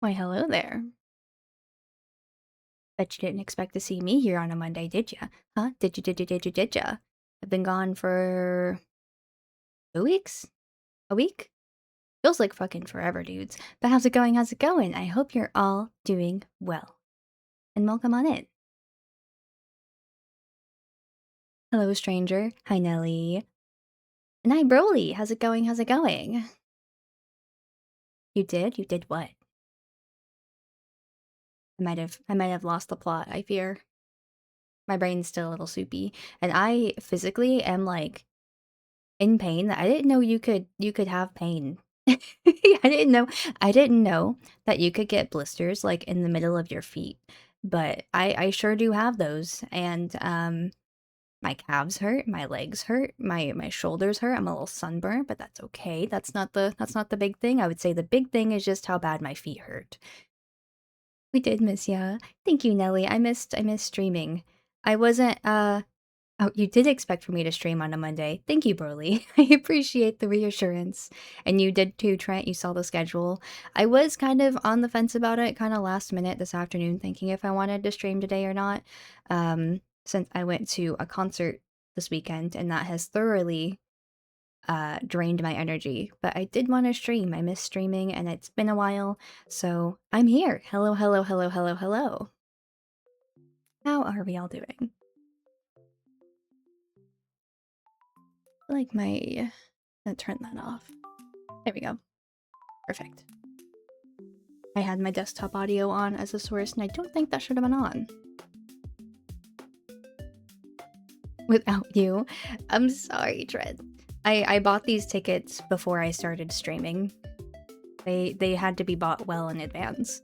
Why, hello there. Bet you didn't expect to see me here on a Monday, did ya? Huh? Did ya? I've been gone for 2 weeks? A week? Feels like fucking forever, dudes. But how's it going? How's it going? I hope you're all doing well. And welcome on in. Hello, stranger. Hi, Nelly. And hi, Broly. How's it going? How's it going? You did? You did what? I might have lost the plot, I fear. My brain's still a little soupy. And I physically am like in pain. I didn't know you could have pain. I didn't know that you could get blisters like in the middle of your feet. But I sure do have those. And my calves hurt, my legs hurt, my shoulders hurt. I'm a little sunburned, but that's okay. That's not the big thing. I would say the big thing is just how bad my feet hurt. We did miss ya. Thank you, Nelly. I missed streaming. I wasn't Oh, you did expect for me to stream on a Monday. Thank you, Broly. I appreciate the reassurance. And you did too, Trent. You saw the schedule. I was kind of on the fence about it, kind of last minute this afternoon, thinking if I wanted to stream today or not. Since I went to a concert this weekend, and that has thoroughly drained my energy. But I did want to stream. I miss streaming, and it's been a while. So I'm here. Hello, hello, hello, hello, hello. How are we all doing? Like my turn that off. There we go. Perfect. I had my desktop audio on as a source, and I don't think that should have been on. Without you. I'm sorry, Trent. I bought these tickets before I started streaming. They had to be bought well in advance,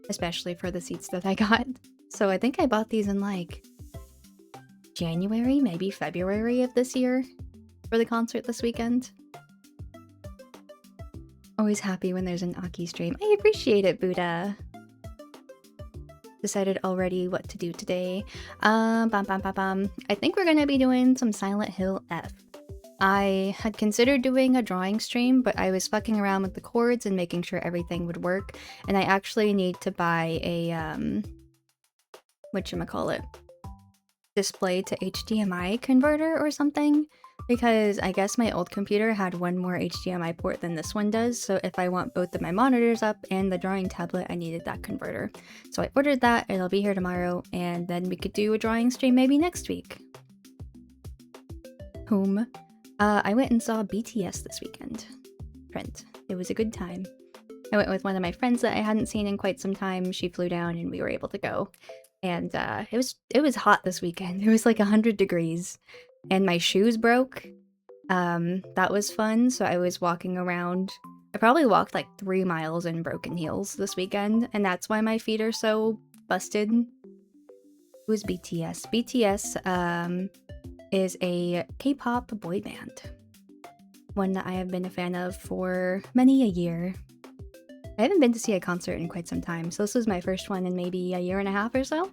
especially for the seats that I got. So I think I bought these in like January, maybe February of this year for the concert this weekend. Always happy when there's an Aki stream. I appreciate it, Buddha. Decided already what to do today. Bam, bam, bam, bam. I think we're gonna be doing some Silent Hill F. I had considered doing a drawing stream, but I was fucking around with the cords and making sure everything would work. And I actually need to buy a, whatchamacallit, display to HDMI converter or something. Because I guess my old computer had one more HDMI port than this one does, so if I want both of my monitors up and the drawing tablet, I needed that converter. So I ordered that, it'll be here tomorrow, and then we could do a drawing stream maybe next week. Whom? I went and saw BTS this weekend. Trent. It was a good time. I went with one of my friends that I hadn't seen in quite some time. She flew down and we were able to go. And it was hot this weekend. It was like 100 degrees. And my shoes broke. That was fun. So I was walking around. I probably walked like 3 miles in broken heels this weekend, and that's why my feet are so busted. Who's BTS? BTS is a K-pop boy band. One that I have been a fan of for many a year. I haven't been to see a concert in quite some time, so this was my first one in maybe a year and a half or so.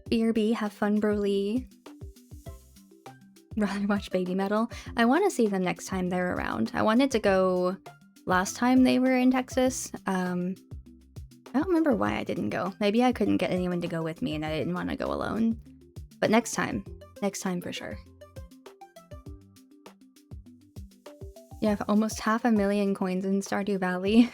BRB, have fun, Broly. Rather watch Baby Metal. I want to see them next time they're around. I wanted to go last time they were in Texas. I don't remember why I didn't go. Maybe I couldn't get anyone to go with me and I didn't want to go alone. But next time for sure. You have almost 500,000 coins in Stardew Valley.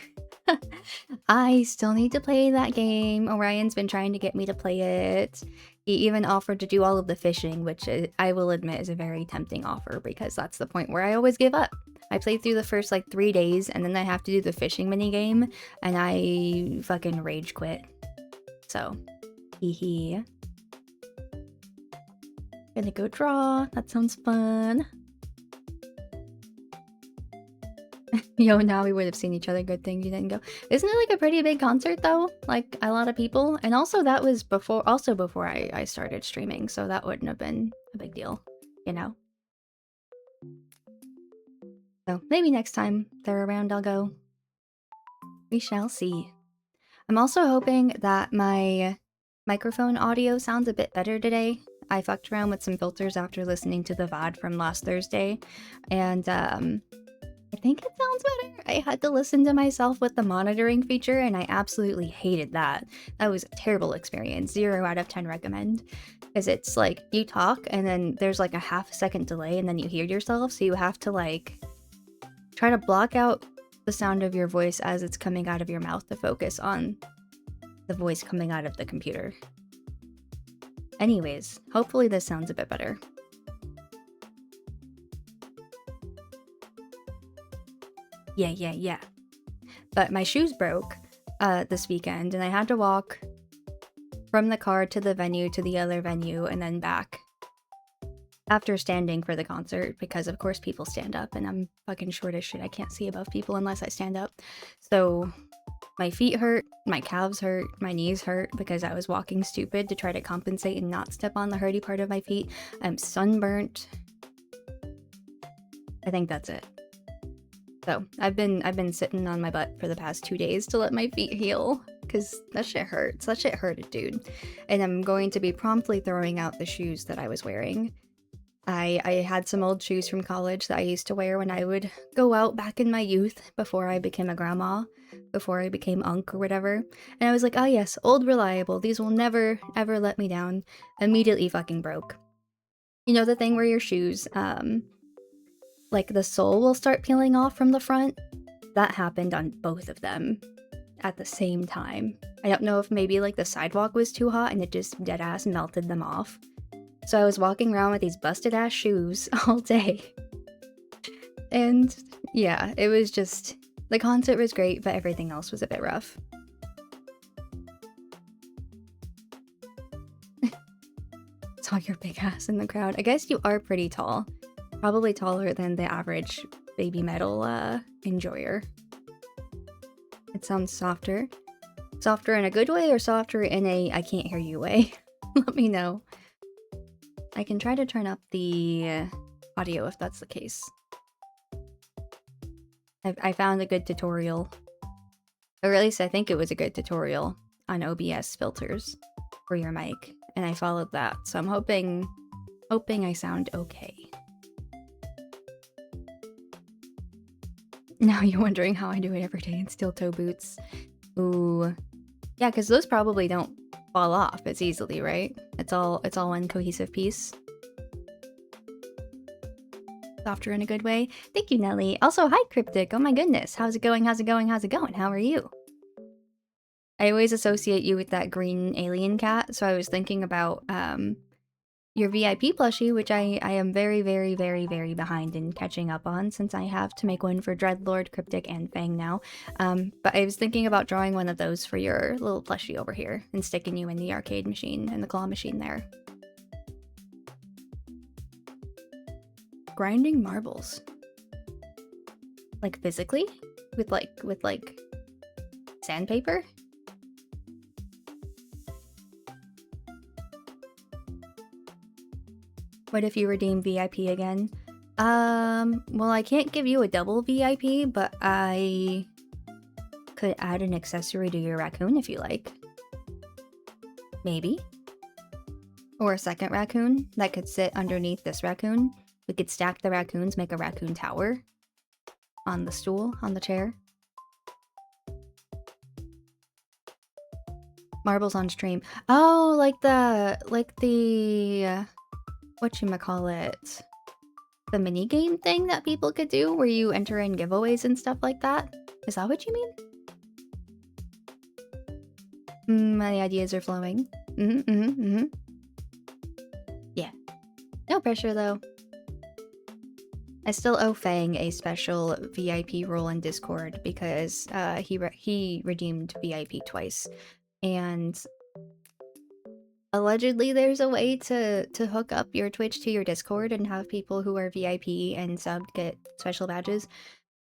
I still need to play that game. Orion's been trying to get me to play it. He even offered to do all of the fishing, which I will admit is a very tempting offer because that's the point where I always give up. I played through the first like 3 days and then I have to do the fishing minigame and I fucking rage quit. So, hee. Gonna go draw. That sounds fun. Yo, now we would have seen each other. Good thing you didn't go. Isn't it like a pretty big concert though? Like a lot of people. And also that was before I started streaming, so that wouldn't have been a big deal, you know? So maybe next time they're around I'll go. We shall see. I'm also hoping that my microphone audio sounds a bit better today. I fucked around with some filters after listening to the VOD from last Thursday, and I think it sounds better. I had to listen to myself with the monitoring feature, and I absolutely hated that. That was a terrible experience. 0 out of 10 recommend. Because it's like you talk, and then there's like a half a second delay, and then you hear yourself, so you have to like try to block out the sound of your voice as it's coming out of your mouth to focus on the voice coming out of the computer. Anyways, hopefully this sounds a bit better. Yeah. But my shoes broke this weekend, and I had to walk from the car to the venue to the other venue and then back after standing for the concert, because of course people stand up and I'm fucking short as shit. I can't see above people unless I stand up. So my feet hurt, my calves hurt, my knees hurt because I was walking stupid to try to compensate and not step on the hurty part of my feet. I'm sunburnt. I think that's it. So I've been sitting on my butt for the past 2 days to let my feet heal, because that shit hurts. That shit hurted, dude. And I'm going to be promptly throwing out the shoes that I was wearing. I had some old shoes from college that I used to wear when I would go out back in my youth before I became a grandma, before I became unk or whatever. And I was like, oh yes, old reliable. These will never, ever let me down. Immediately fucking broke. You know the thing where your shoes, like the sole will start peeling off from the front? That happened on both of them at the same time. I don't know if maybe like the sidewalk was too hot and it just dead ass melted them off. So I was walking around with these busted ass shoes all day. And yeah, it was just, the concert was great, but everything else was a bit rough. Saw your big ass in the crowd. I guess you are pretty tall. Probably taller than the average baby metal enjoyer. It sounds softer. Softer in a good way or softer in a I can't hear you way? Let me know. I can try to turn up the audio if that's the case. I found a good tutorial. Or at least I think it was a good tutorial on OBS filters for your mic. And I followed that. So I'm hoping I sound okay. Now you're wondering how I do it every day in steel toe boots. Ooh. Yeah, because those probably don't fall off as easily, right? It's all one cohesive piece. Softer in a good way. Thank you, Nelly. Also, hi, Cryptic. Oh my goodness. How's it going? How's it going? How's it going? How are you? I always associate you with that green alien cat, so I was thinking about your VIP plushie, which I am very, very, very, very behind in catching up on, since I have to make one for Dreadlord, Cryptic, and Fang now. But I was thinking about drawing one of those for your little plushie over here and sticking you in the arcade machine and the claw machine there. Grinding marbles. Like physically? With like sandpaper? What if you redeem VIP again? Well, I can't give you a double VIP, but I could add an accessory to your raccoon if you like. Maybe. Or a second raccoon that could sit underneath this raccoon. We could stack the raccoons, make a raccoon tower on the stool, on the chair. Marbles on stream. Oh, like the whatchamacallit, the minigame thing that people could do where you enter in giveaways and stuff like that? Is that what you mean? My ideas are flowing. Yeah. No pressure though. I still owe Fang a special VIP role in Discord because he redeemed VIP twice. And allegedly there's a way to hook up your Twitch to your Discord and have people who are VIP and subbed get special badges.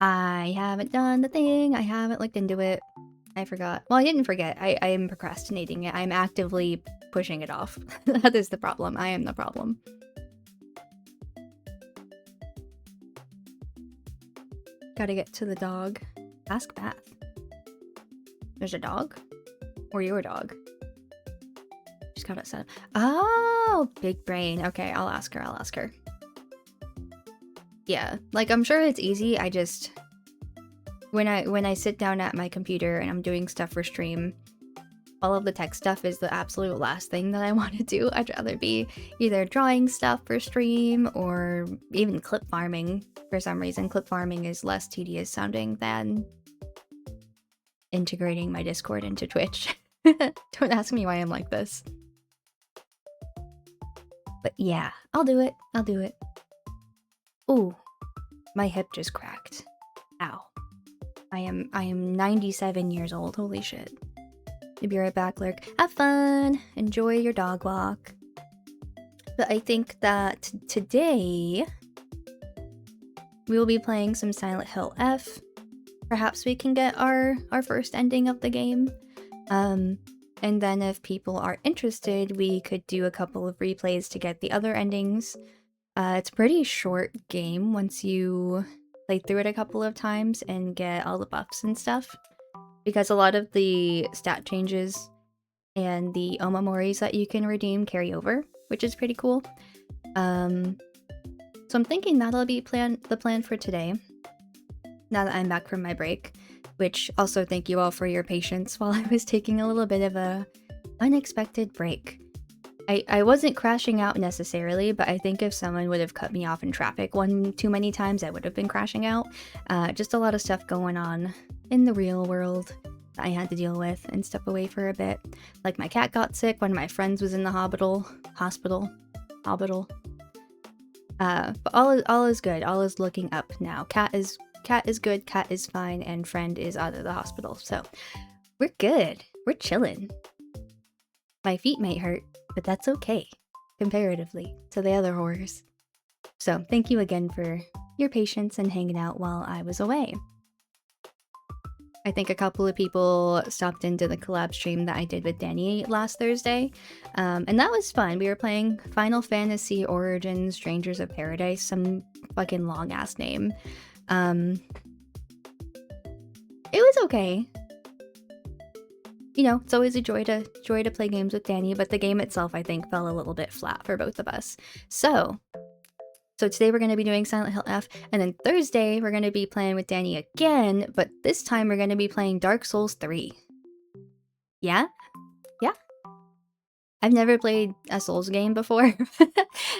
I haven't done the thing. I haven't looked into it. I forgot. Well, I didn't forget. I am procrastinating it. I'm actively pushing it off. That is the problem. I am the problem. Gotta get to the dog. Ask Bath. There's a dog? Or your dog? Just got it set up. Oh, big brain. Okay, I'll ask her. Yeah, like, I'm sure it's easy, I just when I sit down at my computer and I'm doing stuff for stream, all of the tech stuff is the absolute last thing that I wanna do. I'd rather be either drawing stuff for stream or even clip farming for some reason. Clip farming is less tedious sounding than integrating my Discord into Twitch. Don't ask me why I'm like this. But yeah, I'll do it. I'll do it. Ooh, my hip just cracked. Ow. I am 97 years old. Holy shit. You'll be right back, Lurk. Have fun. Enjoy your dog walk. But I think that today we will be playing some Silent Hill F. Perhaps we can get our first ending of the game. And then if people are interested, we could do a couple of replays to get the other endings. It's a pretty short game once you play through it a couple of times and get all the buffs and stuff. Because a lot of the stat changes and the Omamoris that you can redeem carry over, which is pretty cool. So I'm thinking that'll be the plan for today, now that I'm back from my break. Which also thank you all for your patience while I was taking a little bit of a unexpected break. I wasn't crashing out necessarily, but I think if someone would have cut me off in traffic one too many times, I would have been crashing out. Just a lot of stuff going on in the real world that I had to deal with and step away for a bit. Like my cat got sick, one of my friends was in the hospital. But all is good. All is looking up now. Cat is good, cat is fine, and friend is out of the hospital. So we're good. We're chilling. My feet might hurt, but that's okay, comparatively to the other horrors. So thank you again for your patience and hanging out while I was away. I think a couple of people stopped into the collab stream that I did with Danny last Thursday, and that was fun. We were playing Final Fantasy Origins Strangers of Paradise, some fucking long-ass name. It was okay. You know, it's always a joy to play games with Danny, but the game itself, I think, fell a little bit flat for both of us. So today we're going to be doing Silent Hill F, and then Thursday we're going to be playing with Danny again, but this time we're going to be playing Dark Souls 3. Yeah? Yeah? I've never played a Souls game before, and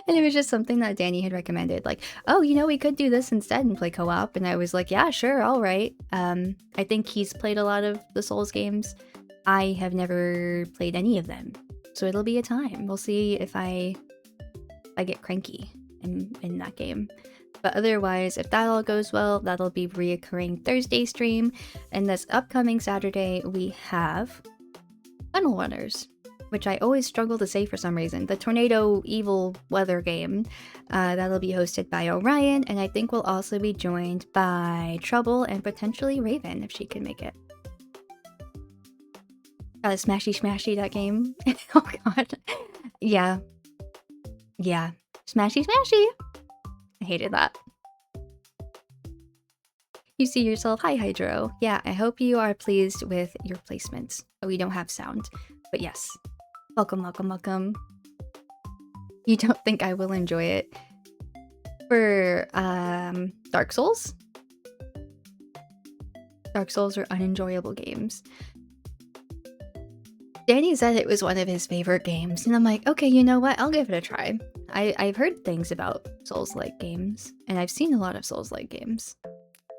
it was just something that Danny had recommended, like, oh, you know, we could do this instead and play co-op, and I was like, yeah, sure, all right. I think he's played a lot of the Souls games. I have never played any of them, so it'll be a time. We'll see if I get cranky in that game. But otherwise, if that all goes well, that'll be reoccurring Thursday stream, and this upcoming Saturday we have Tunnel Runners, which I always struggle to say for some reason. The Tornado Evil Weather game. That'll be hosted by Orion, and I think we'll also be joined by Trouble and potentially Raven if she can make it. Smashy that game. Oh god. Yeah. Yeah. Smashy. I hated that. You see yourself. Hi, Hydro. Yeah, I hope you are pleased with your placements. We don't have sound. But yes. Welcome. You don't think I will enjoy it? For, Dark Souls? Dark Souls are unenjoyable games. Danny said it was one of his favorite games, and I'm like, okay, you know what? I'll give it a try. I've heard things about Souls-like games, and I've seen a lot of Souls-like games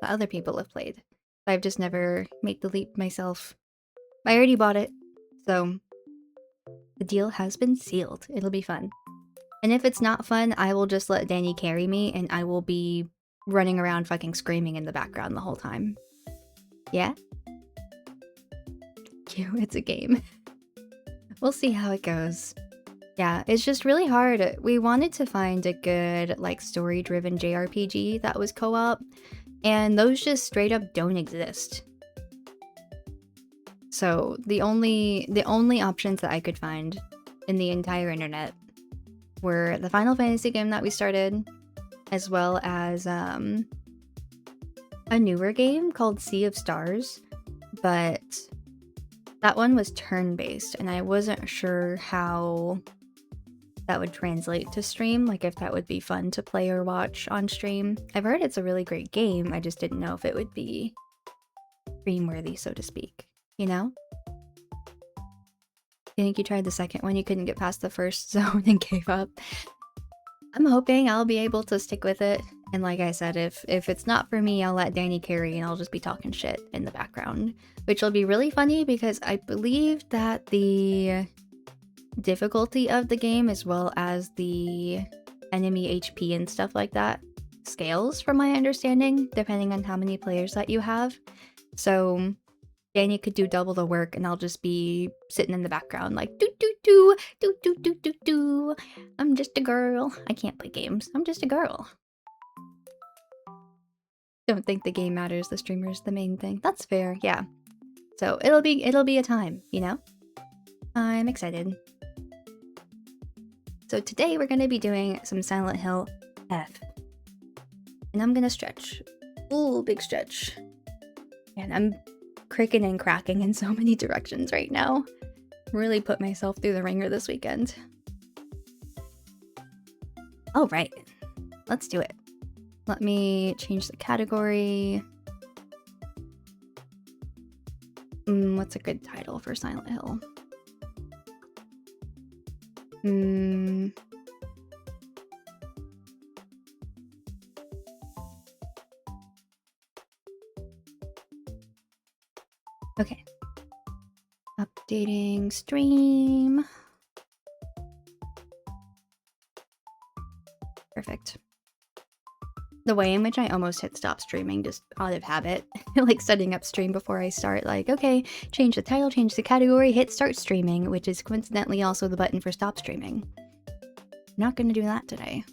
that other people have played. But I've just never made the leap myself. I already bought it, so the deal has been sealed. It'll be fun. And if it's not fun, I will just let Danny carry me, and I will be running around fucking screaming in the background the whole time. Yeah? It's a game. We'll see how it goes. Yeah, it's just really hard. We wanted to find a good, like, story-driven JRPG that was co-op, and those just straight up don't exist. So the only options that I could find in the entire internet were the Final Fantasy game that we started, as well as a newer game called Sea of Stars, but that one was turn-based, and I wasn't sure how that would translate to stream, like if that would be fun to play or watch on stream. I've heard it's a really great game, I just didn't know if it would be stream-worthy, so to speak, you know? I think you tried the second one, you couldn't get past the first zone and gave up. I'm hoping I'll be able to stick with it. And like I said, if it's not for me, I'll let Danny carry and I'll just be talking shit in the background. Which will be really funny because I believe that the difficulty of the game, as well as the enemy HP and stuff like that, scales from my understanding, depending on how many players that you have. So Danny could do double the work and I'll just be sitting in the background like do do do do do do do do. I'm just a girl. I can't play games. I'm just a girl. Don't think the game matters, the streamer's the main thing. That's fair, yeah. So it'll be a time, you know? I'm excited. So today we're gonna be doing some Silent Hill F. And I'm gonna stretch. Ooh, big stretch. And I'm cricking and cracking in so many directions right now. Really put myself through the ringer this weekend. All right, let's do it. Let me change the category. What's a good title for Silent Hill? Okay. Updating stream. Perfect. The way in which I almost hit stop streaming just out of habit. Like setting up stream before I start, like, okay, change the title, change the category, hit start streaming, which is coincidentally also the button for stop streaming. Not gonna do that today.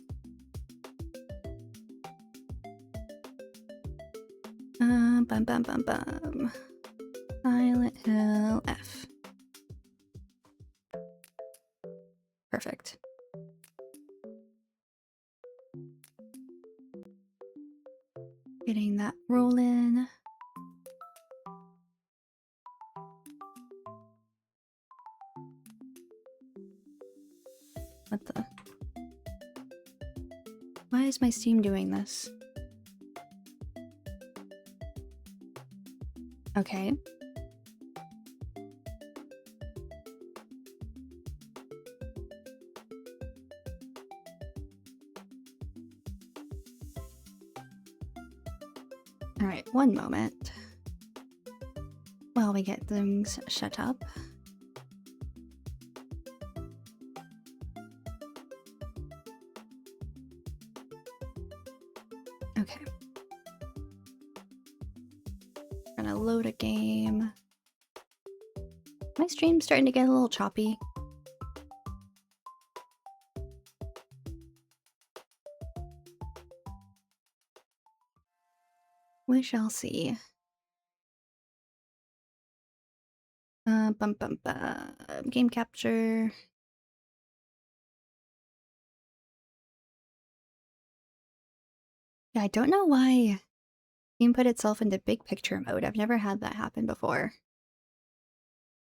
Bum bum bum bum. Silent Hill F. Perfect. Getting that rolling. What the? Why is my Steam doing this? Okay. Alright, one moment. While we get things shut up. Okay. Gonna load a game. My stream's starting to get a little choppy. We shall see. Bum bum bum. Game capture. Yeah, I don't know why Steam put itself into big picture mode. I've never had that happen before.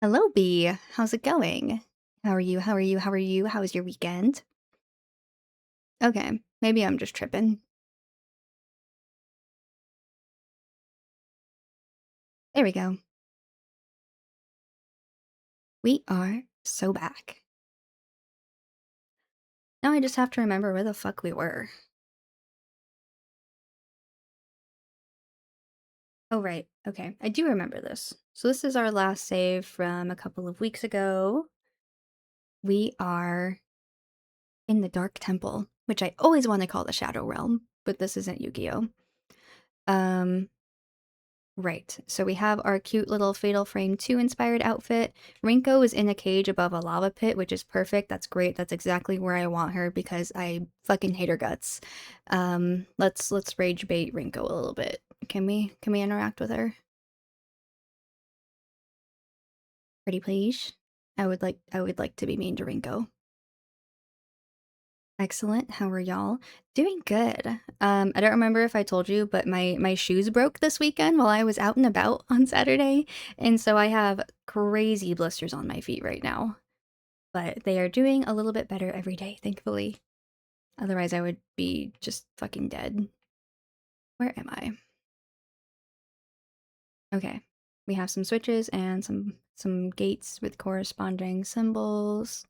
Hello, B. How's it going? How are you? How are you? How are you? How was your weekend? Okay, maybe I'm just tripping. There we go. We are so back. Now I just have to remember where the fuck we were. Oh, right. Okay, I do remember this. So this is our last save from a couple of weeks ago. We are in the Dark Temple, which I always want to call the Shadow Realm, but this isn't Yu-Gi-Oh! Right. So we have our cute little Fatal Frame 2 inspired outfit. Rinko is in a cage above a lava pit, which is perfect. That's great. That's exactly where I want her because I fucking hate her guts. Let's rage bait Rinko a little bit. Can we interact with her? Pretty please. I would like to be mean to Rinko. Excellent. How are y'all? Doing good. I don't remember if I told you, but my shoes broke this weekend while I was out and about on Saturday, and so I have crazy blisters on my feet right now. but they are doing a little bit better every day, thankfully. Otherwise, I would be just fucking dead. Where am I? Okay. We have some switches and some gates with corresponding symbols.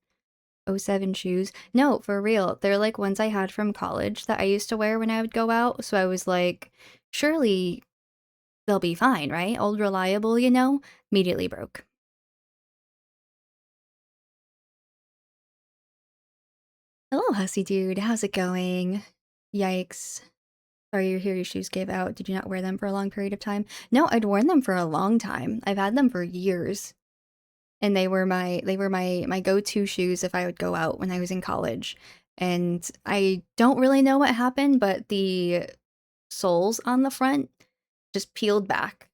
'07 shoes. No, for real. They're like ones I had from college that I used to wear when I would go out. So I was like, surely they'll be fine, right? Old reliable, you know? Immediately broke. Hello, hussy dude. How's it going? Yikes. Sorry to hear your shoes gave out. Did you not wear them for a long period of time? No, I'd worn them for a long time. I've had them for years. And they were my go-to shoes if I would go out when I was in college. And I don't really know what happened, but the soles on the front just peeled back.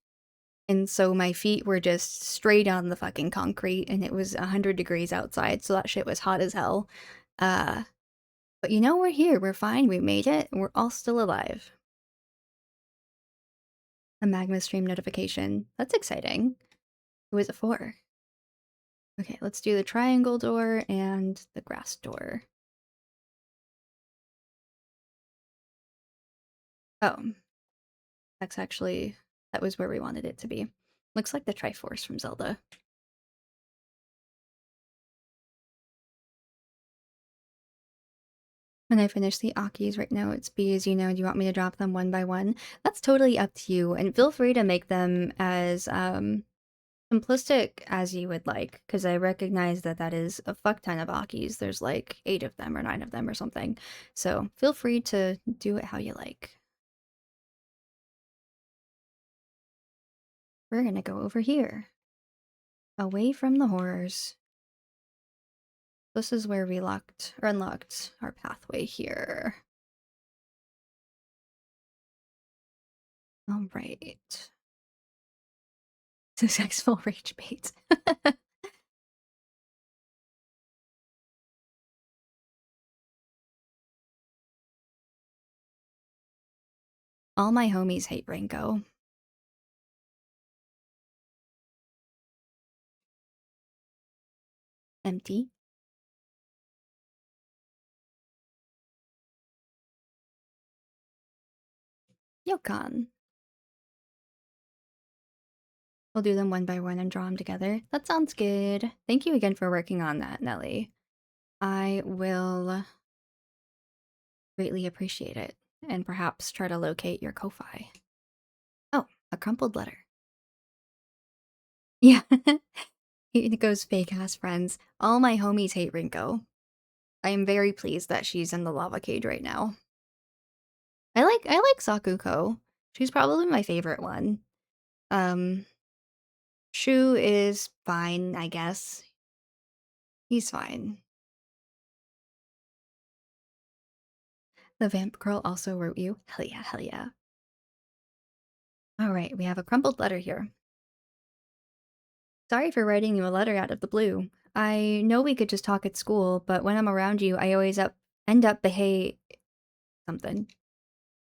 And so my feet were just straight on the fucking concrete and it was 100 degrees outside, so that shit was hot as hell. Uh but you know we're here. We're fine. We made it. We're all still alive. A magma stream notification. That's exciting. Who is it for? Okay, let's do the triangle door and the grass door. Oh, that's actually that was where we wanted it to be. Looks like the Triforce from Zelda. When I finish the Akis right now, it's B as you know. Do you want me to drop them one by one? That's totally up to you, and feel free to make them as simplistic as you would like, because I recognize that that is a fuck ton of Akis. There's like 8 of them or 9 of them or something. So feel free to do it how you like. We're gonna go over here, away from the horrors. This is where we locked or unlocked our pathway here. All right. Successful rage bait. All my homies hate Ringo. Empty. Yokon. We'll do them one by one and draw them together. That sounds good. Thank you again for working on that, Nelly. I will greatly appreciate it and perhaps try to locate your Ko-Fi. Oh, a crumpled letter. Yeah. It goes fake ass friends. All my homies hate Rinko. I am very pleased that she's in the lava cage right now. I like Sakuko. She's probably my favorite one. Um Shu is fine, I guess. He's fine. The Vamp Girl also wrote you. Hell yeah, hell yeah. Alright, we have a crumpled letter here. Sorry for writing you a letter out of the blue. I know we could just talk at school, but when I'm around you, I always end up behave something.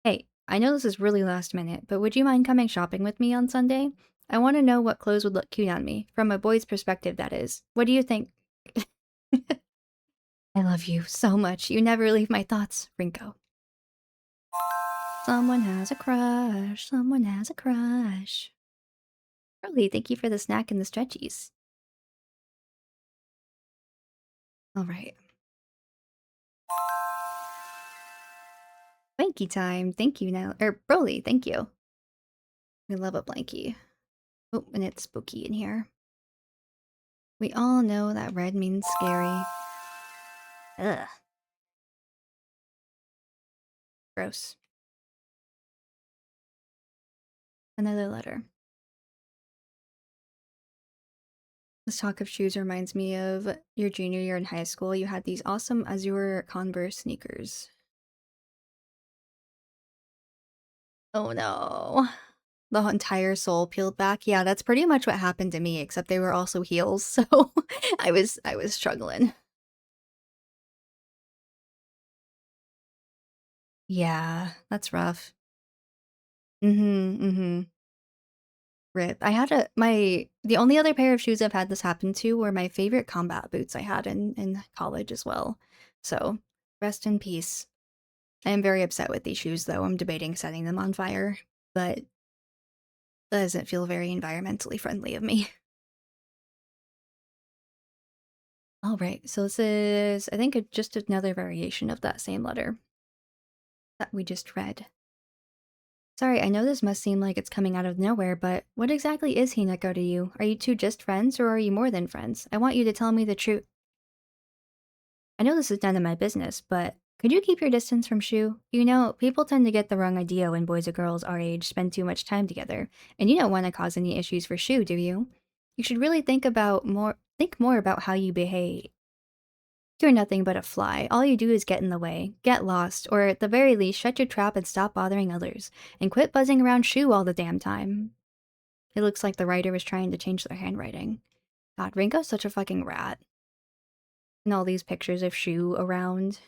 Hey, I know this is really last minute, but would you mind coming shopping with me on Sunday? I want to know what clothes would look cute on me, from a boy's perspective, that is. What do you think? I love you so much. You never leave my thoughts, Rinko. Someone has a crush. Someone has a crush. Really, thank you for the snack and the stretchies. All right. Blanky time. Thank you now. Broly, thank you. We love a blankie. Oh, and it's spooky in here. We all know that red means scary. Ugh. Gross. Another letter. This talk of shoes reminds me of your junior year in high school. You had these awesome Azure Converse sneakers. Oh no. The entire sole peeled back. Yeah, that's pretty much what happened to me, except they were also heels, so I was struggling. Yeah, that's rough. Mm-hmm, mm-hmm. Rip. I had the only other pair of shoes I've had this happen to were my favorite combat boots I had in college as well. So, rest in peace. I am very upset with these shoes though. I'm debating setting them on fire, but that doesn't feel very environmentally friendly of me. All right, so this is, I think, just another variation of that same letter that we just read. Sorry, I know this must seem like it's coming out of nowhere, but what exactly is Hinako to you? Are you two just friends, or are you more than friends? I want you to tell me the truth. I know this is none of my business, but could you keep your distance from Shu? You know, people tend to get the wrong idea when boys or girls our age spend too much time together, and you don't want to cause any issues for Shu, do you? You should really think more about how you behave. You're nothing but a fly. All you do is get in the way, get lost, or at the very least, shut your trap and stop bothering others, and quit buzzing around Shu all the damn time. It looks like the writer was trying to change their handwriting. God, Rinko's such a fucking rat. And all these pictures of Shu around.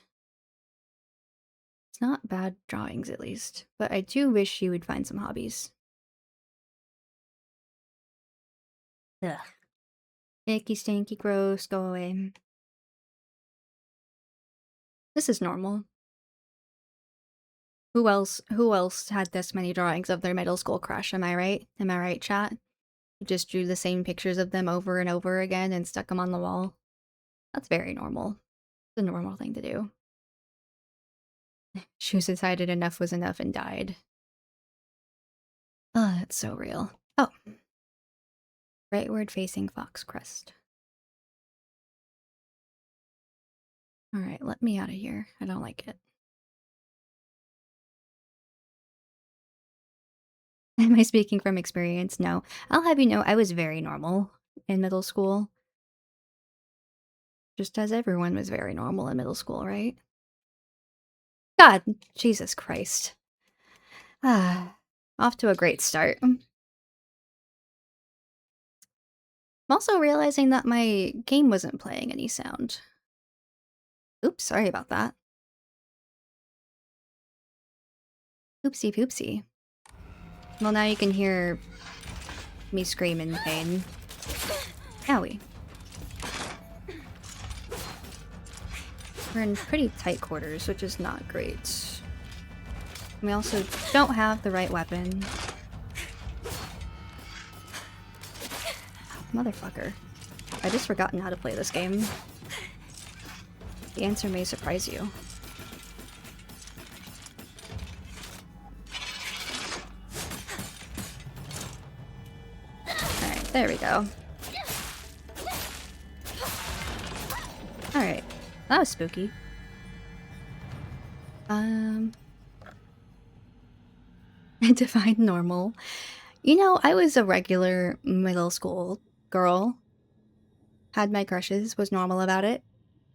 It's not bad drawings, at least, but I do wish she would find some hobbies. Ugh. Icky, stinky, gross, go away. This is normal. Who else had this many drawings of their middle school crush, am I right? Am I right, chat? Just drew the same pictures of them over and over again and stuck them on the wall. That's very normal. It's a normal thing to do. Shu decided enough was enough and died. Oh, that's so real. Oh. Rightward facing Fox Crest. Alright, let me out of here. I don't like it. Am I speaking from experience? No. I'll have you know, I was very normal in middle school. Just as everyone was very normal in middle school, right? God, Jesus Christ. Ah, off to a great start. I'm also realizing that my game wasn't playing any sound. Oops, sorry about that. Oopsie poopsie. Well, now you can hear me scream in pain. Owie. We're in pretty tight quarters, which is not great. We also don't have the right weapon. Motherfucker. I just forgotten how to play this game. The answer may surprise you. Alright, there we go. Alright. That was spooky. Define normal. You know, I was a regular middle school girl. Had my crushes, was normal about it.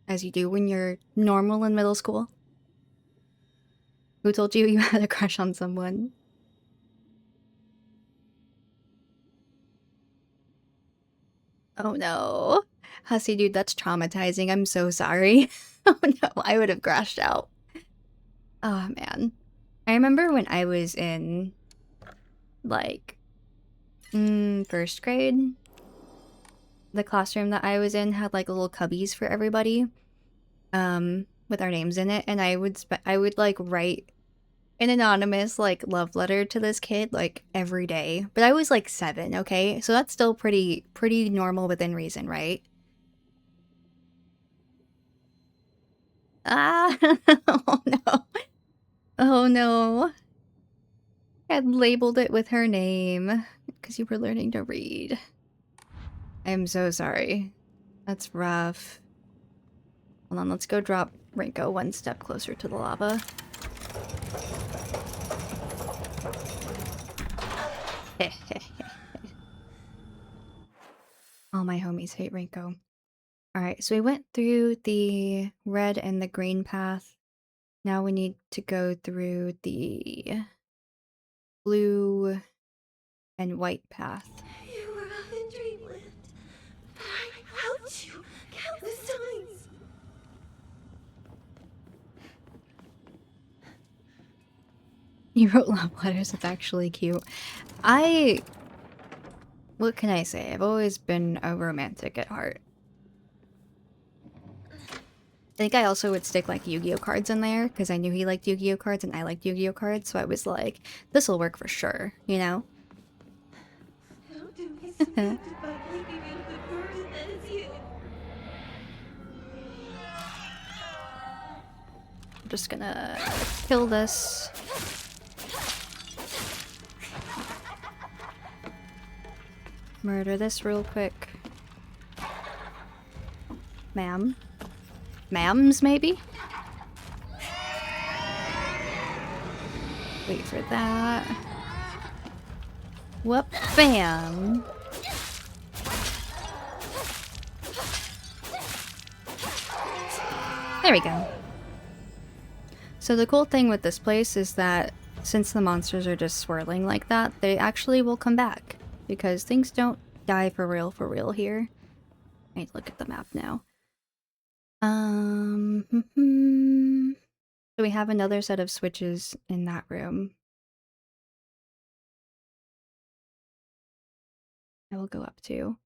As you do when you're normal in middle school. Who told you you had a crush on someone? Oh no. Hussy dude, that's traumatizing. I'm so sorry. Oh no, I would have crashed out. Oh man. I remember when I was in, like, first grade, the classroom that I was in had like little cubbies for everybody, with our names in it, and I would like write an anonymous like love letter to this kid like every day. But I was like 7, okay? So that's still pretty normal within reason, right? Ah, oh no. Oh no. I had labeled it with her name because you were learning to read. I'm so sorry. That's rough. Hold on, let's go drop Rinko one step closer to the lava. All my homies hate Rinko. Alright, so we went through the red and the green path. Now we need to go through the blue and white path. You were up in dreamland. I helped you countless times. You wrote love letters, it's actually cute. I What can I say? I've always been a romantic at heart. I think I also would stick like Yu-Gi-Oh cards in there because I knew he liked Yu-Gi-Oh cards and I liked Yu-Gi-Oh cards, so I was like, this will work for sure, you know? Don't do me so good by making me the person that is you. I'm just gonna kill this. Murder this real quick. Ma'am? Ma'ams, maybe? Wait for that. Whoop, bam! There we go. So the cool thing with this place is that since the monsters are just swirling like that, they actually will come back. Because things don't die for real here. I need to look at the map now. So we have another set of switches in that room. I will go up to.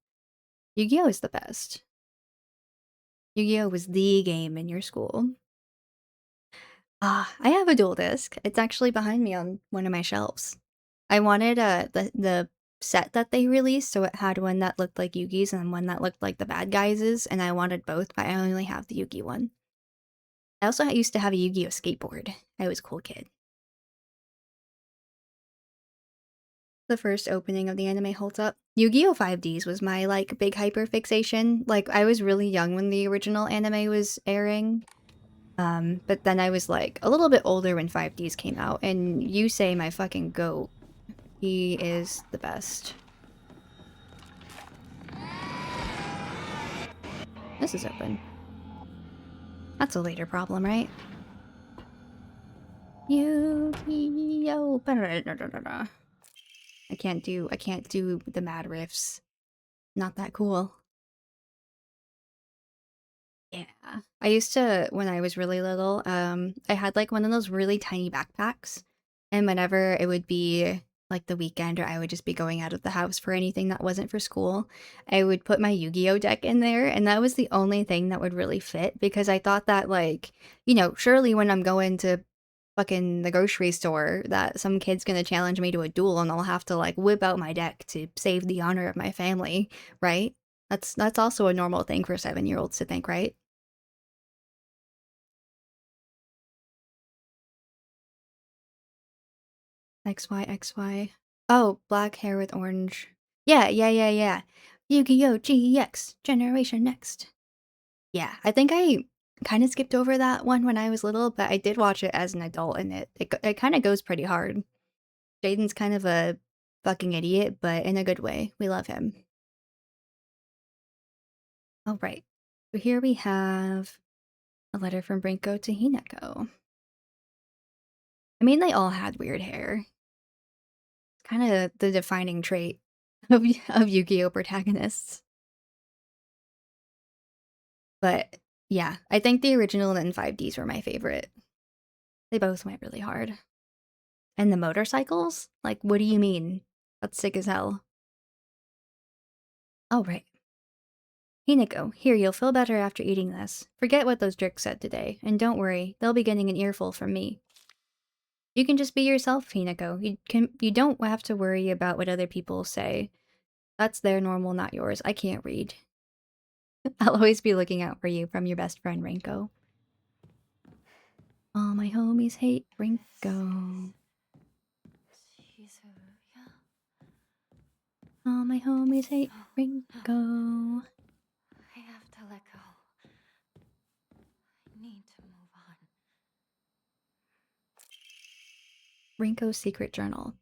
Yu-Gi-Oh is the best. Yu-Gi-Oh was the game in your school. Ah, I have a dual disc. It's actually behind me on one of my shelves. I wanted the set that they released, so it had one that looked like Yugi's and one that looked like the bad guys's, and I wanted both, but I only have the Yugi one. I also used to have a Yu-Gi-Oh skateboard. I was a cool kid. The first opening of the anime holds up. Yu-Gi-Oh! 5Ds was my, like, big hyper fixation. Like, I was really young when the original anime was airing. But then I was, like, a little bit older when 5Ds came out, and Yusei, my fucking goat. He is the best. This is open. That's a later problem, right? Yu-Gi-Oh! I can't do the mad riffs. Not that cool. Yeah. I used to, when I was really little, I had like one of those really tiny backpacks. And whenever it would be like the weekend or I would just be going out of the house for anything that wasn't for school, I would put my Yu-Gi-Oh deck in there. And that was the only thing that would really fit because I thought that like, you know, surely when I'm going to fucking the grocery store that some kid's gonna challenge me to a duel and I'll have to like whip out my deck to save the honor of my family, right? That's also a normal thing for 7-year-olds to think, right? XY, XY. Oh, black hair with orange. Yeah. Yu-Gi-Oh! GX, Generation Next. Yeah, I think I kind of skipped over that one when I was little, but I did watch it as an adult, and it kind of goes pretty hard. Jaden's kind of a fucking idiot, but in a good way. We love him. All right. So here we have a letter from Brinko to Hinako. I mean, they all had weird hair. Kind of the defining trait of Yu-Gi-Oh! Protagonists. But yeah, I think the original and 5Ds were my favorite. They both went really hard. And the motorcycles? Like, what do you mean? That's sick as hell. Oh, right. Hinako, here, you'll feel better after eating this. Forget what those jerks said today, and don't worry, they'll be getting an earful from me. You can just be yourself, Hinako. You don't have to worry about what other people say. That's their normal, not yours. I can't read. I'll always be looking out for you from your best friend, Rinko. All my homies hate Rinko. All my homies hate Rinko. I have to let go. I need to move on. Rinko's secret journal.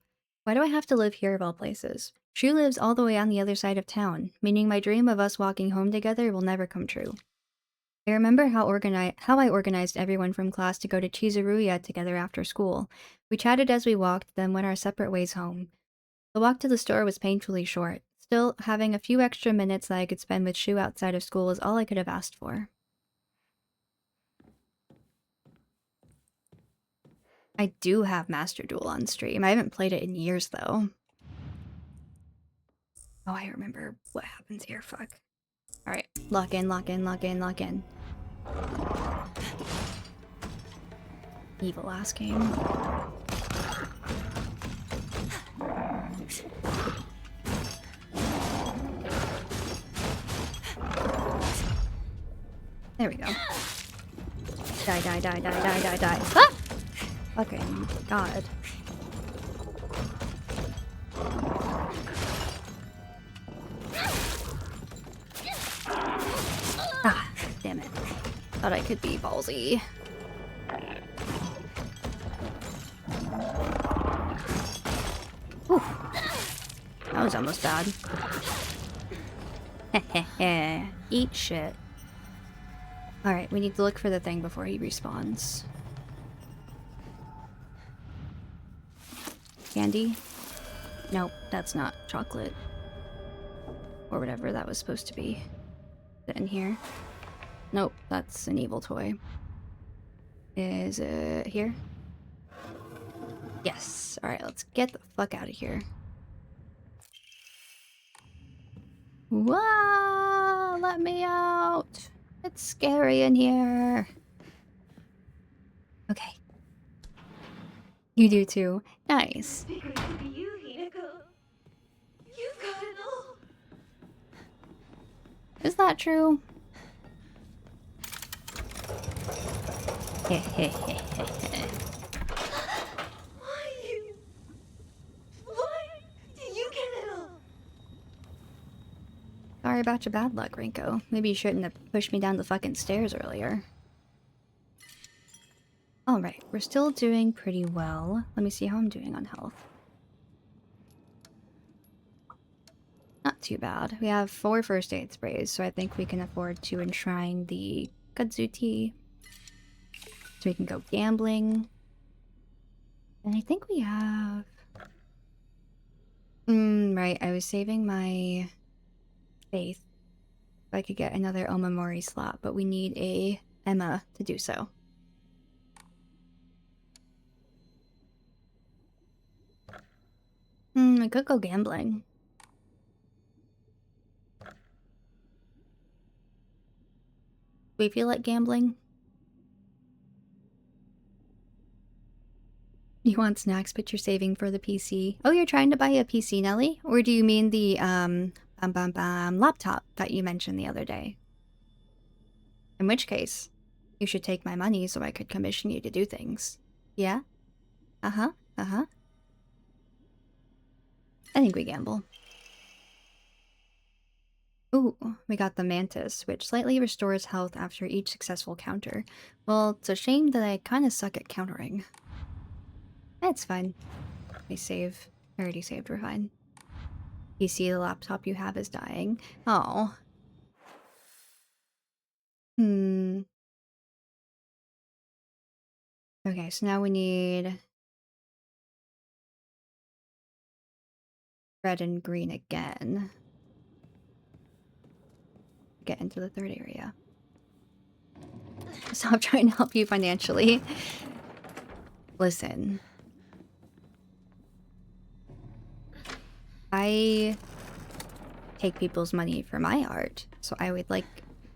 Why do I have to live here of all places? Shu lives all the way on the other side of town, meaning my dream of us walking home together will never come true. I remember how I organized everyone from class to go to Chizuruya together after school. We chatted as we walked, then went our separate ways home. The walk to the store was painfully short. Still, having a few extra minutes that I could spend with Shu outside of school was all I could have asked for. I do have Master Duel on stream. I haven't played it in years, though. Oh, I remember what happens here. Fuck. Alright. Lock in, lock in, lock in, lock in. Evil ass game. There we go. Die, die, die, die, die, die, die. Ah! Fucking god. Ah, damn it. Thought I could be ballsy. Whew. That was almost bad. Heh. Eat shit. Alright, we need to look for the thing before he respawns. Candy? Nope, that's not chocolate. Or whatever that was supposed to be. Is it in here? Nope, that's an evil toy. Is it here? Yes. Alright, let's get the fuck out of here. Whoa! Let me out! It's scary in here. Okay. You do too. Nice. It's great to be you, Hinako. You've got it all. Is that true? Hehehehe. Why you? Why did you get it all? Sorry about your bad luck, Rinko. Maybe you shouldn't have pushed me down the fucking stairs earlier. Alright, we're still doing pretty well. Let me see how I'm doing on health. Not too bad. We have 4 first aid sprays, so I think we can afford to enshrine the kudzu tea. So we can go gambling. And I think we have... right, I was saving my faith so I could get another Omamori slot, but we need a Emma to do so. I could go gambling. We feel like gambling? You want snacks, but you're saving for the PC. Oh, you're trying to buy a PC, Nelly? Or do you mean the, laptop that you mentioned the other day? In which case, you should take my money so I could commission you to do things. Yeah? Uh-huh, uh-huh. I think we gamble. Ooh, we got the Mantis, which slightly restores health after each successful counter. Well, it's a shame that I kinda suck at countering. That's fine. We save. I already saved, we're fine. You see the laptop you have is dying. Oh. Okay, so now we need... red and green again. Get into the 3rd area. Stop trying to help you financially. Listen. I take people's money for my art, so I would like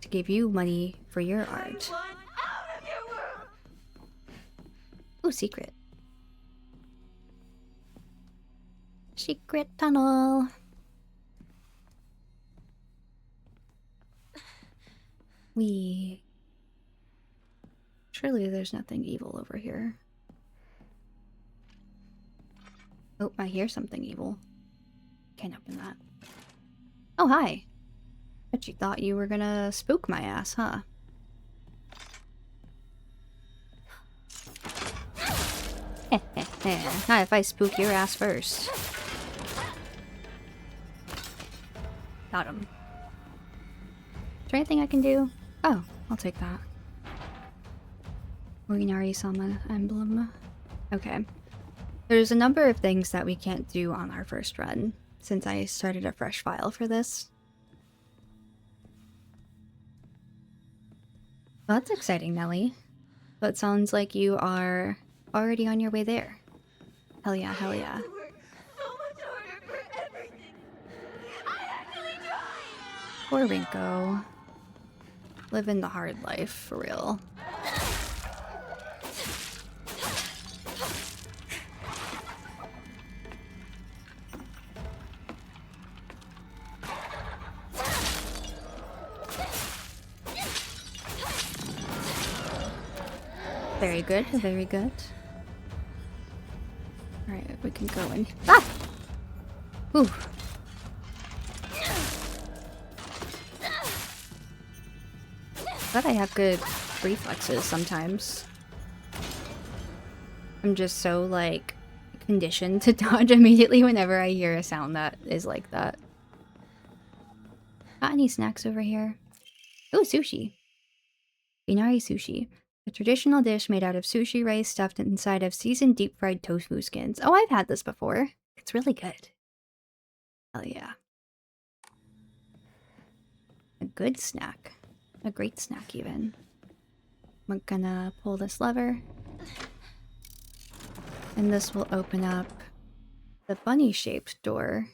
to give you money for your art. I want out of your world. Ooh, secret. Secret tunnel. Surely there's nothing evil over here. Oh, I hear something evil. Can't open that. Oh, hi. Bet you thought you were gonna spook my ass, huh? Not if I spook your ass first. Got him. Is there anything I can do? Oh, I'll take that. Oinari-sama emblem. Okay. There's a number of things that we can't do on our first run, since I started a fresh file for this. Well, that's exciting, Nelly. But sounds like you are already on your way there. Hell yeah, hell yeah. I have to work so much harder for everything. I Poor Rinko. Living the hard life, for real. Very good, very good. Alright, we can go in. Ah! Ooh. But I have good reflexes sometimes. I'm just so, like, conditioned to dodge immediately whenever I hear a sound that is like that. Got any snacks over here? Oh, sushi. Inari sushi. A traditional dish made out of sushi rice stuffed inside of seasoned deep-fried tofu skins. Oh, I've had this before. It's really good. Hell yeah. A good snack. A great snack, even. We're gonna pull this lever. And this will open up the bunny-shaped door.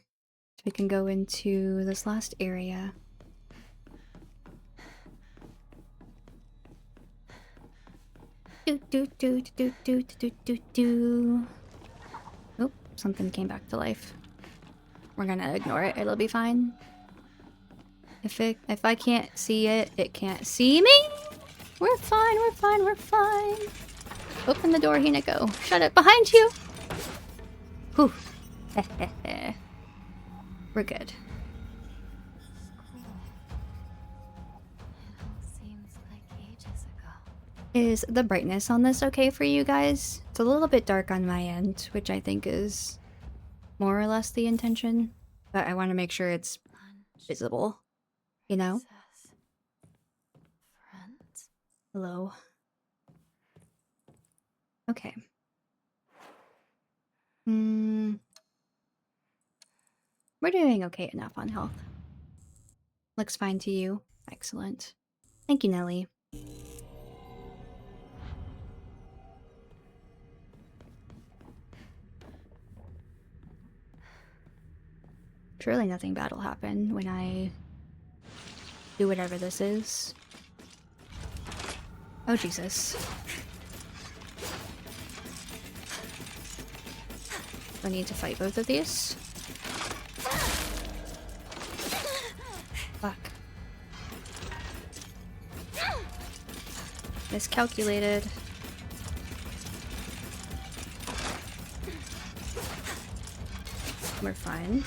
So we can go into this last area. Do do do do do do do do. Oh, something came back to life. We're gonna ignore it. It'll be fine. If I can't see it, it can't see me. We're fine. We're fine. We're fine. Open the door, Hinako. Shut it behind you. Whew. We're good. Is the brightness on this okay for you guys? It's a little bit dark on my end, which I think is more or less the intention, but I want to make sure it's visible, you know? Hello. Okay. We're doing okay enough on health. Looks fine to you. Excellent. Thank you, Nelly. Surely nothing bad will happen when I do whatever this is. Oh, Jesus. I need to fight both of these. Fuck. Miscalculated. We're fine.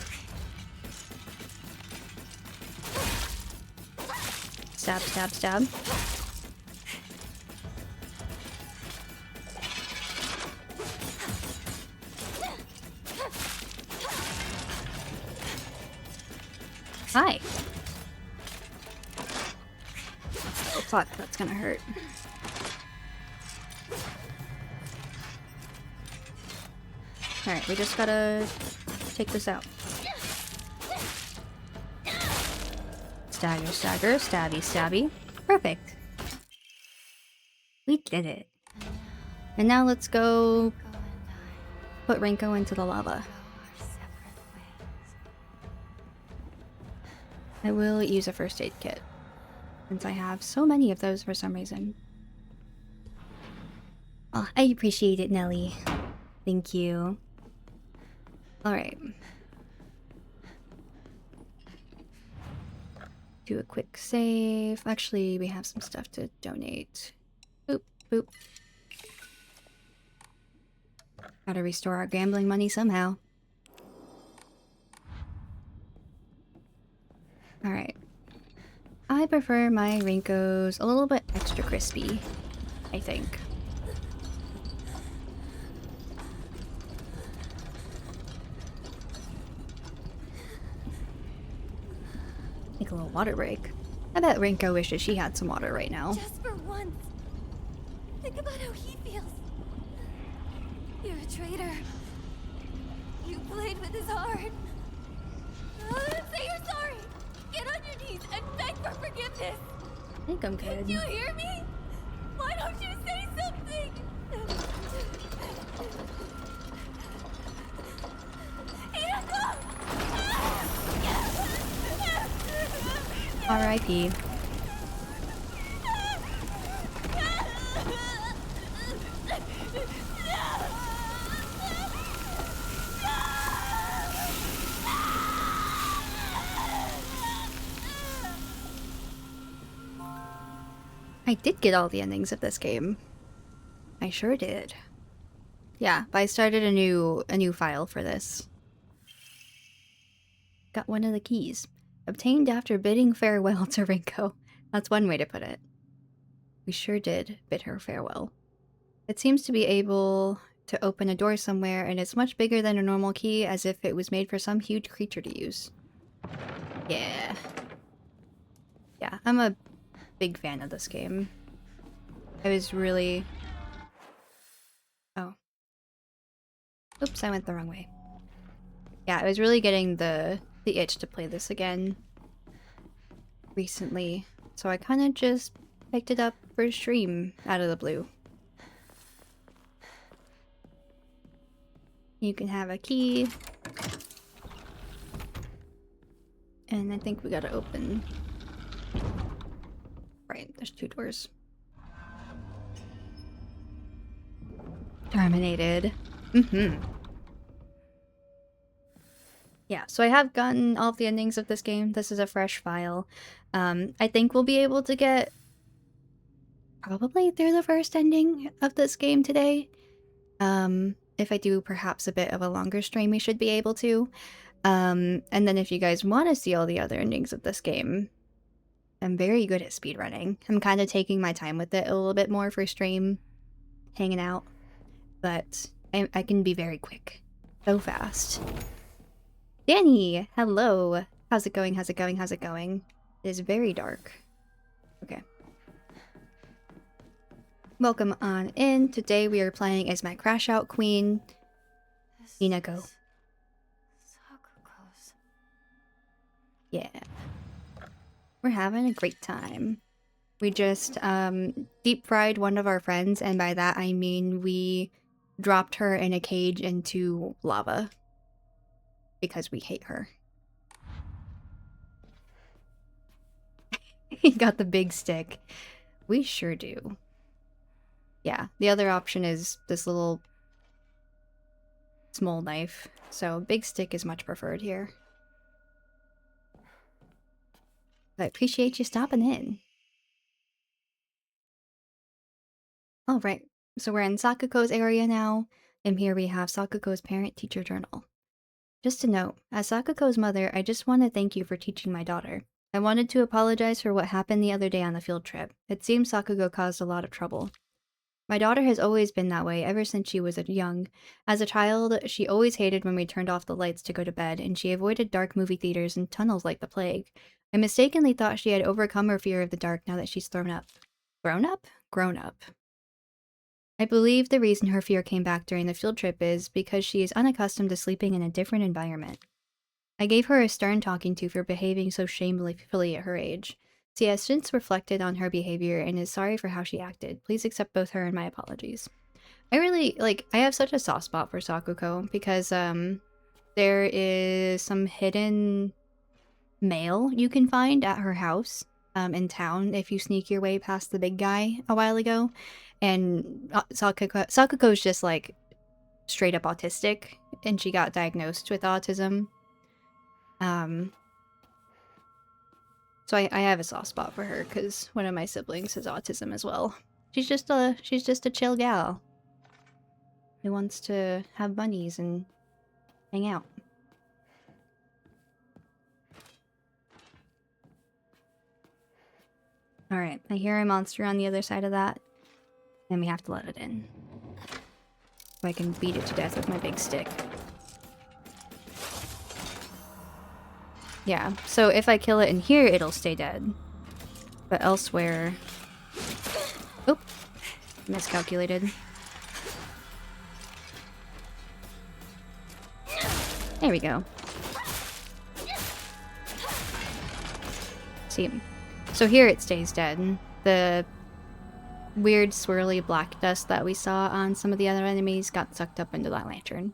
Stab, stab, stab. Hi. Oh, fuck, that's gonna hurt. Alright, we just gotta take this out. Stagger, stagger, stabby, stabby. Perfect. We did it. And now let's go put Rinko into the lava. I will use a first aid kit, since I have so many of those for some reason. Oh, I appreciate it, Nelly. Thank you. Alright. Do a quick save. Actually, we have some stuff to donate. Boop, boop. Gotta restore our gambling money somehow. Alright. I prefer my Rinkos a little bit extra crispy, I think. Take a little water break. I bet Rinko wishes she had some water right now. Just for once. Think about how he feels. You're a traitor. You played with his heart. Say you're sorry. Get on your knees and beg for forgiveness. I think I'm good. Did you hear me? Why don't you say something? Hinako! R.I.P. I did get all the endings of this game. I sure did. Yeah, but I started a new file for this. Got one of the keys. Obtained after bidding farewell to Rinko. That's one way to put it. We sure did bid her farewell. It seems to be able to open a door somewhere, and it's much bigger than a normal key, as if it was made for some huge creature to use. Yeah. Yeah, I'm a big fan of this game. I was really... Oh. Oops, I went the wrong way. Yeah, I was really getting the itch to play this again recently, so I kind of just picked it up for stream out of the blue. You can have a key. And I think we gotta open... Right, there's 2 doors. Terminated. Yeah, so I have gotten all of the endings of this game. This is a fresh file. I think we'll be able to get probably through the first ending of this game today. If I do perhaps a bit of a longer stream, we should be able to. And then if you guys want to see all the other endings of this game, I'm very good at speedrunning. I'm kind of taking my time with it a little bit more for stream, hanging out. But I can be very quick. So fast. Danny! Hello! How's it going? How's it going? How's it going? It is very dark. Okay. Welcome on in. Today we are playing as my Crash Out Queen, Minako. Sakuko's. Yeah. We're having a great time. We just deep fried one of our friends, and by that I mean we dropped her in a cage into lava. Because we hate her. He got the big stick. We sure do. Yeah, the other option is this little small knife. So big stick is much preferred here. I appreciate you stopping in. Alright, so we're in Sakuko's area now, and here we have Sakuko's parent-teacher journal. Just a note, as Sakuko's mother, I just want to thank you for teaching my daughter. I wanted to apologize for what happened the other day on the field trip. It seems Sakuko caused a lot of trouble. My daughter has always been that way ever since she was young. As a child, she always hated when we turned off the lights to go to bed, and she avoided dark movie theaters and tunnels like the plague. I mistakenly thought she had overcome her fear of the dark now that she's grown up. Grown up? Grown up. I believe the reason her fear came back during the field trip is because she is unaccustomed to sleeping in a different environment. I gave her a stern talking to for behaving so shamefully at her age. She has since reflected on her behavior and is sorry for how she acted. Please accept both her and my apologies. I have such a soft spot for Sakuko because there is some hidden mail you can find at her house in town if you sneak your way past the big guy a while ago. And Sakuko's just like straight up autistic, and she got diagnosed with autism. So I have a soft spot for her because one of my siblings has autism as well. She's just a chill gal who wants to have bunnies and hang out. Alright, I hear a monster on the other side of that. And we have to let it in. So I can beat it to death with my big stick. Yeah, so if I kill it in here, it'll stay dead. But elsewhere... Oop! Miscalculated. There we go. See, so here it stays dead. The weird swirly black dust that we saw on some of the other enemies got sucked up into that lantern.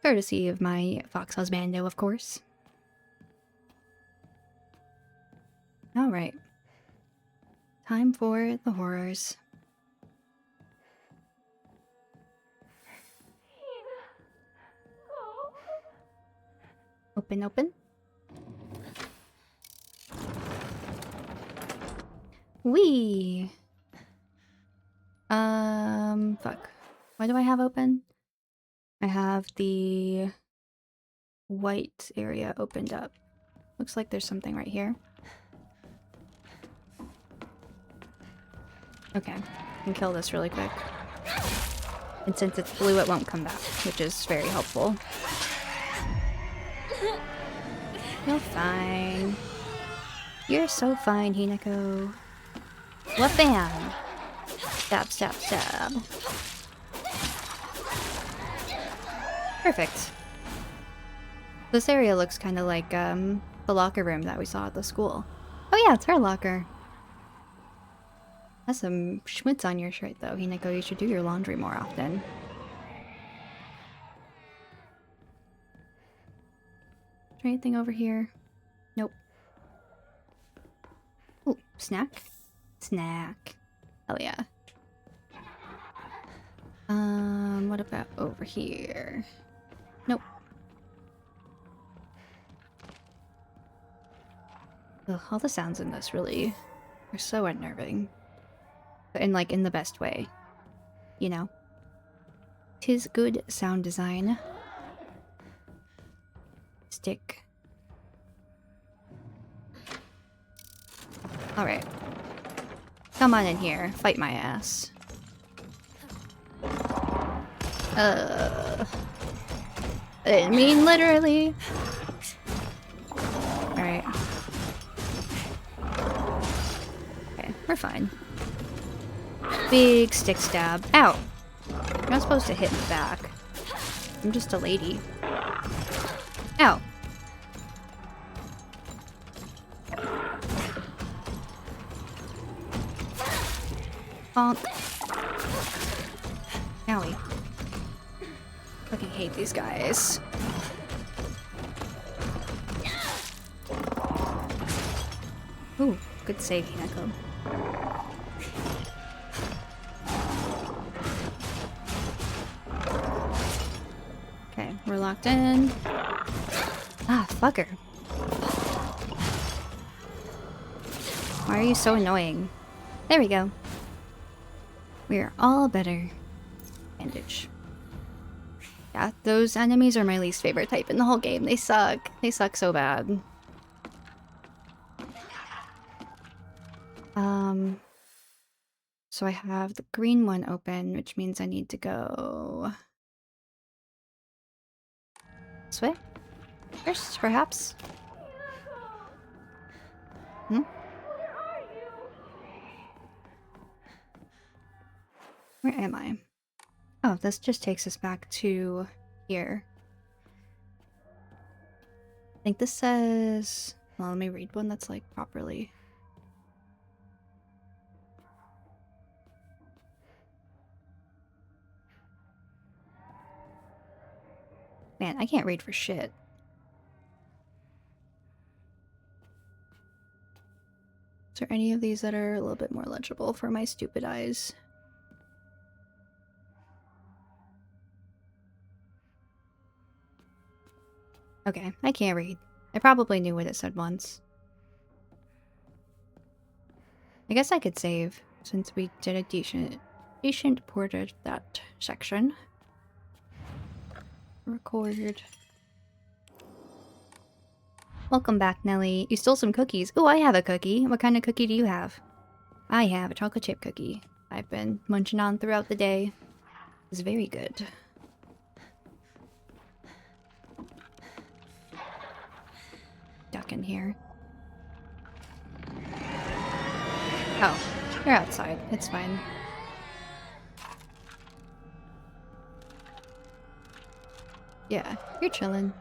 Courtesy of my fox husbando, of course. Alright. Time for the horrors. Open, open. Wee! Fuck. Why do I have open? I have the white area opened up. Looks like there's something right here. Okay, I can kill this really quick. And since it's blue, it won't come back, which is very helpful. You're fine. You're so fine, Hinako. What bam? Stab, stab, stab. Perfect. This area looks kind of like, the locker room that we saw at the school. Oh yeah, it's her locker. That's some schmutz on your shirt, though, Hinako. You should do your laundry more often. Is there anything over here? Nope. Ooh, snack? Snack. Hell yeah. What about over here? Nope. Ugh, all the sounds in this really are so unnerving. But in the best way. You know? 'Tis good sound design. Stick. Alright. Come on in here. Fight my ass. I didn't mean literally. Alright. Okay, we're fine. Big stick stab. Ow! You're not supposed to hit in the back. I'm just a lady. Ow! Bonk. Owie. Fucking hate these guys. Ooh, good save, Hinako. Okay, we're locked in. Ah, fucker. Why are you so annoying? There we go. We are all better. Bandage. Yeah, those enemies are my least favorite type in the whole game. They suck. They suck so bad. So I have the green one open, which means I need to go this way first, perhaps? Hmm? Where am I? Oh, this just takes us back to here. I think this says... Well, let me read one that's like properly. Man, I can't read for shit. Is there any of these that are a little bit more legible for my stupid eyes? Okay, I can't read. I probably knew what it said once. I guess I could save, since we did a decent port of that section. Record. Welcome back, Nelly. You stole some cookies. Ooh, I have a cookie. What kind of cookie do you have? I have a chocolate chip cookie. I've been munching on throughout the day. It's very good. Duck in here. Oh, you're outside. It's fine. Yeah, you're chilling.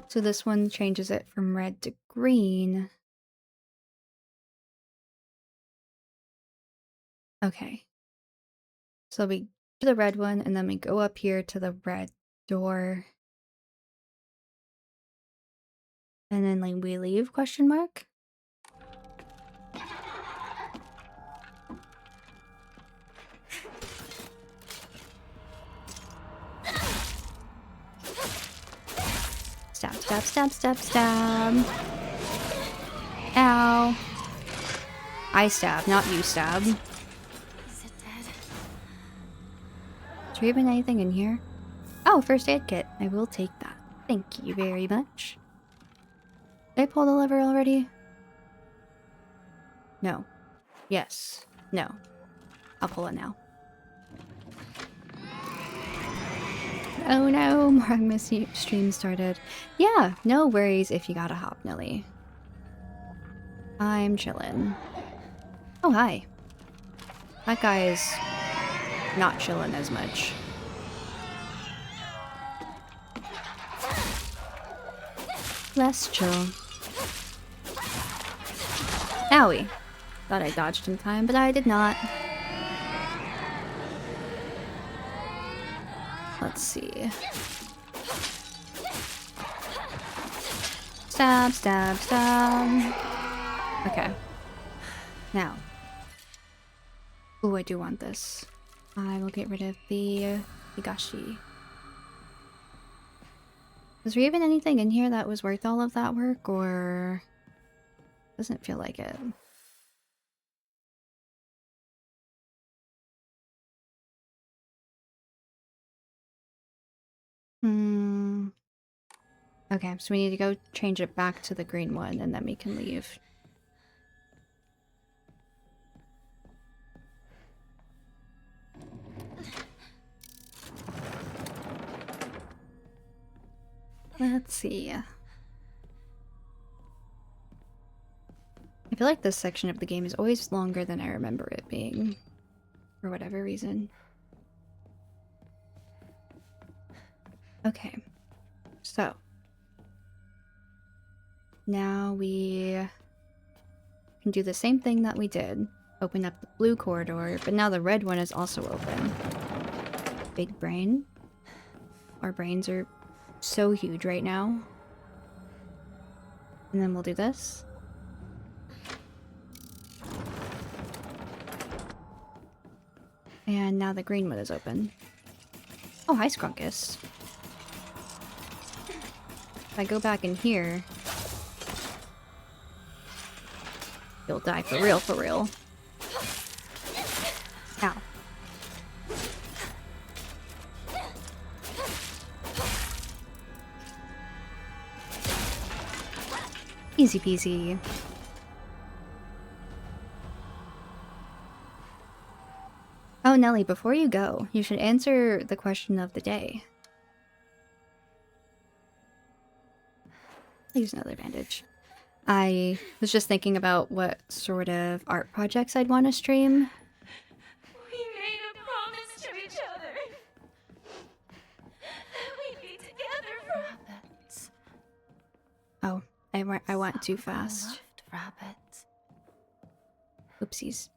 So this one changes it from red to green. Okay. So we do the red one, and then we go up here to the red door. And then like we leave question mark? Stab, stab, stab, stab, stab. Ow. I stab, not you stab. Is Is it dead? there even anything in here? Oh, first aid kit. I will take that. Thank you very much. Did I pull the lever already? No. Yes. No. I'll pull it now. Oh no, Moragmas stream started. Yeah, no worries if you gotta hop, Nelly. I'm chillin'. Oh, hi. That guy's not chillin' as much. Less chill. Owie. Thought I dodged in time, but I did not. Let's see. Stab, stab, stab. Okay. Now. Ooh, I do want this. I will get rid of the Higashi. Was there even anything in here that was worth all of that work, or... Doesn't feel like it. Hmm. Okay, so we need to go change it back to the green one, and then we can leave. Let's see. I feel like this section of the game is always longer than I remember it being, for whatever reason. Okay, so now we can do the same thing that we did. Open up the blue corridor, but now the red one is also open. Big brain. Our brains are so huge right now. And then we'll do this. And now the green one is open. Oh, hi, Scrunkus. If I go back in here, you'll die for real, for real. Ow. Easy peasy. Oh, Nelly, before you go, you should answer the question of the day. I'll use another bandage. I was just thinking about what sort of art projects I'd want to stream. We made a promise to each other. We'd be together for rabbits. Oh, I went too fast. Rabbits. Oopsies.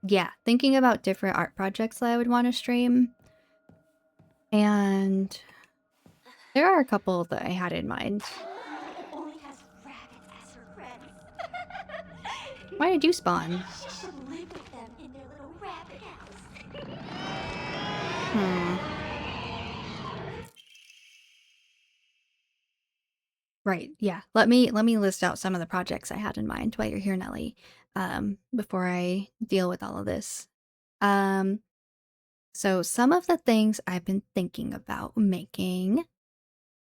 Yeah, thinking about different art projects that I would want to stream. And there are a couple that I had in mind. Only has rabbits as her friends. Why did you spawn? She should live with them in their little rabbit house. Right, yeah. Let me list out some of the projects I had in mind while you're here, Nelly, before I deal with all of this. So some of the things I've been thinking about making.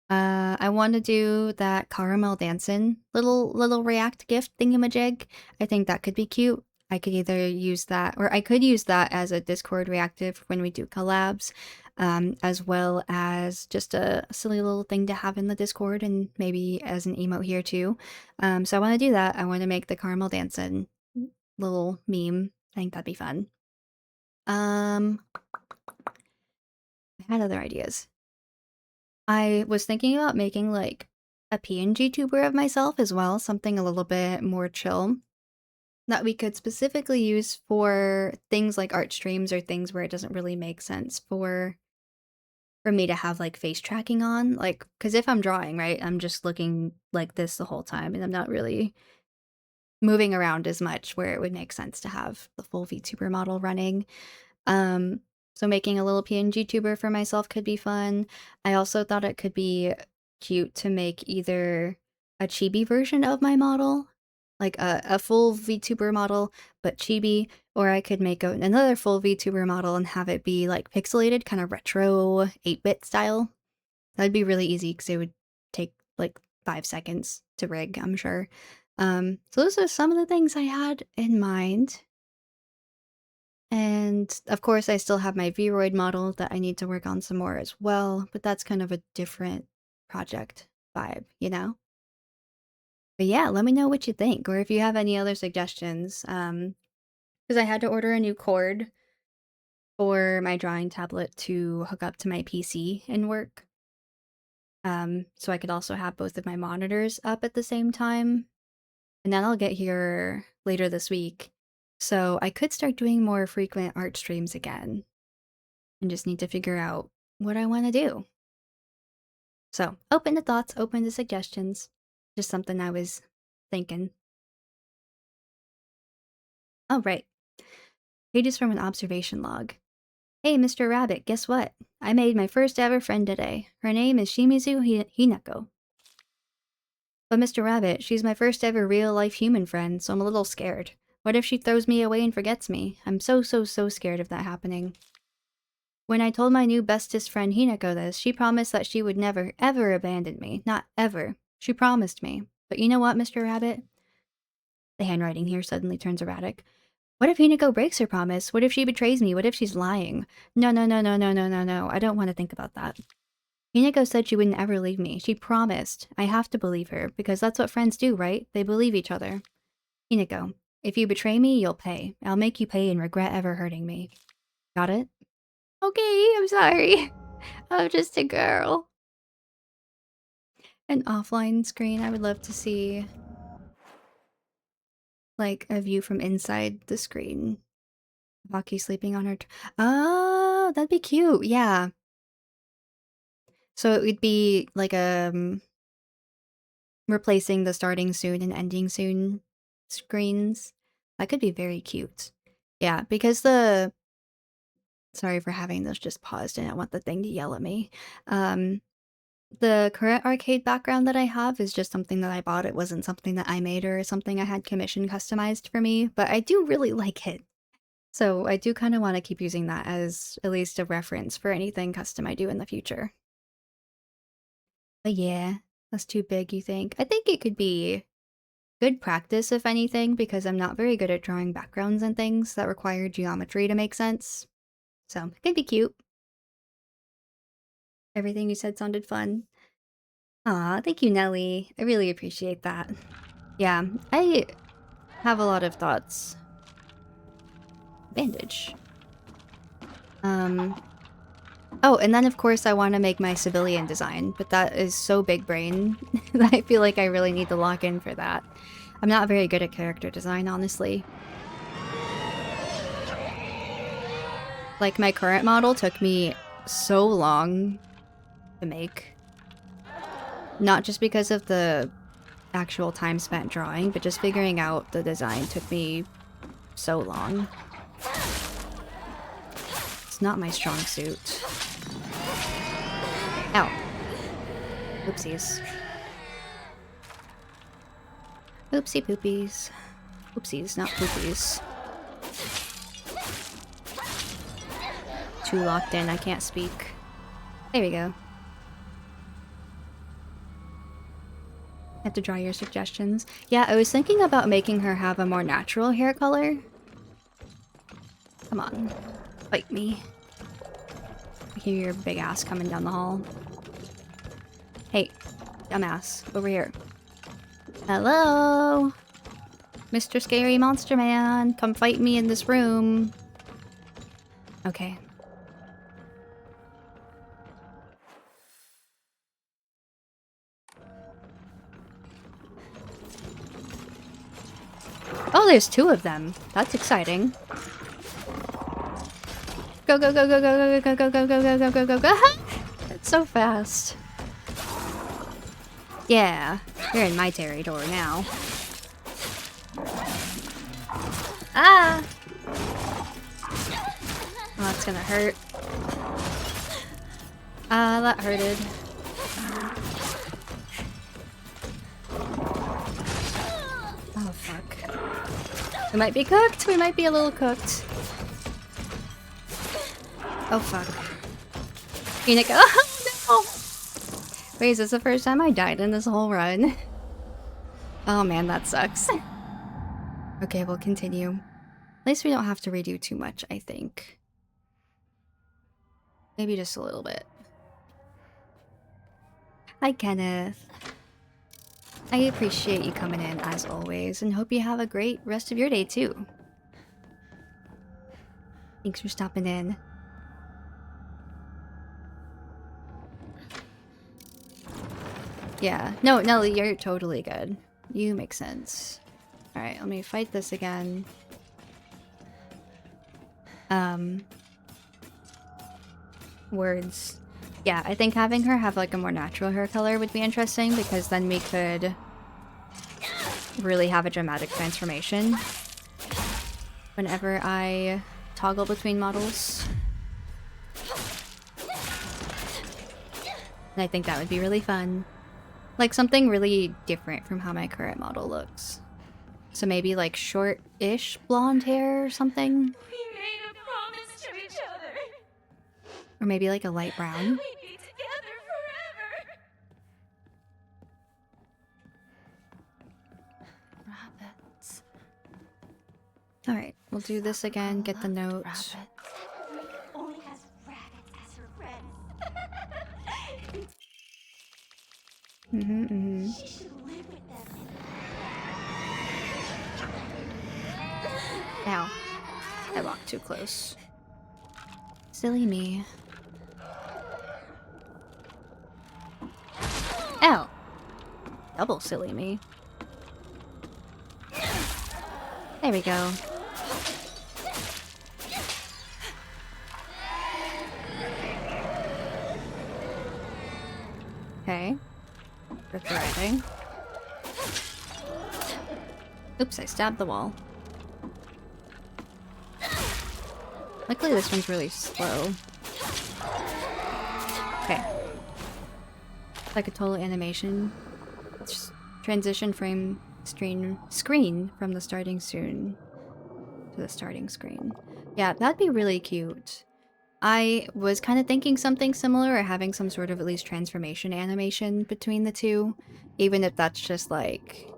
I want to do that caramel dancing little React gift thingamajig. I think that could be cute. I could either use that, or I could use that as a Discord reactive when we do collabs, as well as just a silly little thing to have in the Discord, and maybe as an emote here too. So I want to do that. I want to make the caramel dancing little meme. I think that'd be fun. I had other ideas. I was thinking about making like a PNG tuber of myself as well, something a little bit more chill that we could specifically use for things like art streams or things where it doesn't really make sense for for me to have, like, face tracking on, like, because if I'm drawing, right, I'm just looking like this the whole time, and I'm not really moving around as much where it would make sense to have the full VTuber model running. Um, so making a little PNG tuber for myself could be fun. I also thought it could be cute to make either a chibi version of my model, like a full VTuber model, but chibi, or I could make another full VTuber model and have it be like pixelated, kind of retro 8-bit style. That'd be really easy because it would take like 5 seconds to rig, I'm sure. So those are some of the things I had in mind. And of course, I still have my Vroid model that I need to work on some more as well, but that's kind of a different project vibe, you know? But yeah, let me know what you think, or if you have any other suggestions. Because I had to order a new cord for my drawing tablet to hook up to my PC and work. So I could also have both of my monitors up at the same time. And then I'll get here later this week. So I could start doing more frequent art streams again. And just need to figure out what I want to do. So, open to thoughts, open to suggestions. Just something I was thinking. Oh, right. Pages from an observation log. Hey, Mr. Rabbit, guess what? I made my first ever friend today. Her name is Shimizu Hinako. But Mr. Rabbit, she's my first ever real-life human friend, so I'm a little scared. What if she throws me away and forgets me? I'm so scared of that happening. When I told my new bestest friend Hinako this, she promised that she would never, ever abandon me. Not ever. She promised me. But you know what, Mr. Rabbit? The handwriting here suddenly turns erratic. What if Hinako breaks her promise? What if she betrays me? What if she's lying? No. I don't want to think about that. Hinako said she wouldn't ever leave me. She promised. I have to believe her, because that's what friends do, right? They believe each other. Hinako, if you betray me, you'll pay. I'll make you pay and regret ever hurting me. Got it? Okay, I'm sorry. I'm just a girl. An offline screen, I would love to see like a view from inside the screen. Maki sleeping on her. Oh, that'd be cute. Yeah. So it would be like replacing the starting soon and ending soon screens. That could be very cute. Yeah, because the sorry for having this just paused. I didn't want the thing to yell at me. The current arcade background that I have is just something that I bought. It wasn't something that I made or something I had commissioned customized for me, but I do really like it. So I do kind of want to keep using that as at least a reference for anything custom I do in the future. But yeah, that's too big, you think? I think it could be good practice, if anything, because I'm not very good at drawing backgrounds and things that require geometry to make sense. So it could be cute. Everything you said sounded fun. Aw, thank you, Nelly. I really appreciate that. Yeah, I have a lot of thoughts. Bandage. Oh, and then of course I want to make my civilian design, but that is so big brain that I feel like I really need to lock in for that. I'm not very good at character design, honestly. Like, my current model took me so long to make. Not just because of the actual time spent drawing, but just figuring out the design took me so long. It's not my strong suit. Ow. Oopsies. Oopsie poopies. Oopsies, not poopies. Too locked in, I can't speak. There we go. Have to draw your suggestions. Yeah, I was thinking about making her have a more natural hair color. Come on. Fight me. I hear your big ass coming down the hall. Hey, dumbass, over here. Hello? Mr. Scary Monster Man, come fight me in this room. Okay. Oh, there's two of them. That's exciting. Go, go, go, go, go, go, go, go, go, go, go, go, go, go, go. so fast. Yeah, you're in my territory now. Ah! Oh, that's gonna hurt. Ah, that hurted. Oh, fuck. We might be cooked. We might be a little cooked. Oh, fuck. Unica. Oh, no! Wait, is this the first time I died in this whole run? Oh, man, that sucks. Okay, we'll continue. At least we don't have to redo too much, I think. Maybe just a little bit. Hi, Kenneth. I appreciate you coming in, as always, and hope you have a great rest of your day, too. Thanks for stopping in. Yeah. No, Nelly, you're totally good. You make sense. Alright, let me fight this again. Words. Yeah, I think having her have like a more natural hair color would be interesting, because then we could really have a dramatic transformation whenever I toggle between models. And I think that would be really fun. Like something really different from how my current model looks. So maybe like short-ish blonde hair or something? We made a promise to each other. Or maybe like a light brown? We'd be together forever. Rabbits. Alright, we'll do this again, get the note. Rabbits. Only has rabbits as her friends. She should live with them. Ow. I walked too close. Silly me. Ow. Double silly me. There we go. Okay. For thriving. Oops, I stabbed the wall. Luckily this one's really slow. Okay. Like a total animation. Just transition frame screen from the starting screen to the starting screen. Yeah, that'd be really cute. I was kind of thinking something similar, or having some sort of at least transformation animation between the two, even if that's just like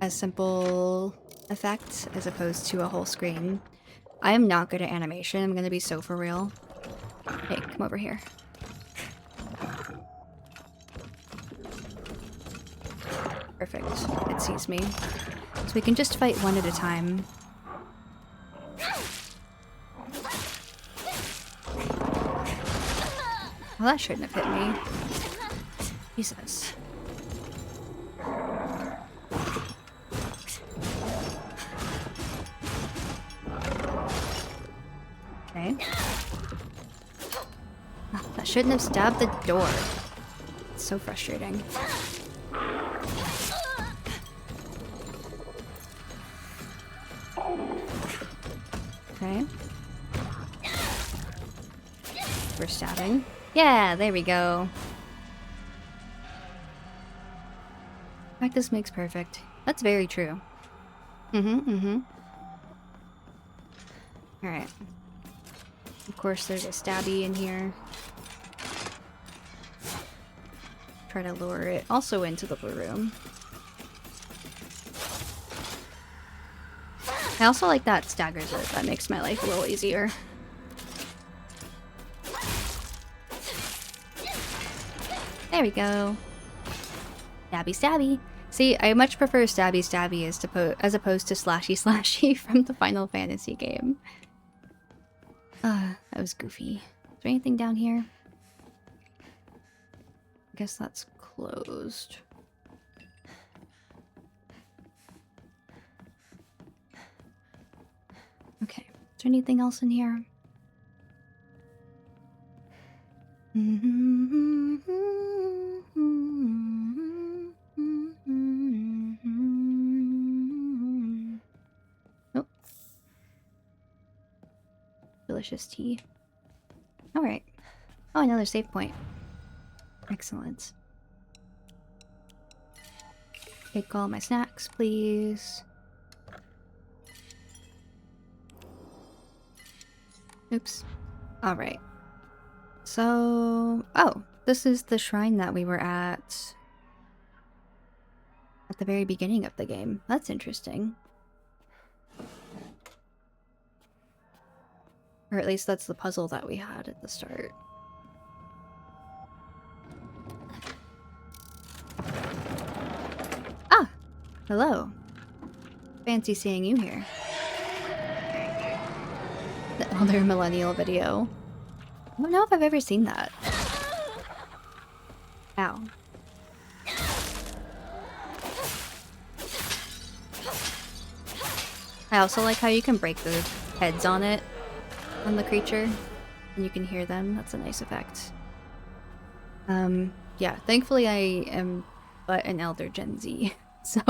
a simple effect as opposed to a whole screen. I am not good at animation, I'm gonna be so for real. Hey, come over here. Perfect. It sees me. So we can just fight one at a time. Well, that shouldn't have hit me. Jesus. Okay. Oh, that shouldn't have stabbed the door. It's so frustrating. Okay. We're stabbing. Yeah, there we go. Practice makes perfect. That's very true. Alright. Of course, there's a stabby in here. Try to lure it also into the blue room. I also like that staggers it. That makes my life a little easier. There we go. Stabby stabby. See, I much prefer stabby stabby as opposed to slashy slashy from the Final Fantasy game. That was goofy. Is there anything down here? I guess that's closed. Okay. Is there anything else in here? Oh, delicious tea. Alright. Oh, another save point. Excellent. Take all my snacks, please. Oops. Alright. So... Oh, this is the shrine that we were at the very beginning of the game. That's interesting. Or at least that's the puzzle that we had at the start. Ah! Hello. Fancy seeing you here. The Elder Millennial video. I don't know if I've ever seen that. Ow. I also like how you can break the heads on it, on the creature, and you can hear them. That's a nice effect. Yeah, thankfully I am but an elder Gen Z, so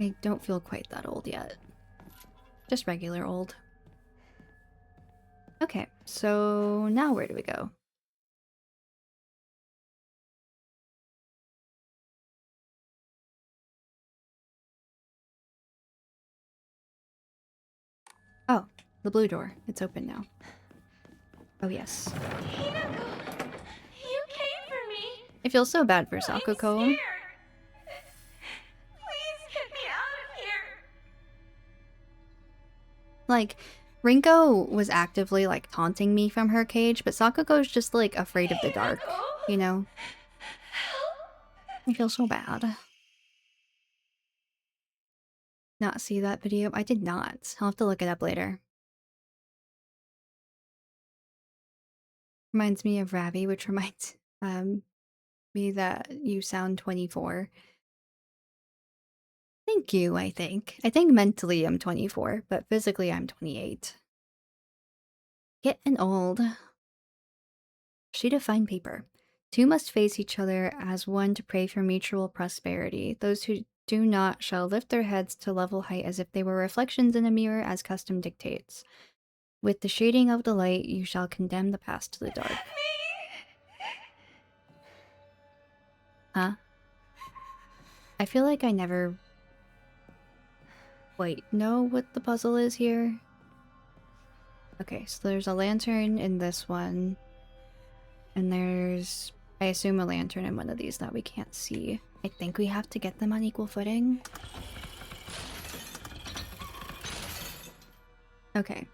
I don't feel quite that old yet. Just regular old. Okay, so now where do we go? Oh, the blue door. It's open now. Oh yes. Hinako, you came for me. I feel so bad for I'm Sakuko. scared. Please get me out of here. Like, Rinko was actively, like, taunting me from her cage, but Sakuko's just, like, afraid of the dark, you know? I feel so bad. Not see that video? I did not. I'll have to look it up later. Reminds me of Ravi, which reminds me that you sound 24. Thank you, I think. I think mentally I'm 24, but physically I'm 28. Getting old. Sheet of fine paper. Two must face each other as one to pray for mutual prosperity. Those who do not shall lift their heads to level height as if they were reflections in a mirror as custom dictates. With the shading of the light, you shall condemn the past to the dark. Huh? I feel like I never... Wait, know what the puzzle is here? Okay, so there's a lantern in this one. And there's, I assume, a lantern in one of these that we can't see. I think we have to get them on equal footing. Okay.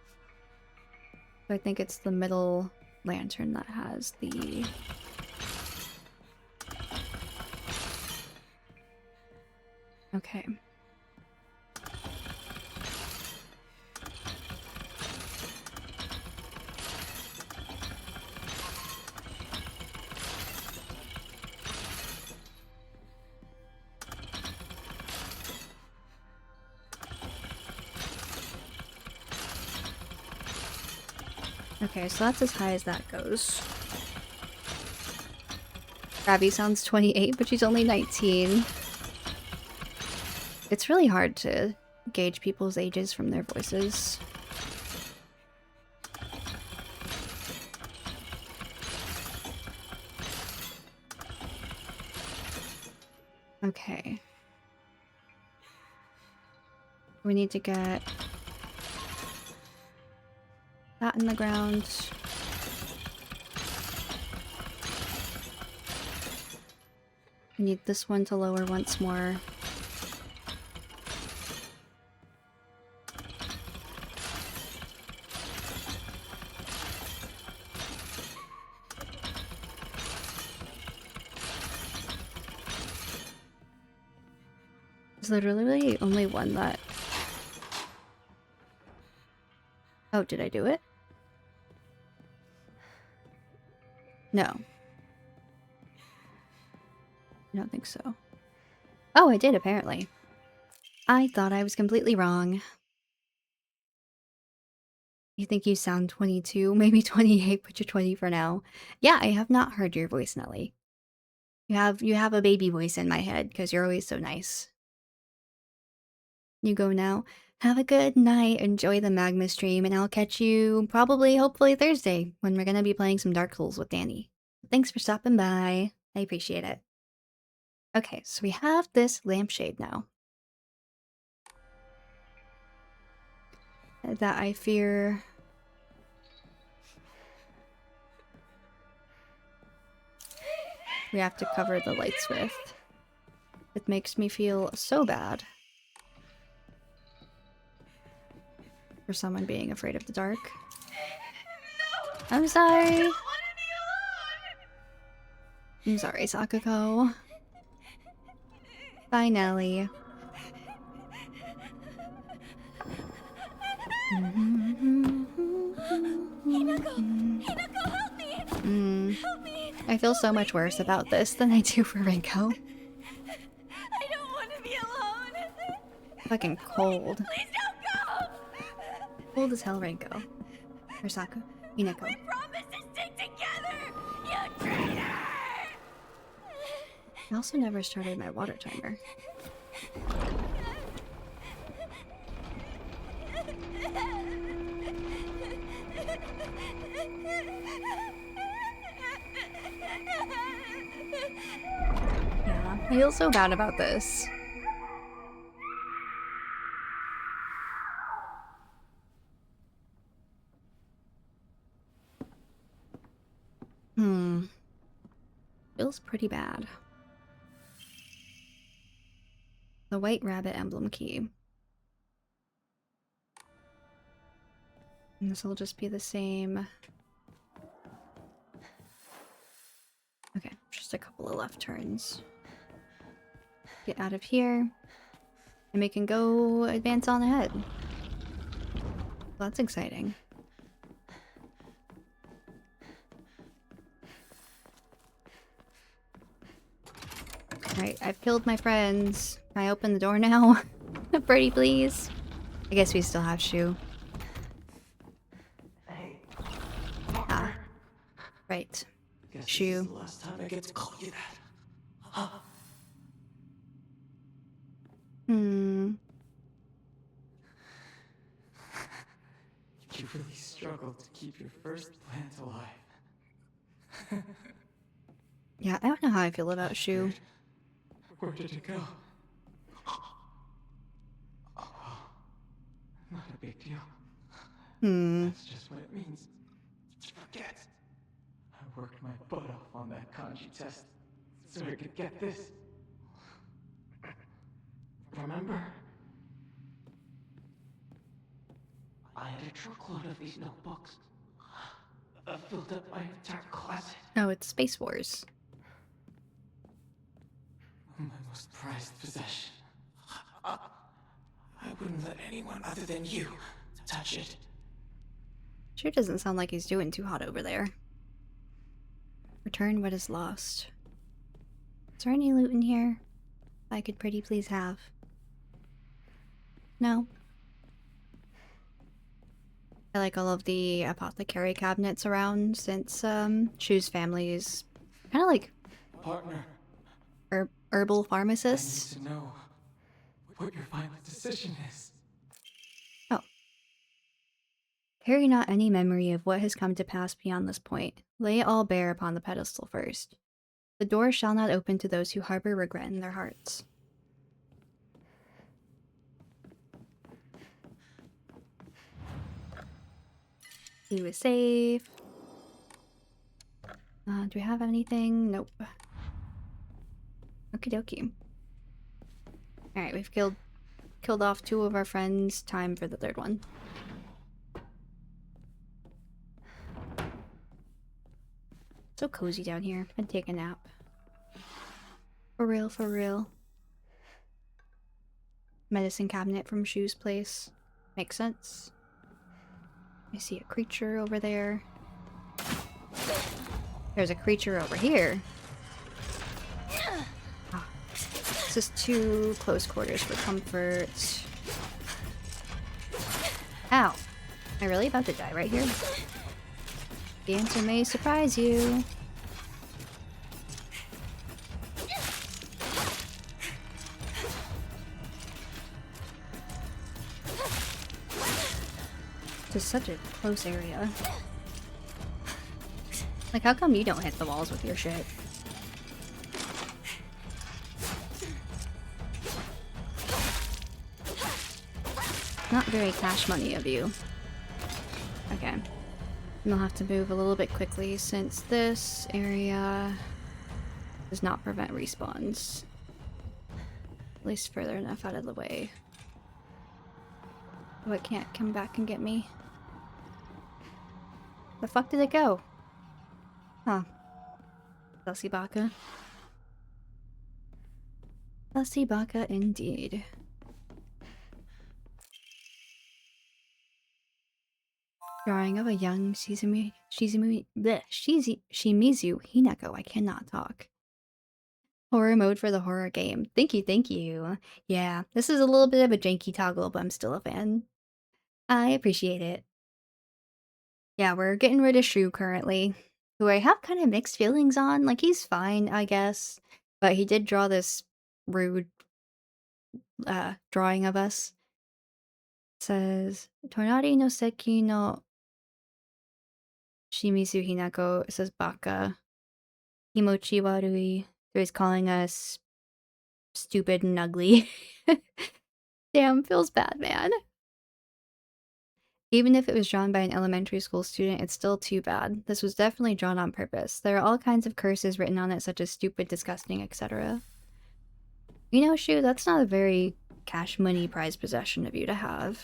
So I think it's the middle lantern that has the... Okay. Okay, so that's as high as that goes. Ravi sounds 28, but she's only 19. It's really hard to gauge people's ages from their voices. Okay. We need to get that in the ground. We need this one to lower once more. There's literally only one that... Oh, did I do it? No. I don't think so. Oh, I did, apparently. I thought I was completely wrong. You think you sound 22, maybe 28, but you're 20 for now. Yeah, I have not heard your voice, Nelly. You have a baby voice in my head because you're always so nice. You go now. Have a good night. Enjoy the magma stream, and I'll catch you probably, hopefully, Thursday when we're gonna be playing some Dark Souls with Danny. Thanks for stopping by. I appreciate it. Okay, so we have this lampshade now. That I fear. We have to cover the lights with. It makes me feel so bad. For someone being afraid of the dark. I'm sorry. I'm sorry, Sakuko. Bye, Nelly. Hinako, help me! Help me! I feel so much worse about this than I do for Rinko. I don't want to be alone. Fucking cold. Please don't go! Cold as hell, Rinko. Or Saku. Hinako. We promised to stick together! You traitor! I also never started my water timer. Yeah, I feel so bad about this. Feels pretty bad. The White Rabbit emblem key. And this will just be the same. Okay, just a couple of left turns. Get out of here. And we can go advance on ahead. Well, that's exciting. Alright, I've killed my friends. Can I open the door now? Birdie, please. I guess we still have Shu. Hey, Ah. Right. guess Shu. this is the last time I get to call you that. Huh? You really struggled to keep your first plant alive. Yeah, I don't know how I feel about Shu. Where did it go? Oh, not a big deal. That's just what it means. Forget. I worked my butt off on that kanji test so I could get this. Remember? I had a truckload of these notebooks. I filled up my entire closet. Oh, it's Space Wars. My most prized possession. I wouldn't let anyone other than you touch it. Sure doesn't sound like he's doing too hot over there. Return what is lost. Is there any loot in here I could pretty please have? No. I like all of the apothecary cabinets around since Shu's family is kind of like Partner, herbal I pharmacists. need to know what your final decision is. Oh. Carry not any memory of what has come to pass beyond this point. Lay it all bare upon the pedestal first. The door shall not open to those who harbor regret in their hearts. He was safe. Do we have anything? Nope. Okie dokie. Alright, we've killed off 2 of our friends. Time for the 3rd one. So cozy down here. I'd take a nap. For real, for real. Medicine cabinet from Shu's place. Makes sense. I see a creature over there. There's a creature over here. Ah, this is too close quarters for comfort. Ow. Am I really about to die right here? The answer may surprise you. This is such a close area. Like, how come you don't hit the walls with your shit? Not very cash money of you. Okay. I'll have to move a little bit quickly since this area does not prevent respawns. At least further enough out of the way. Oh, it can't come back and get me. The fuck did it go? Huh. Sussy Baka. Sussy Baka indeed. Drawing of a young Shimizu Hinako. I cannot talk. Horror mode for the horror game. Thank you, thank you. Yeah, this is a little bit of a janky toggle, but I'm still a fan. I appreciate it. Yeah, we're getting rid of Shrew currently, who I have kind of mixed feelings on. Like, he's fine, I guess, but he did draw this rude drawing of us. It says, Tonari no Seki no Shimizu Hinako. It says Baka. Himochi warui. So he's calling us stupid and ugly. Damn, feels bad, man. Even if it was drawn by an elementary school student, it's still too bad. This was definitely drawn on purpose. There are all kinds of curses written on it, such as stupid, disgusting, etc. You know, Shu, that's not a very cash money prized possession of you to have.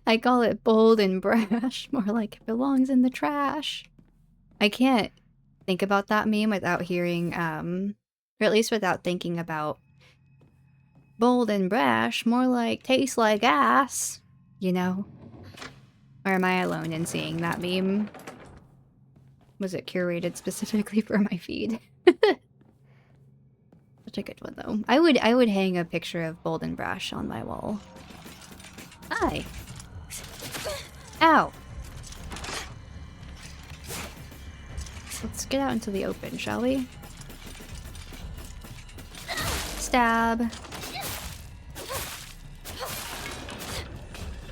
I call it bold and brash, more like it belongs in the trash. I can't think about that meme without hearing, or at least without thinking about bold and brash, more like tastes like ass, you know? Or am I alone in seeing that meme? Was it curated specifically for my feed? Such a good one, though. I would hang a picture of bold and brash on my wall. Hi. Ow. Let's get out into the open, shall we? Stab.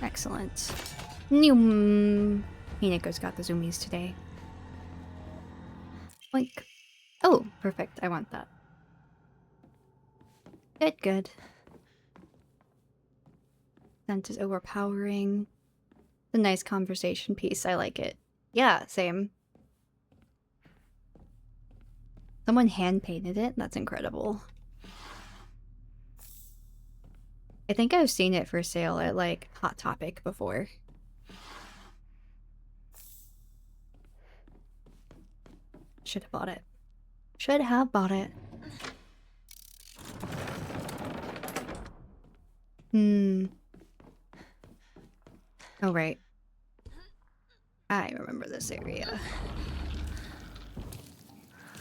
Excellent. Hinako's got the zoomies today. Like, oh, perfect. I want that. Good, good. Scent is overpowering. It's a nice conversation piece. I like it. Yeah, same. Someone hand painted it? That's incredible. I think I've seen it for sale at, like, Hot Topic before. Should have bought it. Should have bought it. Oh, right. I remember this area.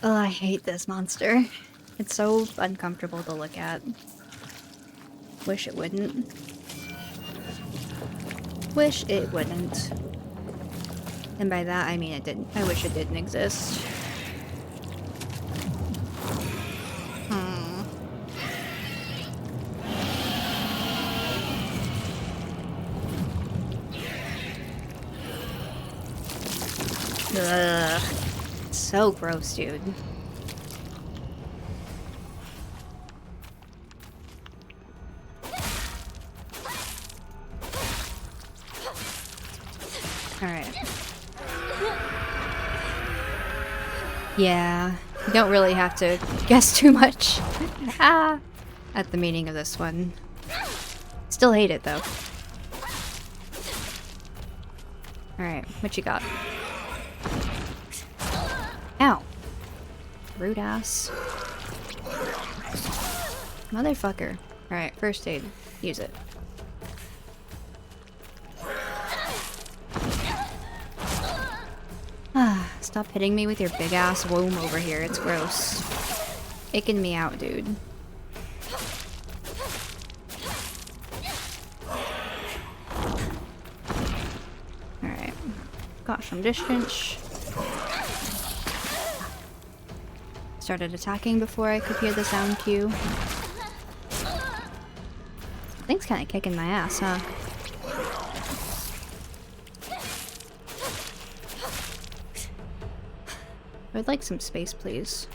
Oh, I hate this monster. It's so uncomfortable to look at. Wish it wouldn't. Wish it wouldn't. And by that, I mean it didn't. I wish it didn't exist. Ugh. So gross, dude. Alright. Yeah, you don't really have to guess too much at the meaning of this one. Still hate it, though. Alright, what you got? Ow. Rude ass. Motherfucker. Alright, first aid. Use it. Stop hitting me with your big ass womb over here. It's gross. Icking me out, dude. got some distance. Started attacking before I could hear the sound cue. Thing's kind of kicking my ass, huh? I'd like some space, please.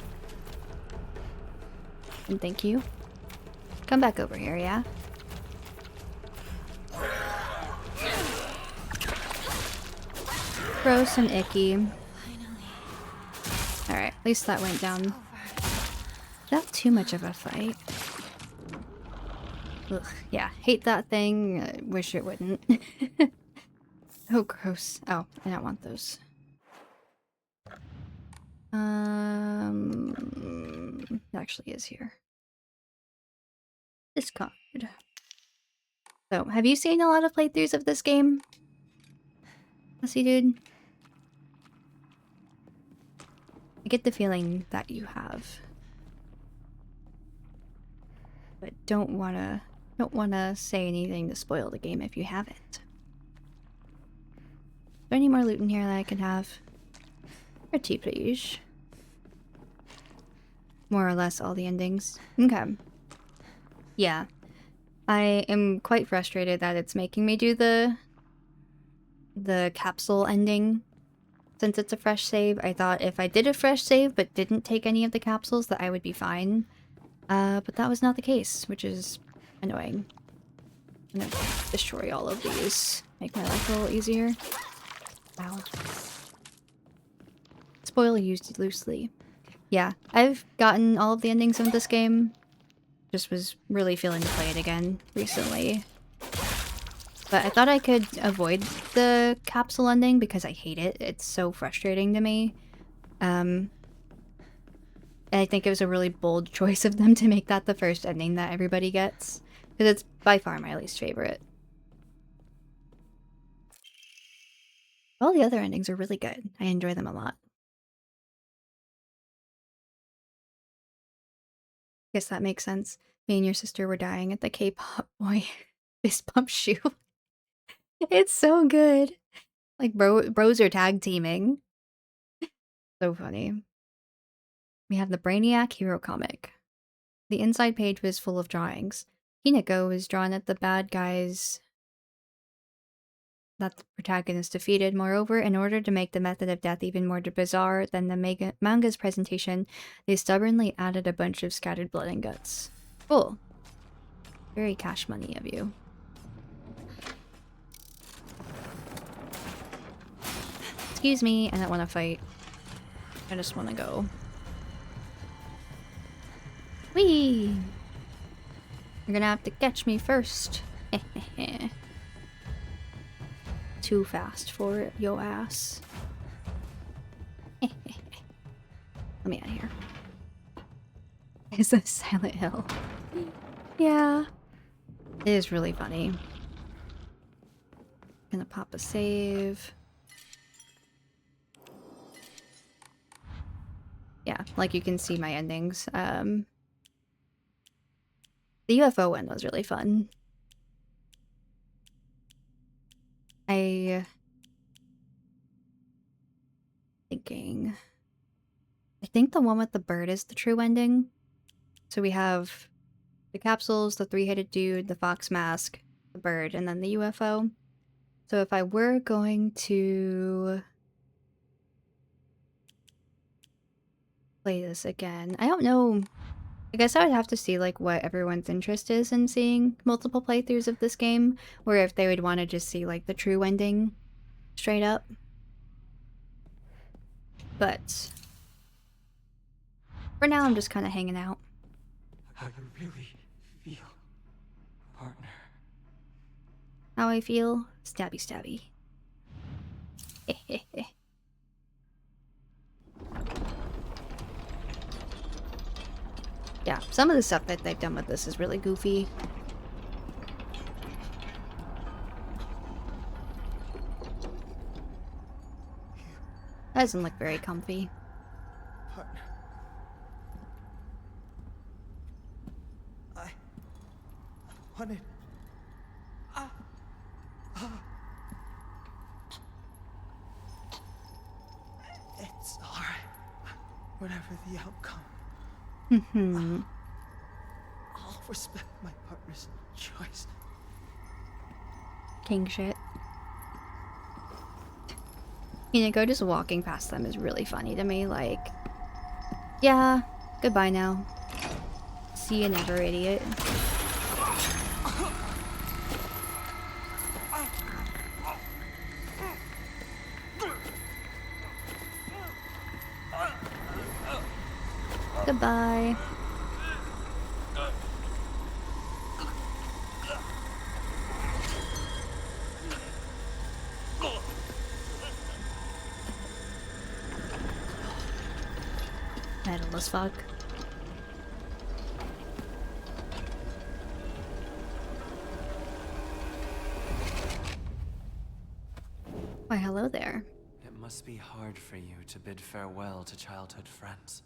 And thank you. Come back over here, yeah? Gross and icky. Alright, at least that went down. Not too much of a fight. Ugh, yeah, hate that thing. Wish it wouldn't. Oh, gross. Oh, I don't want those. It actually is here. Discard. So, have you seen a lot of playthroughs of this game? Messy dude? I get the feeling that you have. But don't wanna say anything to spoil the game if you haven't. Is there any more loot in here that I can have? Pretty please. More or less all the endings. Okay. Yeah. I am quite frustrated that it's making me do the capsule ending. Since it's a fresh save, I thought if I did a fresh save but didn't take any of the capsules that I would be fine. But that was not the case, which is annoying. I'm gonna destroy all of these. Make my life a little easier. Wow. Spoil used loosely. Yeah, I've gotten all of the endings of this game. Just was really feeling to play it again recently. But I thought I could avoid the capsule ending because I hate it. It's so frustrating to me. And I think it was a really bold choice of them to make that the first ending that everybody gets. Because it's by far my least favorite. All the other endings are really good. I enjoy them a lot. Guess that makes sense. Me and your sister were dying at the K-pop boy fist bump shoe. It's so good. Like bros are tag teaming. So funny. We have the Brainiac hero comic. The inside page was full of drawings. Hinako was drawn at the bad guys that the protagonist defeated. Moreover, in order to make the method of death even more bizarre than the manga's presentation, they stubbornly added a bunch of scattered blood and guts. Cool. Very cash money of you. Excuse me, I don't want to fight. I just want to go. Whee! You're gonna have to catch me first. Too fast for yo ass. Let me out of here. Is this Silent Hill? Yeah. It is really funny. Gonna pop a save. Yeah, like you can see my endings. The UFO one was really fun. I think the one with the bird is the true ending. So we have the capsules, the three-headed dude, the fox mask, the bird, and then the UFO. So if I were going to play this again, I don't know. I guess I would have to see like what everyone's interest is in seeing multiple playthroughs of this game, or if they would want to just see like the true ending straight up. But for now, I'm just kind of hanging out. How you really feel, partner. How I feel? Stabby stabby. Yeah, some of the stuff that they've done with this is really goofy. That doesn't look very comfy. Partner. I wanted... whatever the outcome. Hmm. I'll respect my partner's choice. King shit. Hinako just walking past them is really funny to me. Like, yeah, goodbye now. See you never, idiot. Goodbye. Metal as fuck. Why, hello there. It must be hard for you to bid farewell to childhood friends.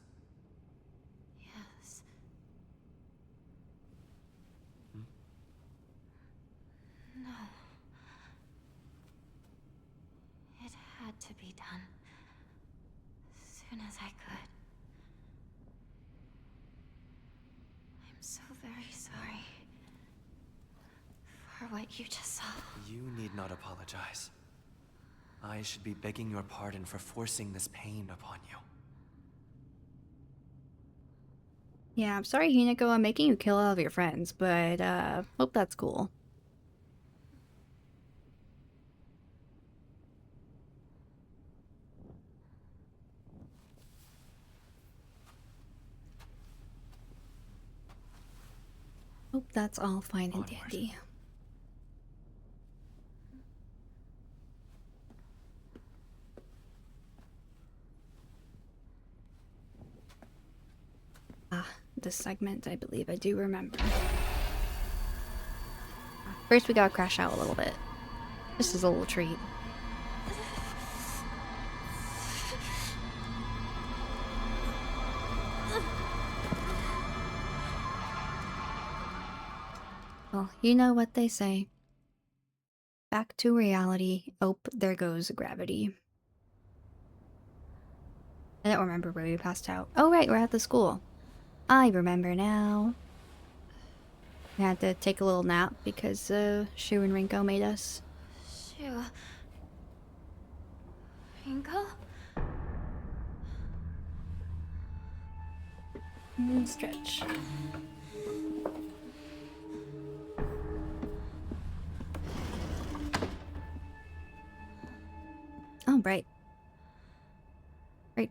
Yes. No. It had to be done. As soon as I could. I'm so very sorry. For what you just saw. You need not apologize. I should be begging your pardon for forcing this pain upon you. Yeah, I'm sorry, Hinako, I'm making you kill all of your friends, but, hope that's cool. Hope that's all fine and Onward. dandy. Ah, this segment, I believe I do remember. First, we gotta crash out a little bit. Just as a little treat. Well, you know what they say. Back to reality. Oh, there goes gravity. I don't remember where we passed out. Oh, right, we're at the school. I remember now. We had to take a little nap because Shu and Rinko made us. Shu. Rinko? Stretch. Oh, right. Right.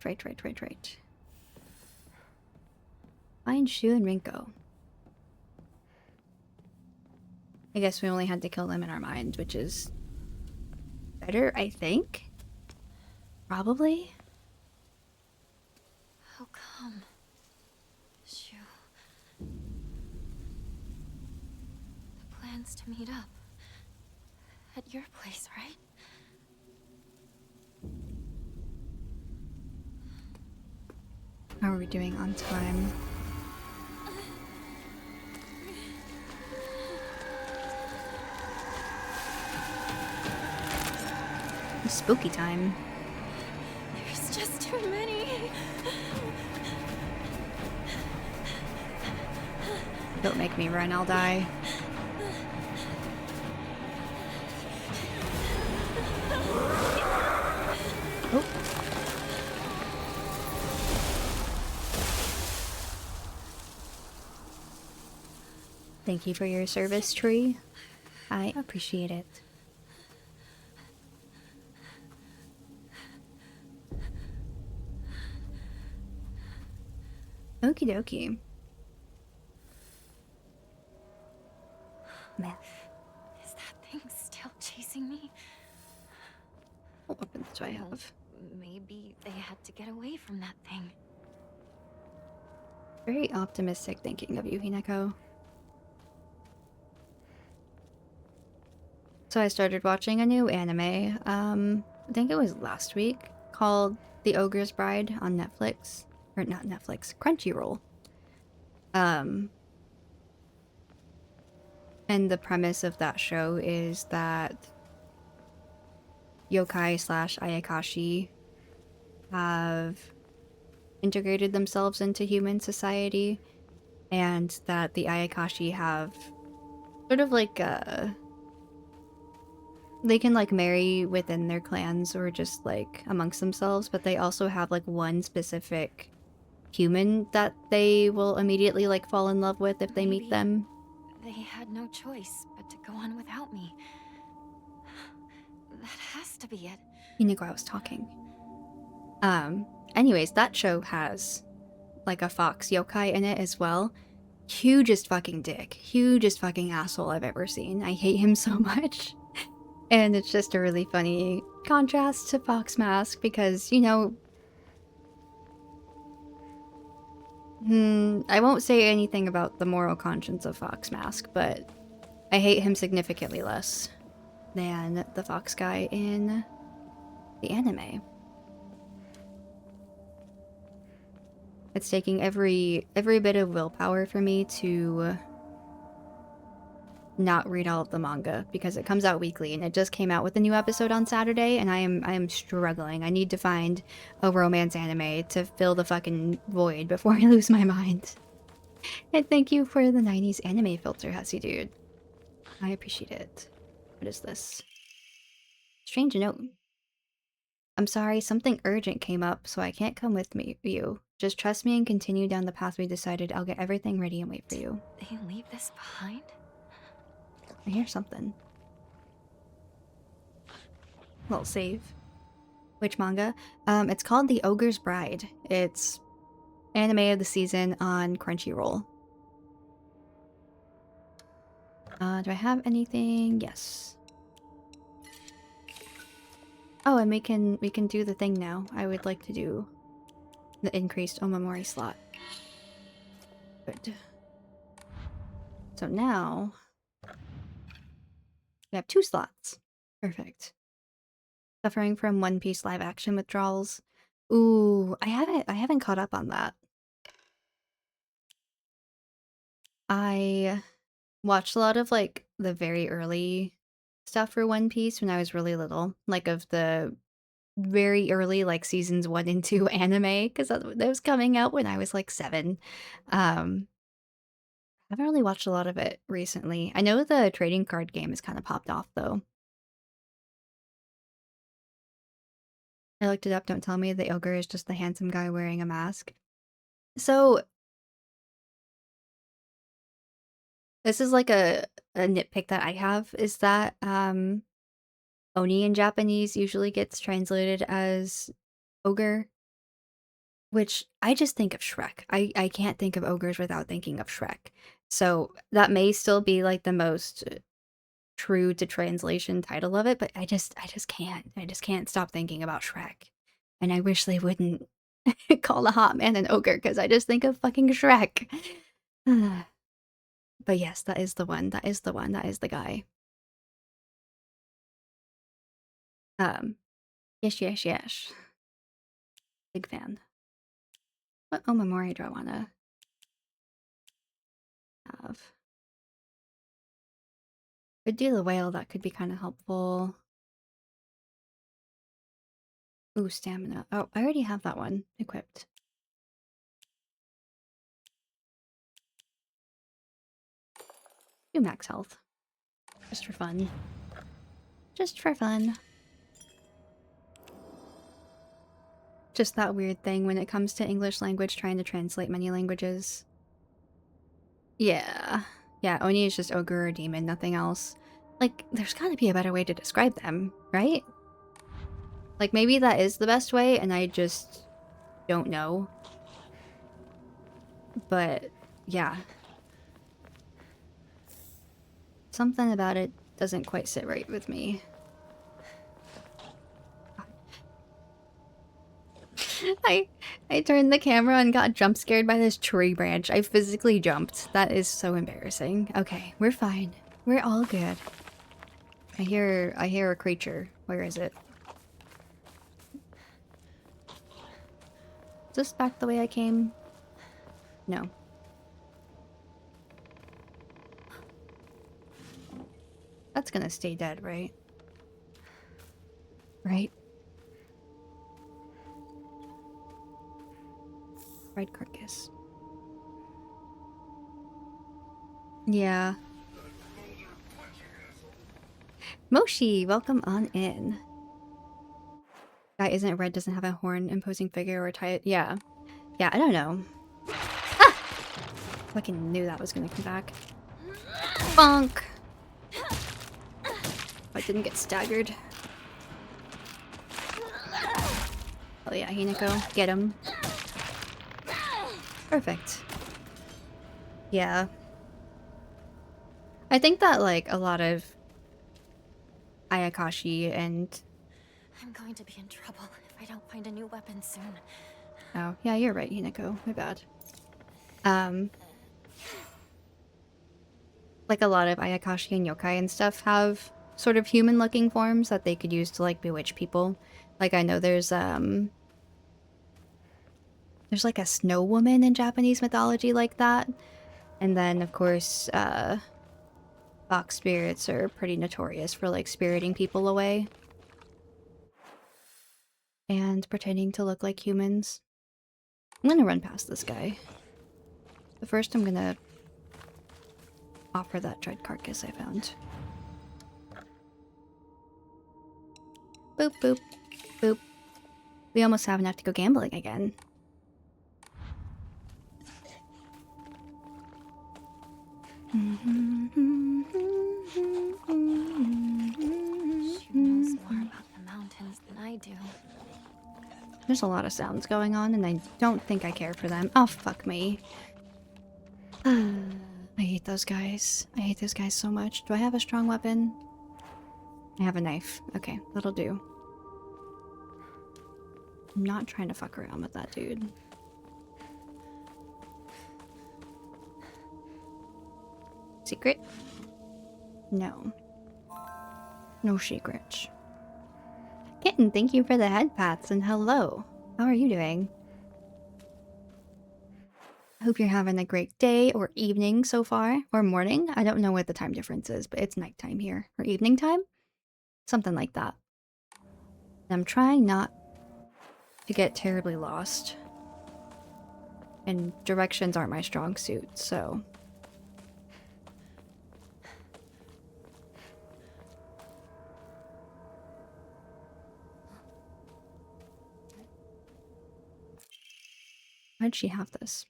Find Shu and Rinko. I guess we only had to kill them in our minds, which is better, I think. Probably. How come? Shu. The plan's to meet up. At your place, right? How are we doing on time? It's spooky time. There's just too many. Don't make me run, I'll die. Oh. Thank you for your service, Tree. I appreciate it. Okie dokie. Meth. Is that thing still chasing me? What weapons do I have? Maybe they had to get away from that thing. Very optimistic thinking of you, Hinako. So I started watching a new anime, I think it was last week, called The Ogre's Bride on Netflix. Or not Netflix, Crunchyroll. And the premise of that show is that yokai slash ayakashi have integrated themselves into human society, and that the Ayakashi have sort of like they can like marry within their clans or just like amongst themselves, but they also have like one specific human that they will immediately like fall in love with if they meet Maybe them. they had no choice but to go on without me. That has to be it. Inigo, I was talking. Anyways, that show has like a fox yokai in it as well. Hugest fucking dick. Hugest fucking asshole I've ever seen. I hate him so much. And it's just a really funny contrast to Fox Mask because, you know, I won't say anything about the moral conscience of Fox Mask, but I hate him significantly less than the fox guy in the anime. It's taking every bit of willpower for me to not read all of the manga because it comes out weekly and it just came out with a new episode on Saturday and I am struggling. I need to find a romance anime to fill the fucking void before I lose my mind. And thank you for the 90s anime filter, Hussy dude. I appreciate it. What is this? Strange note. I'm sorry, something urgent came up, so I can't come with you. Just trust me and continue down the path we decided. I'll get everything ready and wait for you. They leave this behind? I hear something. Little save. Which manga? It's called The Ogre's Bride. It's anime of the season on Crunchyroll. Do I have anything? Yes. Oh, and we can do the thing now. I would like to do the increased Omamori slot. Good. So now we have 2 slots. Perfect. Suffering from One Piece live action withdrawals. Ooh, I haven't caught up on that. I watched a lot of like the very early stuff for One Piece when I was really little, like of the very early like seasons 1 and 2 anime because that was coming out when I was like 7. I haven't really watched a lot of it recently. I know the trading card game has kind of popped off though. I looked it up. Don't tell me the ogre is just the handsome guy wearing a mask. So this is like a nitpick that I have is that Oni in Japanese usually gets translated as ogre, which I just think of Shrek. I can't think of ogres without thinking of Shrek. So that may still be like the most true to translation title of it, but I just can't. I just can't stop thinking about Shrek. And I wish they wouldn't call the hot man an ogre because I just think of fucking Shrek. But yes, that is the one. That is the one. That is the guy. Yes. Big fan. What Omamori do I want to have? Could do the whale, that could be kind of helpful. Ooh, stamina. Oh, I already have that one equipped. Do max health. Just for fun. Just for fun. Just that weird thing when it comes to English language trying to translate many languages. Yeah. Yeah, Oni is just ogre or demon, nothing else. Like, there's gotta be a better way to describe them, right? Like, maybe that is the best way and I just don't know. But, yeah. Something about it doesn't quite sit right with me. I turned the camera and got jump scared by this tree branch. I physically jumped. That is so embarrassing. Okay, we're fine. We're all good. I hear a creature. Where is it? Is this back the way I came? No. That's gonna stay dead, right? Right? Fried carcass. Yeah. Moshi, welcome on in. Guy isn't red, doesn't have a horn, imposing figure or tie it. Yeah. Yeah, I don't know. Ah! Fucking knew that was gonna come back. Bonk! I didn't get staggered. Oh yeah, Hinako. Get him. Perfect. Yeah. I think that, like, a lot of Ayakashi and... I'm going to be in trouble if I don't find a new weapon soon. Oh, yeah, you're right, Hinako. My bad. Like, a lot of Ayakashi and yokai and stuff have sort of human-looking forms that they could use to, like, bewitch people. Like, I know there's like a snow woman in Japanese mythology like that. And then, of course, fox spirits are pretty notorious for, like, spiriting people away. And pretending to look like humans. I'm gonna run past this guy. But first I'm gonna offer that dried carcass I found. Boop, boop, boop. We almost have enough to go gambling again. She knows more about the mountains than I do. There's a lot of sounds going on, and I don't think I care for them. Oh, fuck me. I hate those guys. I hate those guys so much. Do I have a strong weapon? I have a knife. Okay, that'll do. I'm not trying to fuck around with that dude. Secret? No. No secrets. Kitten, thank you for the head pats and hello. How are you doing? I hope you're having a great day or evening so far, or morning. I don't know what the time difference is, but it's nighttime here. Or evening time? Something like that. I'm trying not to get terribly lost. And directions aren't my strong suit, so... Why'd she have this?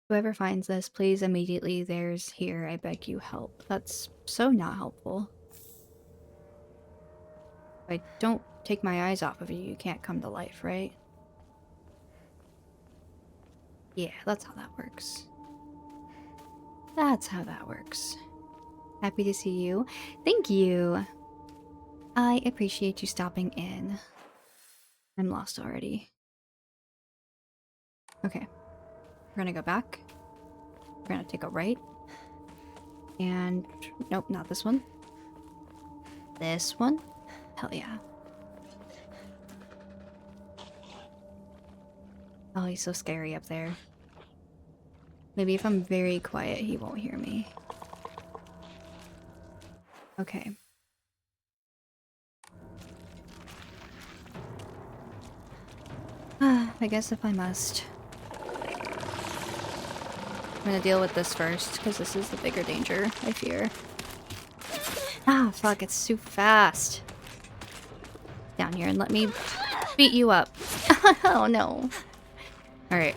Whoever finds this, please immediately, there's here, I beg you, help. That's so not helpful. If I don't take my eyes off of you, you can't come to life, right? Yeah, that's how that works. That's how that works. Happy to see you. Thank you! I appreciate you stopping in. I'm lost already. Okay. We're gonna go back. We're gonna take a right. And... nope, not this one. This one? Hell yeah. Oh, he's so scary up there. Maybe if I'm very quiet, he won't hear me. Okay. I guess if I must. I'm gonna deal with this first, because this is the bigger danger, I fear. Ah, fuck, it's too fast. Down here and let me beat you up. Oh no. Alright.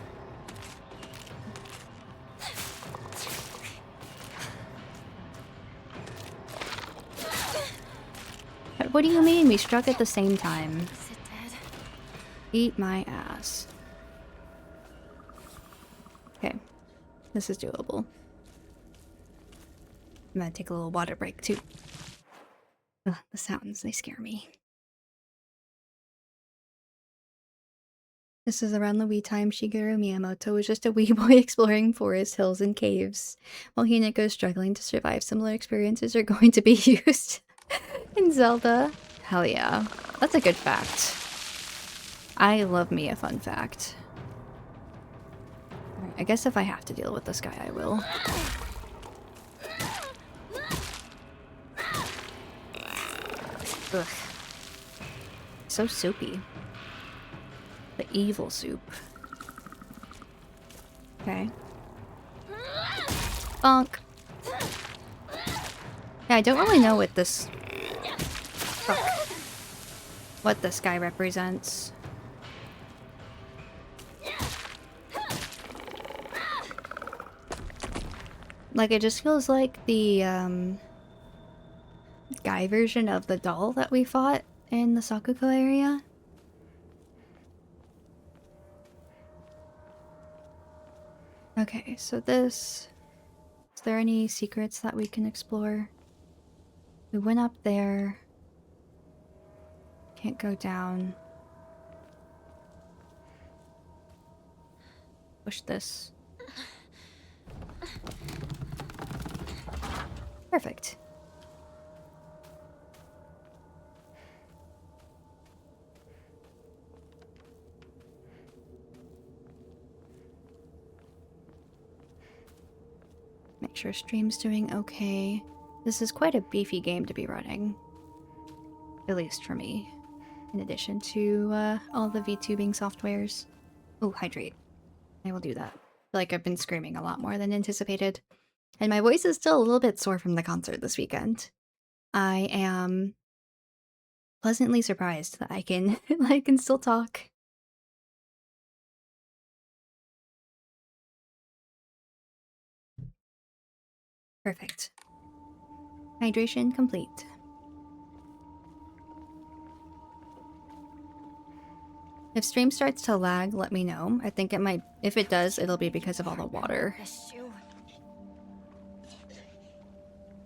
What do you mean? We struck at the same time. Is it dead? Eat my ass. Okay. This is doable. I'm gonna take a little water break too. Ugh, the sounds, they scare me. This is around the wee time Shigeru Miyamoto was just a wee boy exploring forests, hills, and caves, while Hinako is struggling to survive. Similar experiences are going to be used in Zelda. Hell yeah. That's a good fact. I love me a fun fact. Alright, I guess if I have to deal with this guy, I will. Ugh. So soapy. The evil soup. Okay. Bonk. Yeah, I don't really know what this... Fuck. What this guy represents. Like, it just feels like the, guy version of the doll that we fought in the Sakuko area. Okay, so this... Is there any secrets that we can explore? We went up there. Can't go down. Push this. Perfect. Make sure stream's doing okay. This is quite a beefy game to be running. At least for me. In addition to all the VTubing softwares. Oh, hydrate. I will do that. I feel like I've been screaming a lot more than anticipated. And my voice is still a little bit sore from the concert this weekend. I am pleasantly surprised that I can I can still talk. Perfect. Hydration complete. If stream starts to lag, let me know. I think it might... If it does, it'll be because of all the water.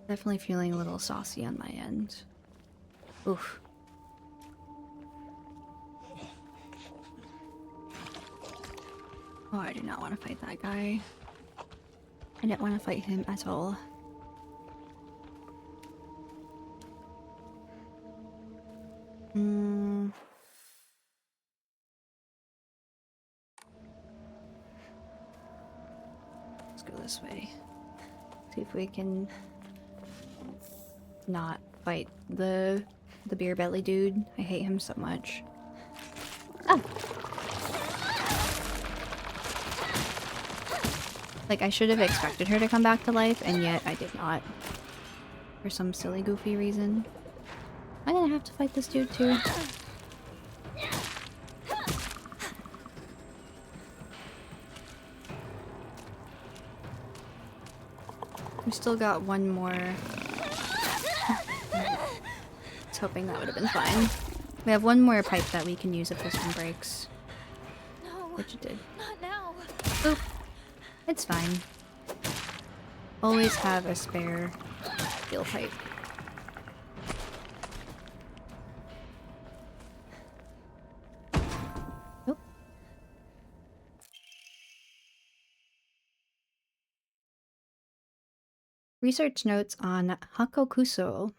Definitely feeling a little saucy on my end. Oof. Oh, I do not want to fight that guy. I didn't want to fight him at all. Let's go this way. See if we can not fight the beer belly dude. I hate him so much. Ah! Like, I should have expected her to come back to life, and yet I did not. For some silly, goofy reason. I'm gonna have to fight this dude, too. We still got one more. I was hoping that would have been fine. We have one more pipe that we can use if this one breaks. No, Which it did. not now. Oop. It's fine. Always have a spare steel pipe. Nope. Research notes on Hakokuso.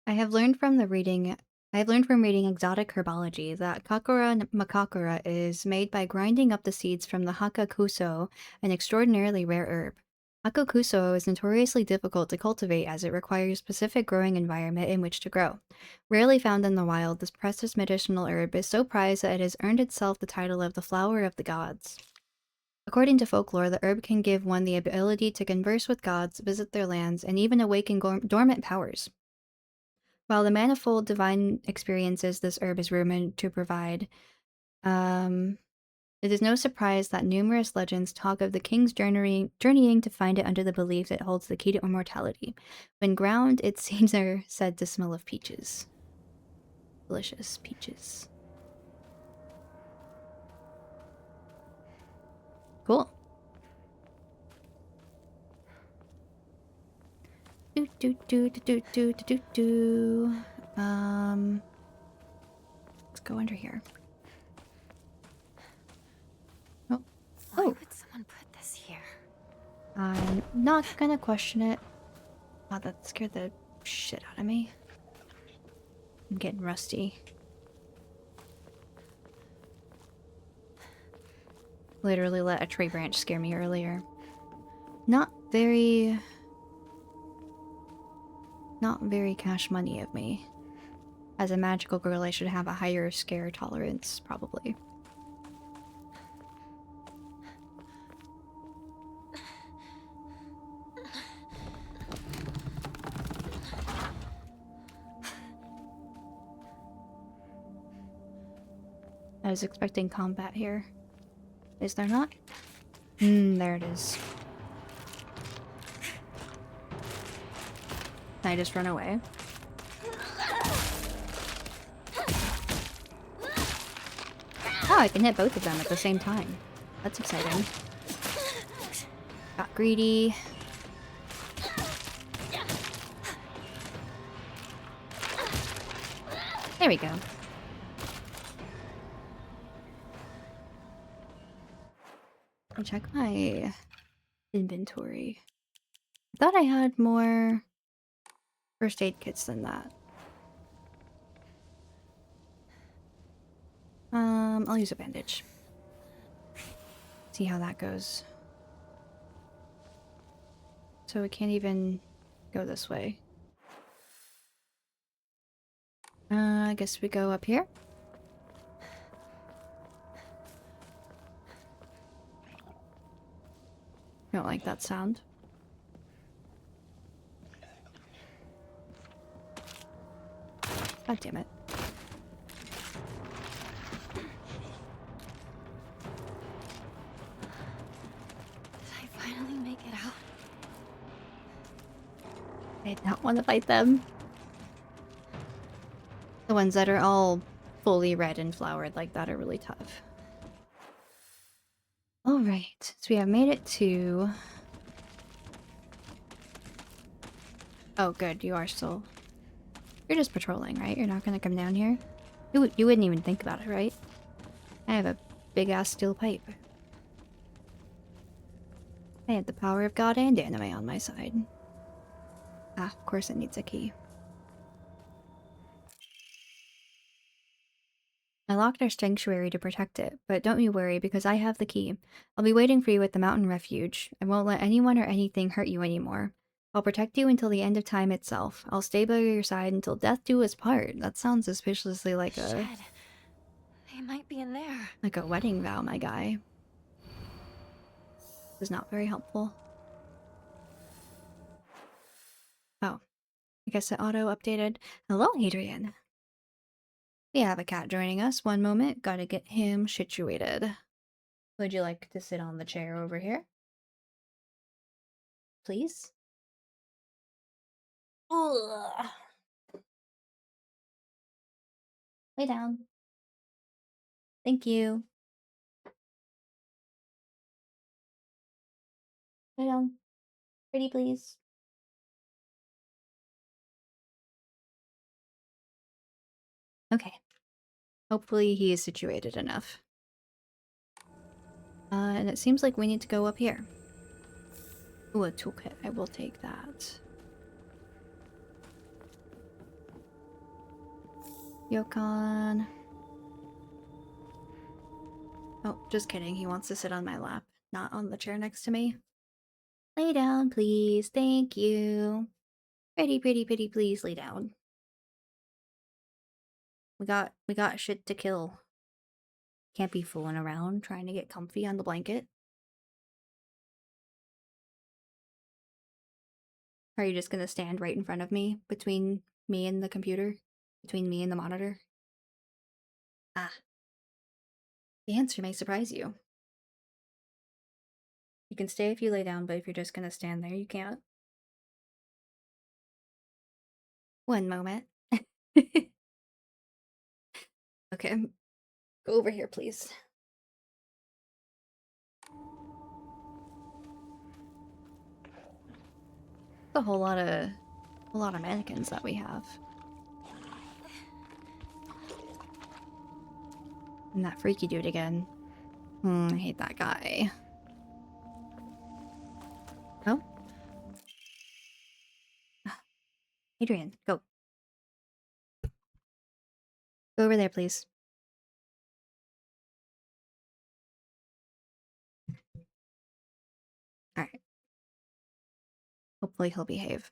I have learned from reading exotic herbology that Kakura makakura is made by grinding up the seeds from the Hakakuso, an extraordinarily rare herb. Hakakuso is notoriously difficult to cultivate as it requires a specific growing environment in which to grow. Rarely found in the wild, this precious medicinal herb is so prized that it has earned itself the title of the flower of the gods. According to folklore, the herb can give one the ability to converse with gods, visit their lands, and even awaken dormant powers. While the manifold divine experiences this herb is rumored to provide, it is no surprise that numerous legends talk of the kings journeying to find it under the belief it holds the key to immortality. When ground, its seeds are said to smell of peaches. Delicious peaches. Cool. Let's go under here. Oh. Why would someone put this here? I'm not gonna question it. Wow, that scared the shit out of me. I'm getting rusty. Literally let a tree branch scare me earlier. Not very cash money of me. As a magical girl, I should have a higher scare tolerance, probably. I was expecting combat here. Is there not? There it is. Can I just run away? Oh, I can hit both of them at the same time. That's exciting. Got greedy. There we go. I'll check my inventory. I thought I had more first aid kits than that. I'll use a bandage. See how that goes. So we can't even go this way. I guess we go up here. Don't like that sound. God damn it. Did I finally make it out? I don't want to fight them. The ones that are all fully red and flowered like that are really tough. Alright, so we have made it to... Oh good, you are still... You're just patrolling, right? You're not gonna come down here? You wouldn't even think about it, right? I have a big-ass steel pipe. I had the power of God and anime on my side. Ah, of course it needs a key. I locked our sanctuary to protect it, but don't you worry because I have the key. I'll be waiting for you at the mountain refuge. I won't let anyone or anything hurt you anymore. I'll protect you until the end of time itself. I'll stay by your side until death do us part. That sounds suspiciously like a... Shed. They might be in there. like a wedding vow, my guy. This is not very helpful. Oh. I guess it auto-updated. Hello, Adrian. We have a cat joining us. One moment. Gotta get him situated. Would you like to sit on the chair over here? Please? Ugh. Lay down. Thank you. Lay down. Pretty please. Okay. Hopefully he is situated enough. And it seems like we need to go up here. Ooh, a toolkit. I will take that. Yokon. Oh, just kidding. He wants to sit on my lap, not on the chair next to me. Lay down, please. Thank you. Pretty, please lay down. We got shit to kill. Can't be fooling around trying to get comfy on the blanket. Are you just gonna stand right in front of me, between me and the computer? Between me and the monitor? Ah. The answer may surprise you. You can stay if you lay down, but if you're just gonna stand there, you can't. One moment. Okay, go over here, please. A whole lot of mannequins that we have. And that freaky dude again. I hate that guy. Oh? Adrian, go. Go over there, please. Alright. Hopefully he'll behave.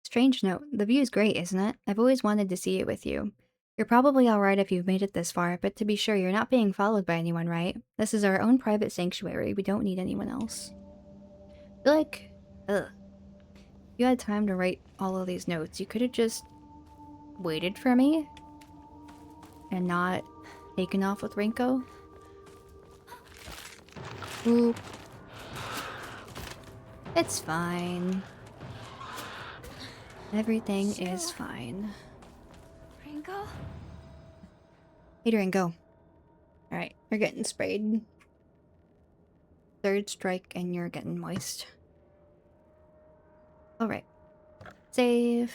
Strange note. The view's great, isn't it? I've always wanted to see it with you. You're probably alright if you've made it this far, but to be sure, you're not being followed by anyone, right? This is our own private sanctuary. We don't need anyone else. I feel like... Ugh. You had time to write all of these notes. You could have just waited for me and not taken off with Rinko. Oop. It's fine. Everything is fine. Ringo? Hey, Rinko. Alright, you're getting sprayed. Third strike and you're getting moist. Alright. Save.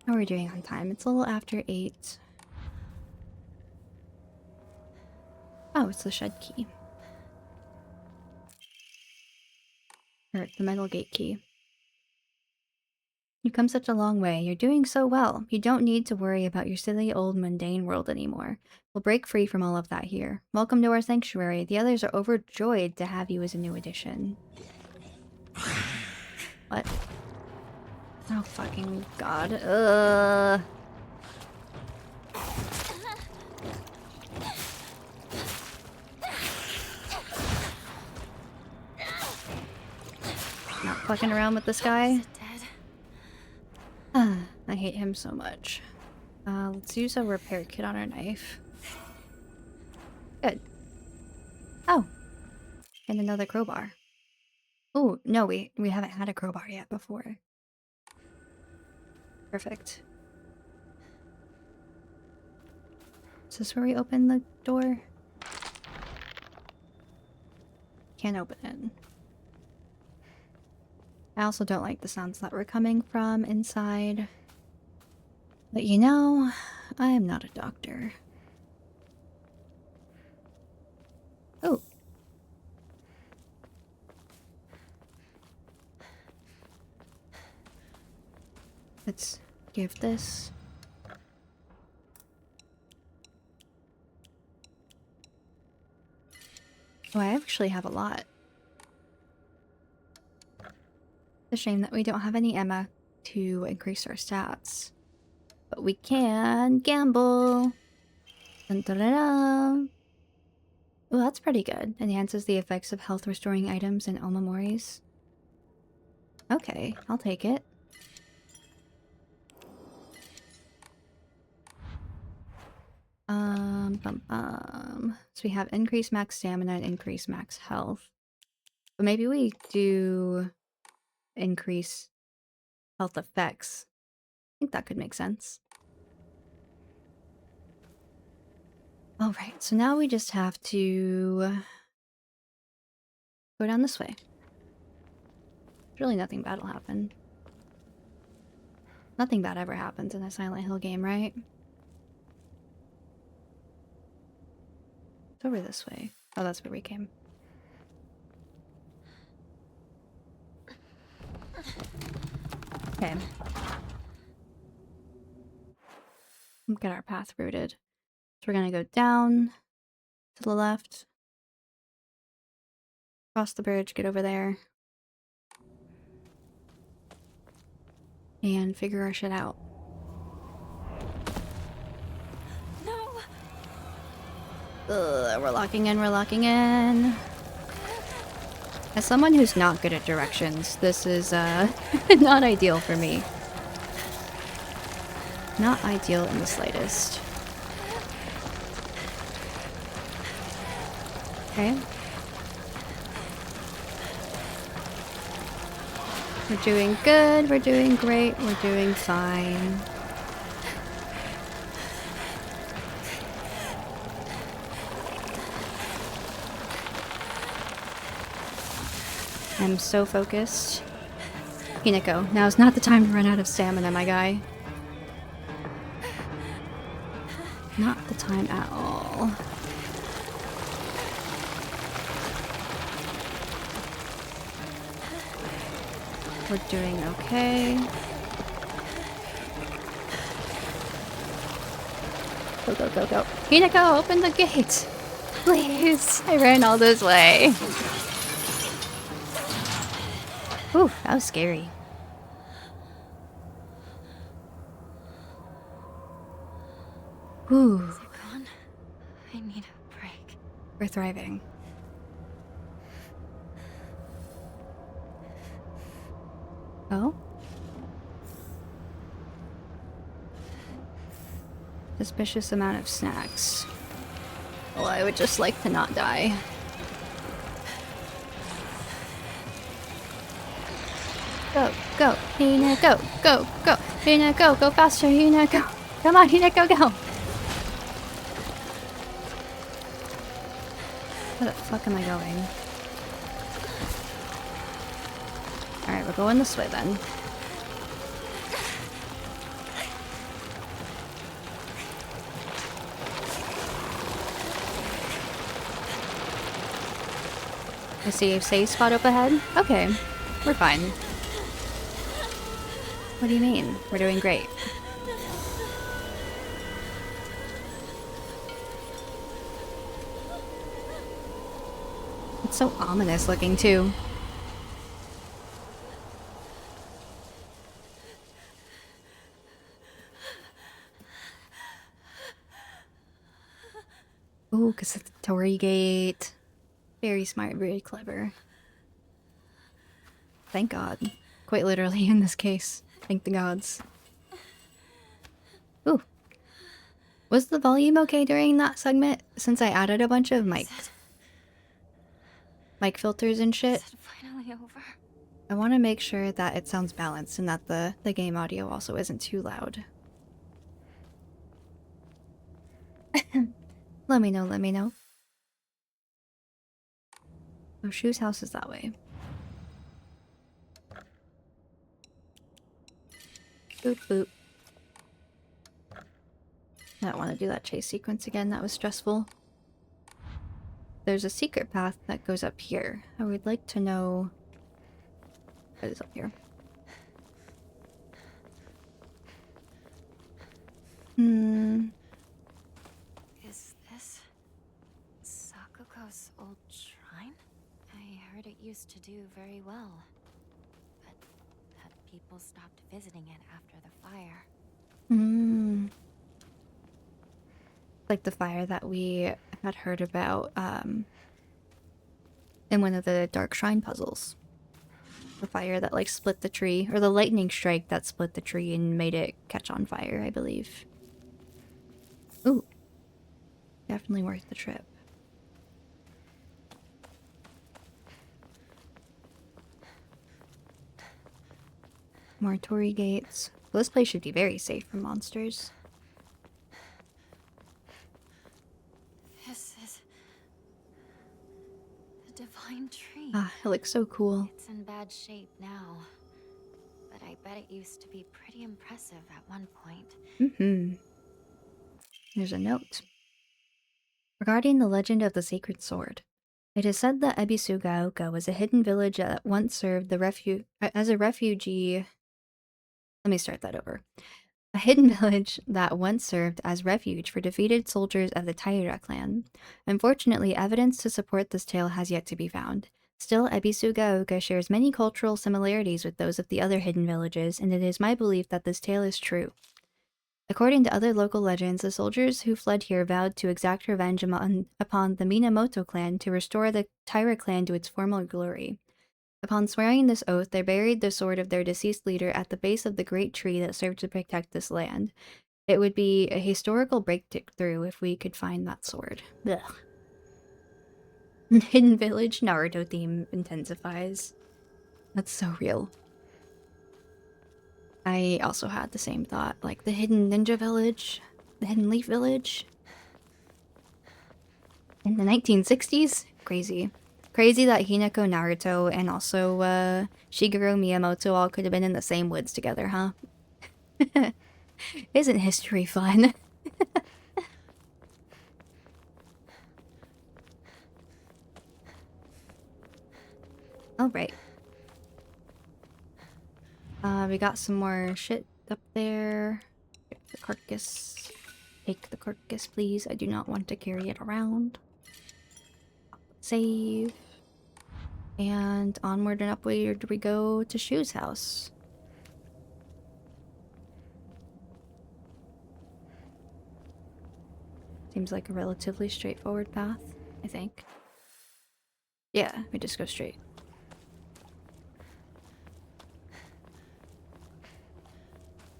How are we doing on time? It's a little after 8. Oh, it's the shed key. Or the metal gate key. You've come such a long way. You're doing so well. You don't need to worry about your silly old mundane world anymore. We'll break free from all of that here. Welcome to our sanctuary. The others are overjoyed to have you as a new addition. What? Oh fucking god. Not fucking around with this guy. I hate him so much. Let's use a repair kit on our knife. Good. Oh. And another crowbar. Oh, no, we haven't had a crowbar yet before. Perfect. Is this where we open the door? Can't open it. I also don't like the sounds that were coming from inside. But you know, I am not a doctor. Oh. Let's give this. Oh, I actually have a lot. It's a shame that we don't have any Emma to increase our stats. But we can gamble. Dun, dun, dun, dun. Well, that's pretty good. Enhances the effects of health restoring items and Omamoris. Okay, I'll take it. So we have increased max stamina and increased max health. But maybe we do increase health effects. I think that could make sense. Alright, so now we just have to go down this way. Really nothing bad will happen. Nothing bad ever happens in a Silent Hill game, right? It's over this way. Oh, that's where we came. Okay. Get our path routed. So we're gonna go down to the left. Cross the bridge, get over there. And figure our shit out. No. We're locking in, we're locking in. As someone who's not good at directions, this is not ideal for me. Not ideal in the slightest. Okay. We're doing good, we're doing great, we're doing fine. I'm so focused. Hinako, now's not the time to run out of stamina, my guy. Not the time at all. We're doing okay. Go, go, go, go. Hinako, open the gate! Please! I ran all this way. Ooh, that was scary. Whew. Is it gone? I need a break. We're thriving. Oh? Suspicious amount of snacks. Well, I would just like to not die. Go, go, Hina, go, go, go. Hina, go, go faster, Hina, go. Come on, Hina, go, go. Where the fuck am I going? Alright, we're going this way then. I see a safe spot up ahead. Okay, we're fine. What do you mean? We're doing great. It's so ominous looking too. Ooh, because it's the Torii Gate. Very smart, very clever. Thank God. Quite literally in this case. Thank the gods. Ooh. Was the volume okay during that segment? Since I added a bunch of mic filters and shit. Is it finally over? I want to make sure that it sounds balanced and that the game audio also isn't too loud. Let me know, let me know. Oh, Shu's house is that way. Boop boop. I don't want to do that chase sequence again, that was stressful. There's a secret path that goes up here. I would like to know what is up here. Is this Sakuko's old shrine? I heard it used to do very well, but that people stopped visiting it after the fire. Like the fire that we had heard about in one of the Dark Shrine puzzles. The fire that like split the tree, or the lightning strike that split the tree and made it catch on fire, I believe. Ooh. Definitely worth the trip. More Torii gates. Well, this place should be very safe from monsters. This is the divine tree. Ah, it looks so cool. It's in bad shape now, but I bet it used to be pretty impressive at one point. There's a note. Regarding the legend of the sacred sword. It is said that Ebisugaoka was a hidden village that once served as a refugee. Let me start that over. A hidden village that once served as refuge for defeated soldiers of the Taira clan. Unfortunately, evidence to support this tale has yet to be found. Still, Ebisugaoka shares many cultural similarities with those of the other hidden villages, and it is my belief that this tale is true. According to other local legends, the soldiers who fled here vowed to exact revenge upon the Minamoto clan to restore the Taira clan to its former glory. Upon swearing this oath, they buried the sword of their deceased leader at the base of the great tree that served to protect this land. It would be a historical breakthrough if we could find that sword. Ugh. Hidden village Naruto theme intensifies. That's so real. I also had the same thought, like the hidden ninja village, the hidden leaf village. In the 1960s? Crazy. Crazy that Hinako Naruto and also Shigeru Miyamoto all could have been in the same woods together, huh? Isn't history fun? Alright. We got some more shit up there. Get the carcass. Take the carcass, please. I do not want to carry it around. Save. And onward and upward we go to Shu's house. Seems like a relatively straightforward path, I think. Yeah, we just go straight.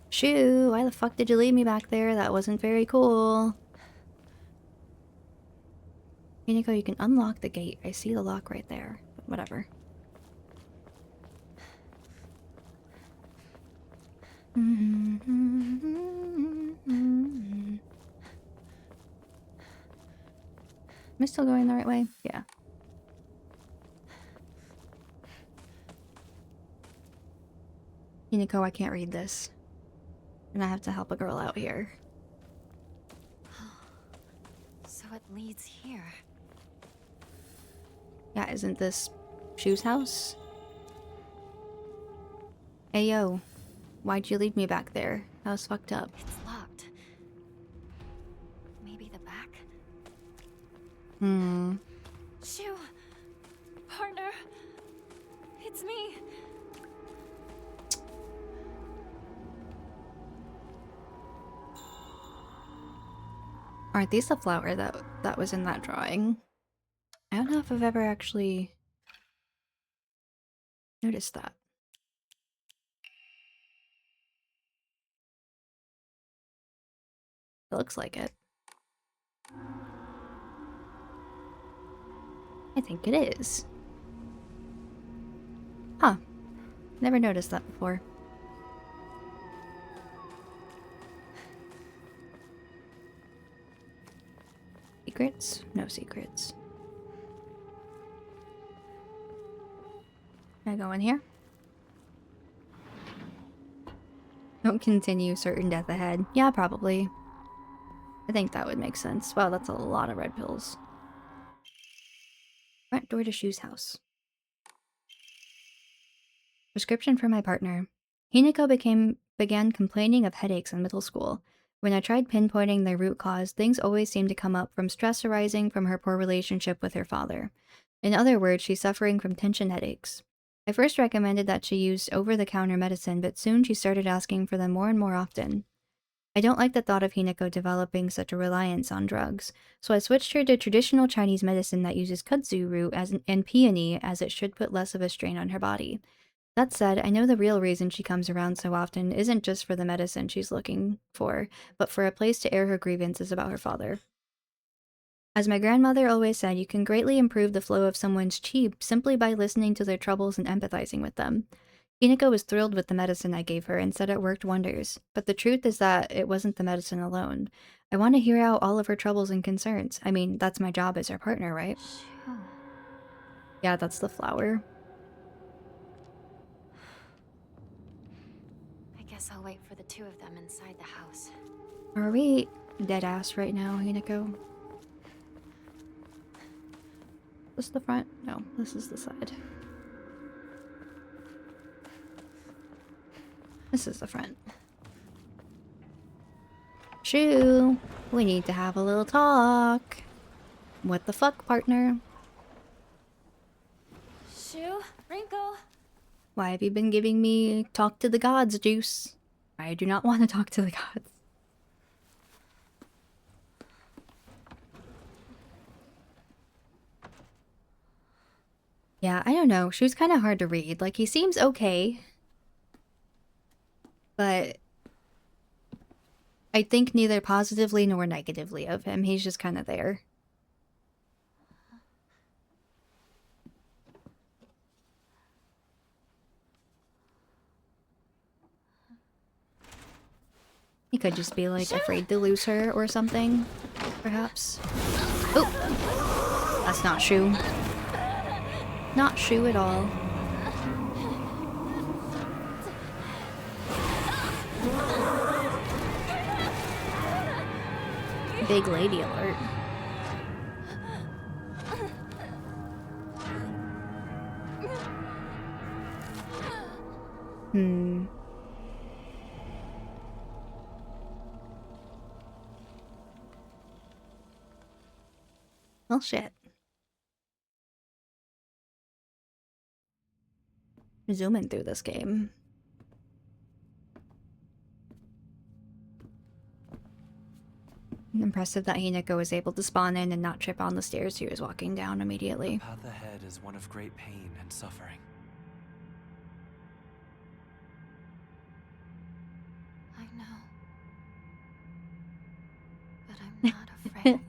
Shoo, why the fuck did you leave me back there? That wasn't very cool. Hinako, you can unlock the gate. I see the lock right there. But whatever. Am I still going the right way? Yeah. Hinako, I can't read this. And I have to help a girl out here. So it leads here. Yeah, isn't this Shu's house? Hey yo, why'd you leave me back there? That was fucked up. It's locked. Maybe the back? Hmm. Shu! Partner! It's me! Aren't these the flower that was in that drawing? I don't know if I've ever actually noticed that. It looks like it. I think it is. Huh. Never noticed that before. Secrets? No secrets. Can I go in here? Don't continue, certain death ahead. Yeah, probably. I think that would make sense. Wow, that's a lot of red pills. Front door to Shu's house. Prescription for my partner. Hinako began complaining of headaches in middle school. When I tried pinpointing their root cause, things always seemed to come up from stress arising from her poor relationship with her father. In other words, she's suffering from tension headaches. I first recommended that she use over-the-counter medicine, but soon she started asking for them more and more often. I don't like the thought of Hinako developing such a reliance on drugs, so I switched her to traditional Chinese medicine that uses kudzu root and peony, as it should put less of a strain on her body. That said, I know the real reason she comes around so often isn't just for the medicine she's looking for, but for a place to air her grievances about her father. As my grandmother always said, you can greatly improve the flow of someone's chi simply by listening to their troubles and empathizing with them. Hinako was thrilled with the medicine I gave her and said it worked wonders, but the truth is that it wasn't the medicine alone. I want to hear out all of her troubles and concerns. I mean, that's my job as her partner, right? Shu. Yeah, that's the flower. I guess I'll wait for the two of them inside the house. Are we dead ass right now, Hinako? This the front? No, this is the side. This is the front. Shu, we need to have a little talk. What the fuck, partner? Shu? Wrinkle? Why have you been giving me talk to the gods juice? I do not want to talk to the gods. Yeah, I don't know. Shu's kind of hard to read. Like, he seems okay. But I think neither positively nor negatively of him. He's just kind of there. He could just be, like, afraid to lose her or something. Perhaps. Oh! That's not Shu. Not Shu at all. Big lady alert. Hmm. Well, shit. Zooming through this game. Impressive that Hinako was able to spawn in and not trip on the stairs he was walking down The immediately. path ahead is one of great pain and suffering. I know. But I'm not afraid.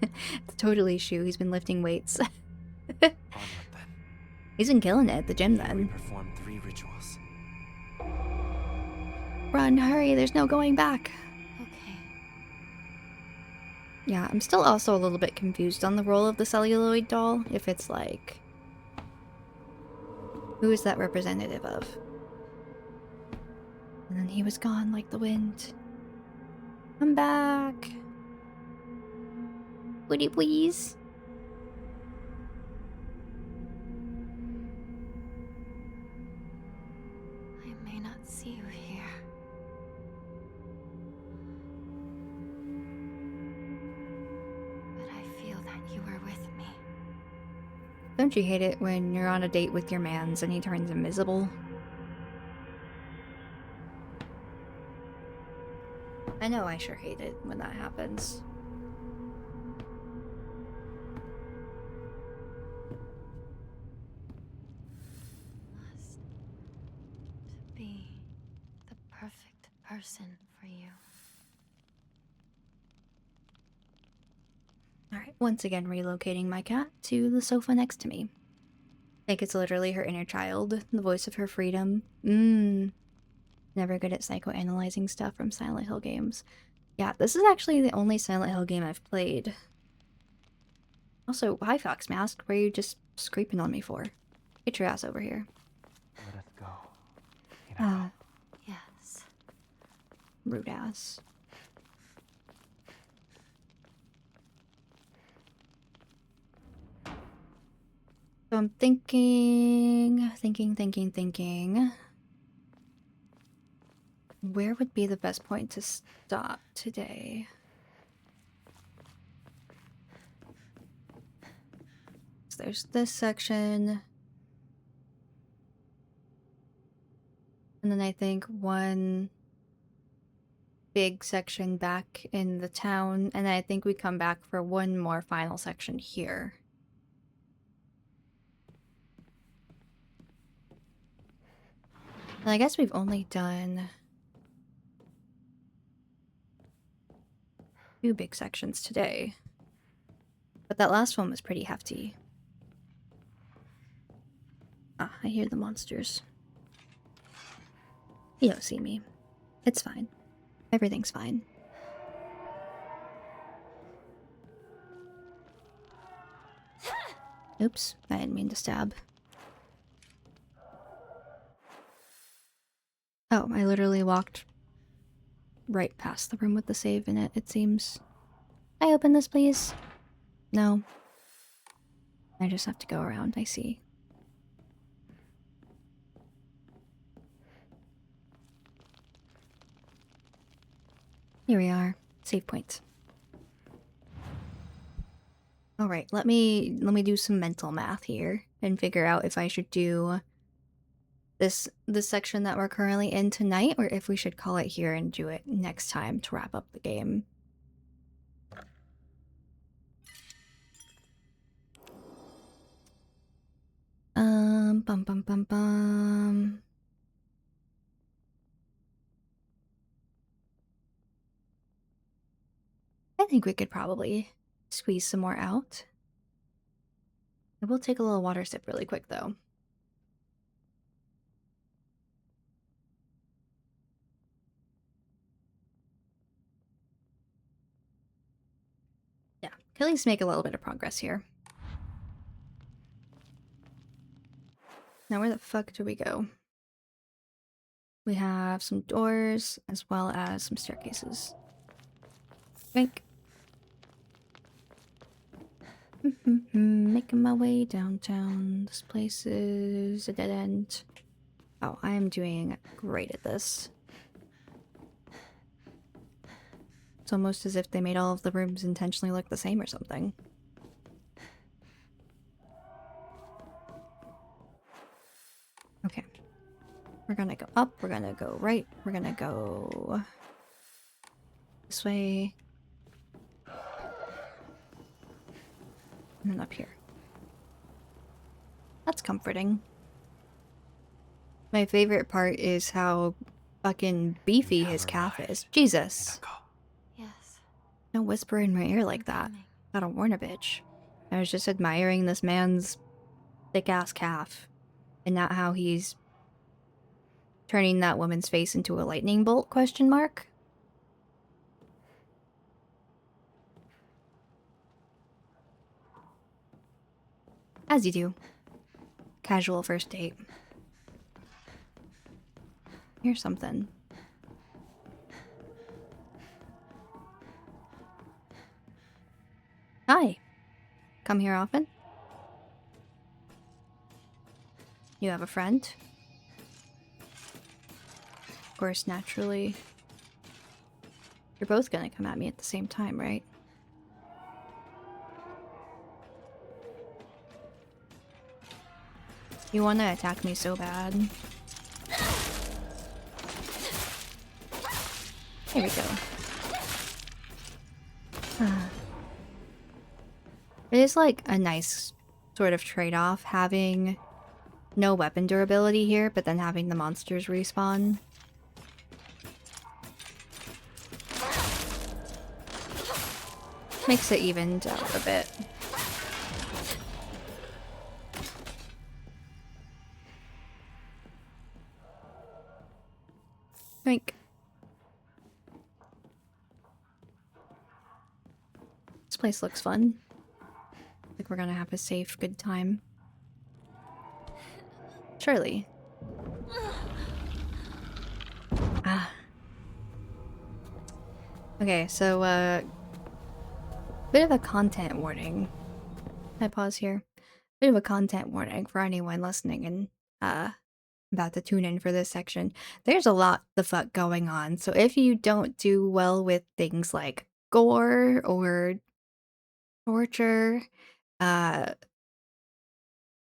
It's totally Shu. He's been lifting weights. Onward then. He's been killing it at the gym Here we then. perform 3 rituals. Run, hurry, there's no going back. Okay. Yeah, I'm still also a little bit confused on the role of the celluloid doll. If it's like... Who is that representative of? And then he was gone like the wind. Come back. Would you please? I may not see you here. But I feel that you are with me. Don't you hate it when you're on a date with your mans and he turns invisible? I know I sure hate it when that happens. Must be the perfect person for you. Alright, once again relocating my cat to the sofa next to me. Like it's literally her inner child, the voice of her freedom. Never good at psychoanalyzing stuff from Silent Hill games. Yeah, this is actually the only Silent Hill game I've played. Also, hi Fox Mask, where are you just scraping on me for? Get your ass over here. Let us go. Ah, Yes. rude ass. So I'm thinking... Where would be the best point to stop today? So there's this section. And then I think one big section back in the town. And then I think we come back for one more final section here. And I guess we've only done 2 big sections today. But that last one was pretty hefty. Ah, I hear the monsters. You don't see me. It's fine. Everything's fine. Oops, I didn't mean to stab. Oh, I literally walked right past the room with the save in it seems. Can I open this, please? No. I just have to go around, I see. Here we are. Save point. Alright, let me do some mental math here and figure out if I should do this section that we're currently in tonight, or if we should call it here and do it next time to wrap up the game. Bum bum bum bum. I think we could probably squeeze some more out. I will take a little water sip really quick though. Yeah, can at least make a little bit of progress here. Now where the fuck do we go? We have some doors as well as some staircases. Think. Making my way downtown. This place is a dead end. Oh, I am doing great at this. It's almost as if they made all of the rooms intentionally look the same or something. Okay. We're gonna go up, we're gonna go right, we're gonna go this way. And then up here. That's comforting. My favorite part is how fucking beefy You have his calf arrived, is. Jesus. Hinako. Yes. Don't whisper in my ear like that. Coming. Gotta warn a bitch. I was just admiring this man's thick-ass calf. And not how he's turning that woman's face into a lightning bolt, question mark? As you do. Casual first date. Here's something. Hi. Come here often? You have a friend? Of course, naturally. You're both gonna come at me at the same time, right? You wanna attack me so bad. Here we go. It is like a nice sort of trade-off having no weapon durability here, but then having the monsters respawn. Makes it evened out a bit. Like, this place looks fun. Like we're gonna have a safe, good time. Surely. Ah. Okay, so, bit of a content warning. Can I pause here? Bit of a content warning for anyone listening and, about to tune in for this section. There's a lot the fuck going on, so if you don't do well with things like gore or torture,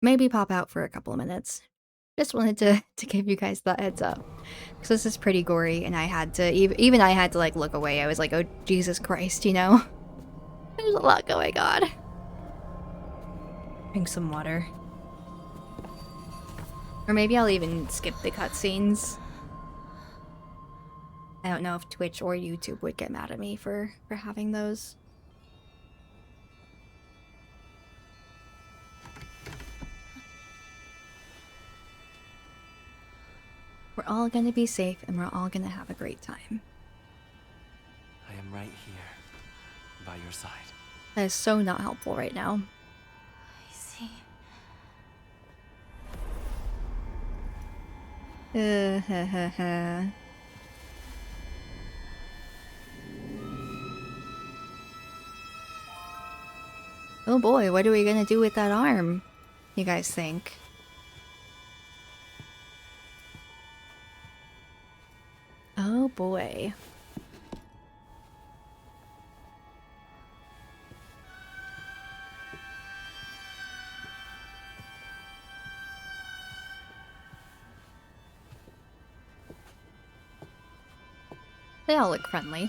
maybe pop out for a couple of minutes. Just wanted to give you guys that heads up. Because this is pretty gory, and I had to, even I had to, like, look away. I was like, oh, Jesus Christ, you know? There's a lot going on. Drink some water. Or maybe I'll even skip the cutscenes. I don't know if Twitch or YouTube would get mad at me for having those. We're all gonna be safe and we're all gonna have a great time. I am right here, by your side. That is so not helpful right now. I see. Oh boy, what are we gonna do with that arm? You guys think? Oh boy. They all look friendly.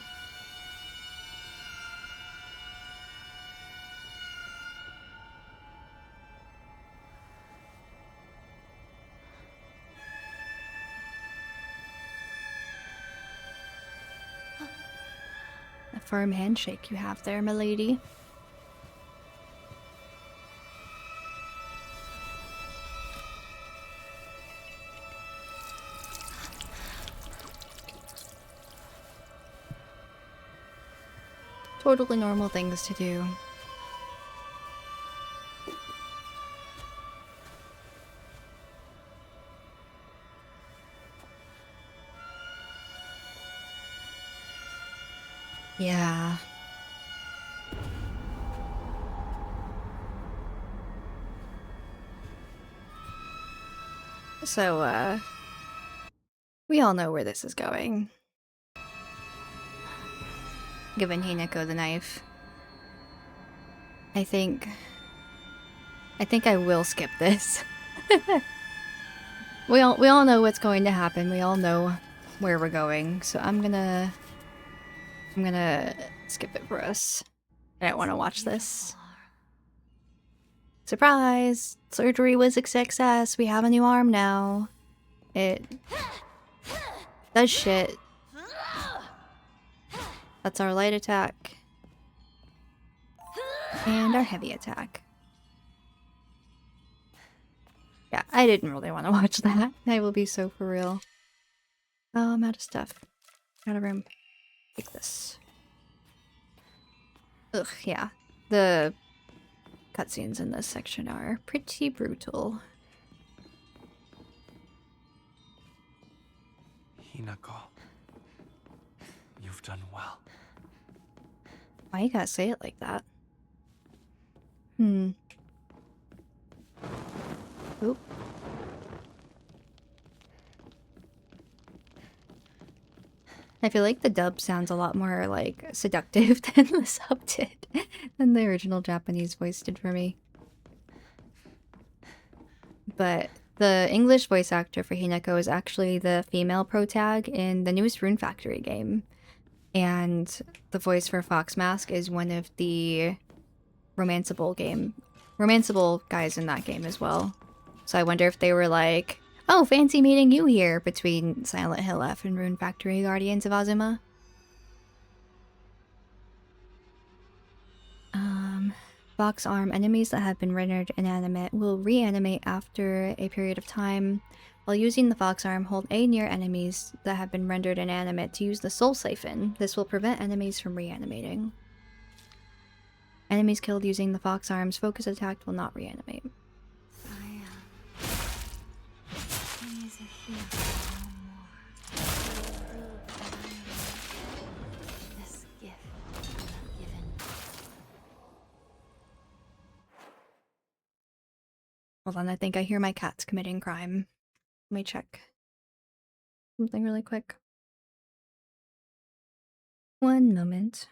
A firm handshake you have there, milady. Totally normal things to do. Yeah. So, we all know where this is going. Giving Hinako the knife. I think I will skip this. We all know what's going to happen. We all know where we're going. So I'm gonna skip it for us. I don't want to watch this. Surprise! Surgery was a success. We have a new arm now. It does shit. That's our light attack. And our heavy attack. Yeah, I didn't really want to watch that. I will be so for real. Oh, I'm out of stuff. Out of room. Take this. Ugh, yeah. The cutscenes in this section are pretty brutal. Hinako, you've done well. Why you gotta say it like that? Hmm. Oop. I feel like the dub sounds a lot more, like, seductive than the sub did, than the original Japanese voice did for me. But the English voice actor for Hinako is actually the female protag in the newest Rune Factory game. And the voice for Fox Mask is one of the romanceable guys in that game as well. So I wonder if they were like, oh, fancy meeting you here, between Silent Hill F and Rune Factory Guardians of Azuma. Fox arm. Enemies that have been rendered inanimate will reanimate after a period of time. While using the Fox arm, hold A near enemies that have been rendered inanimate to use the Soul Siphon. This will prevent enemies from reanimating. Enemies killed using the Fox arm's focus attack will not reanimate. This gift given. Hold on, I think I hear my cats committing crime. Let me check something really quick. One moment.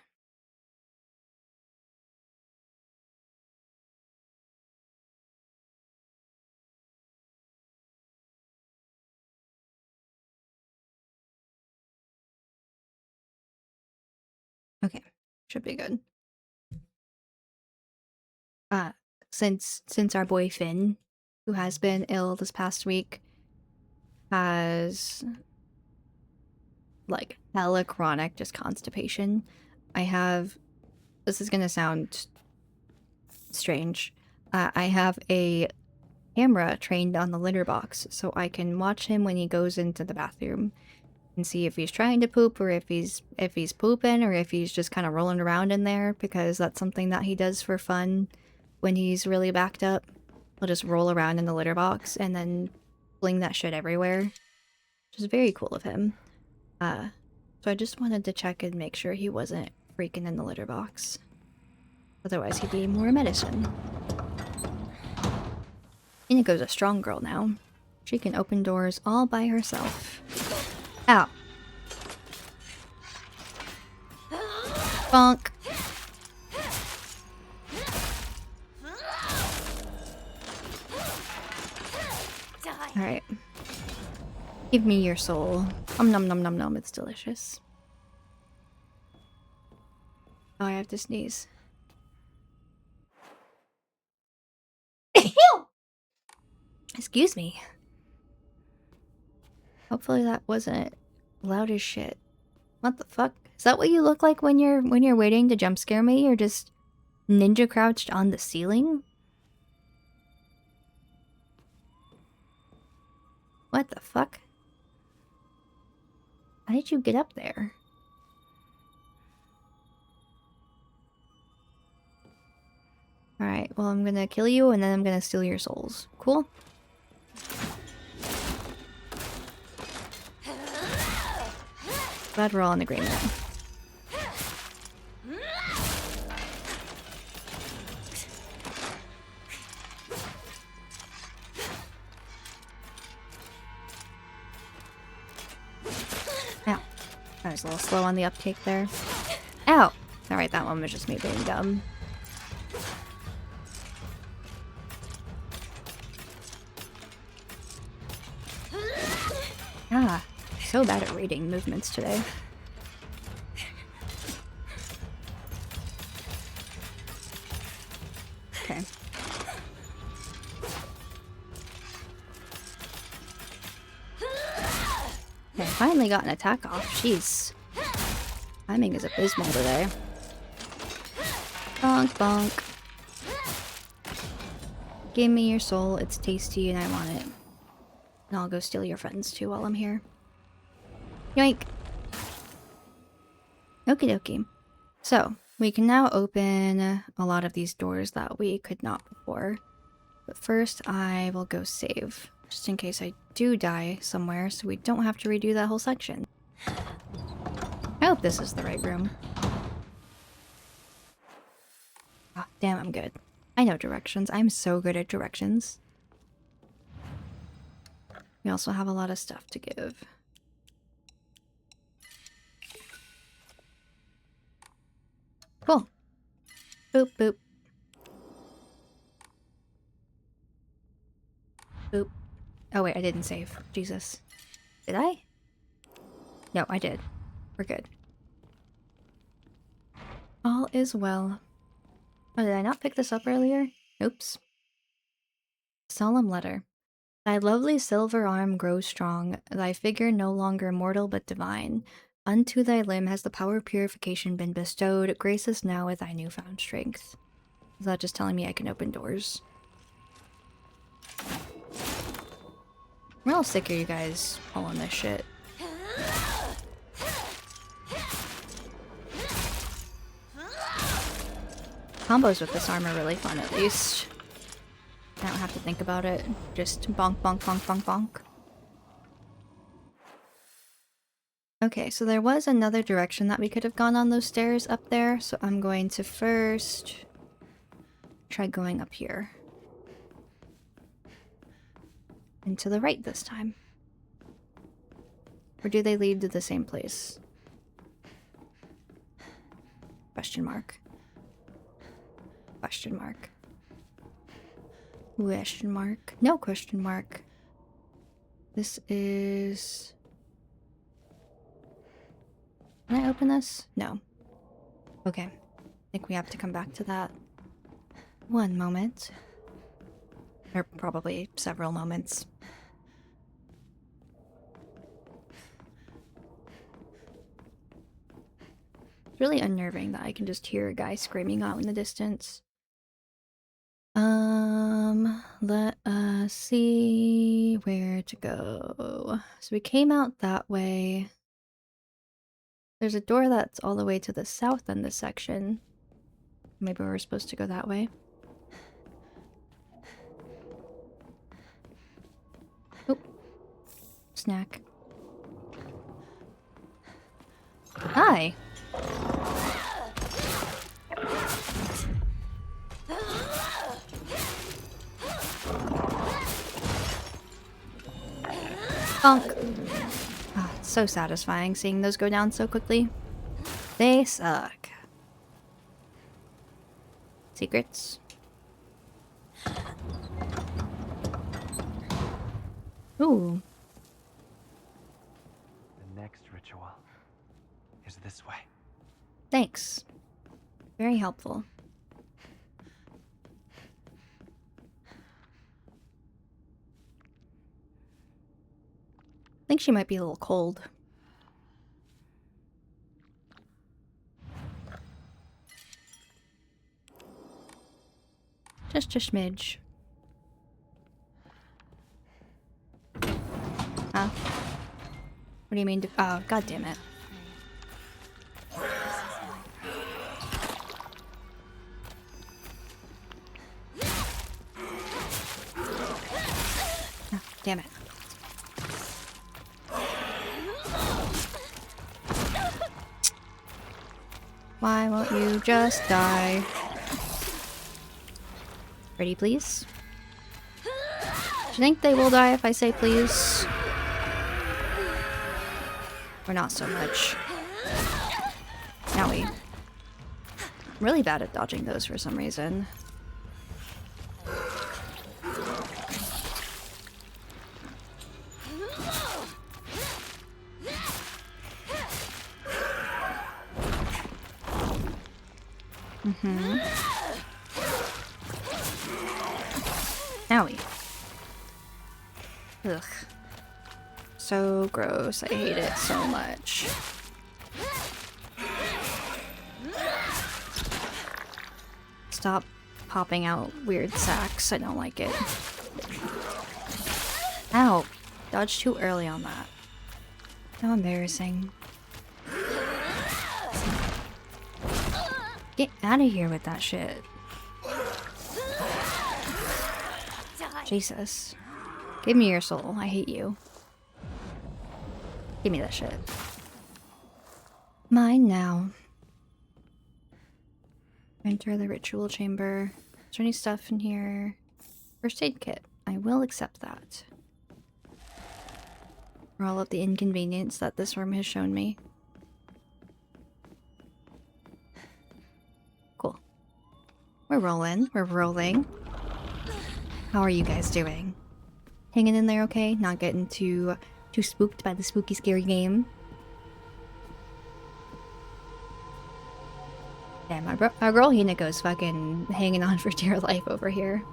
Okay, should be good. Since our boy Finn, who has been ill this past week, has like hella chronic just constipation, this is gonna sound strange. I have a camera trained on the litter box so I can watch him when he goes into the bathroom and see if he's trying to poop, or if he's pooping, or if he's just kind of rolling around in there, because that's something that he does for fun when he's really backed up. He'll just roll around in the litter box and then fling that shit everywhere, which is very cool of him. So I just wanted to check and make sure he wasn't freaking in the litter box. Otherwise he'd be more medicine. Inigo's a strong girl now. She can open doors all by herself. Ow. Bonk. Alright. Give me your soul. Nom nom nom nom, it's delicious. Oh, I have to sneeze. Excuse me. Hopefully that wasn't loud as shit. What the fuck? Is that what you look like when you're waiting to jump scare me? You're just ninja crouched on the ceiling? What the fuck? How did you get up there? Alright, well I'm gonna kill you and then I'm gonna steal your souls. Cool? Glad we're all in agreement. Ow. I was a little slow on the uptake there. Ow! Alright, that one was just me being dumb. Ah, so bad at reading movements today. Okay. Okay, finally got an attack off. Jeez. Timing is abysmal today. Bonk, bonk. Give me your soul. It's tasty and I want it. And I'll go steal your friends too while I'm here. Yoink! Okie dokie. So, we can now open a lot of these doors that we could not before. But first, I will go save. Just in case I do die somewhere, so we don't have to redo that whole section. I hope this is the right room. Ah, damn, I'm good. I know directions. I'm so good at directions. We also have a lot of stuff to give. Cool. Boop, boop. Boop. Oh wait, I didn't save. Jesus. Did I? No, I did. We're good. All is well. Oh, did I not pick this up earlier? Oops. Solemn letter. Thy lovely silver arm grows strong, thy figure no longer mortal but divine. Unto thy limb has the power of purification been bestowed, grace us now with thy newfound strength. Is that just telling me I can open doors? We're all sick of you guys pulling this shit. Combos with this arm are really fun, at least. I don't have to think about it. Just bonk, bonk, bonk, bonk, bonk. Okay, so there was another direction that we could have gone on those stairs up there, so I'm going to first try going up here. And to the right this time. Or do they lead to the same place? Question mark. Question mark. Question mark. No question mark. This is... Can I open this? No. Okay. I think we have to come back to that. One moment. Or probably several moments. It's really unnerving that I can just hear a guy screaming out in the distance. Let us see where to go. So we came out that way. There's a door that's all the way to the south in this section. Maybe we're supposed to go that way. Oh. Snack. Hi. Bonk. Ah, it's so satisfying seeing those go down so quickly. They suck. Secrets. Ooh. The next ritual is this way. Thanks. Very helpful. I think she might be a little cold. Just a smidge. Huh? What do you mean? Oh, god damn it. Oh, damn it. Why won't you just die? Ready, please? Do you think they will die if I say please? Or not so much. Owie. I'm really bad at dodging those for some reason. Owie. Ugh. so gross. I hate it so much. Stop popping out weird sacks. I don't like it. Ow. Dodged too early on that. How embarrassing. Get out of here with that shit. Jesus. Give me your soul. I hate you. Give me that shit. Mine now. Enter the ritual chamber. Is there any stuff in here? First aid kit. I will accept that. For all of the inconvenience that this room has shown me. Cool. We're rolling. We're rolling. How are you guys doing? Hanging in there okay? Not getting too spooked by the spooky scary game? Yeah, my girl Hinako's fucking hanging on for dear life over here.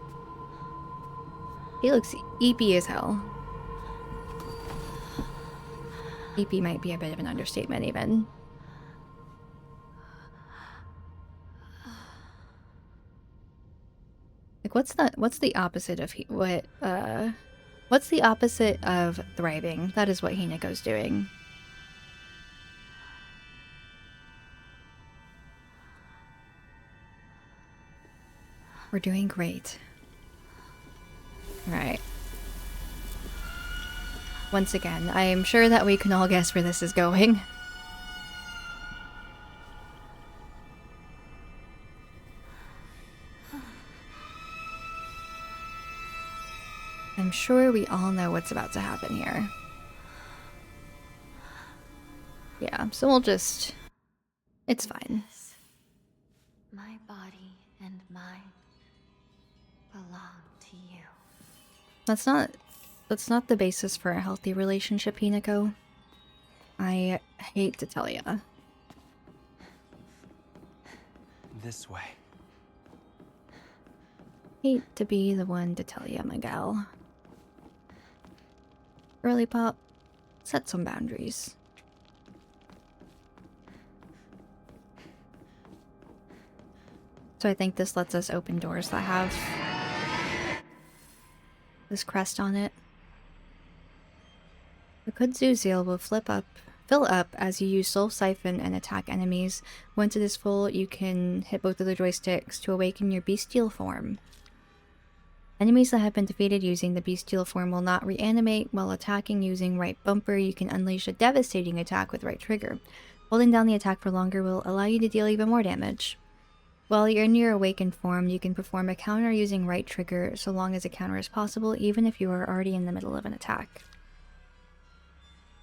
He looks eepy as hell. Eepy might be a bit of an understatement even. Like what's the opposite of what's the opposite of thriving? That is what Hinako's doing. We're doing great. Right. Once again, I am sure that we can all guess where this is going. I'm sure we all know what's about to happen here. Yeah, so we'll just... It's fine. My body and mind belong to you. That's not the basis for a healthy relationship, Hinako. I hate to tell ya. This way. Hate to be the one to tell ya, my gal. Girly pop, set some boundaries. So I think this lets us open doors that have this crest on it. The Kudzu Seal will fill up as you use Soul Siphon and attack enemies. Once it is full, you can hit both of the joysticks to awaken your bestial form. Enemies that have been defeated using the bestial form will not reanimate. While attacking using right bumper, you can unleash a devastating attack with right trigger. Holding down the attack for longer will allow you to deal even more damage. While you're in your awakened form, you can perform a counter using right trigger so long as a counter is possible, even if you are already in the middle of an attack.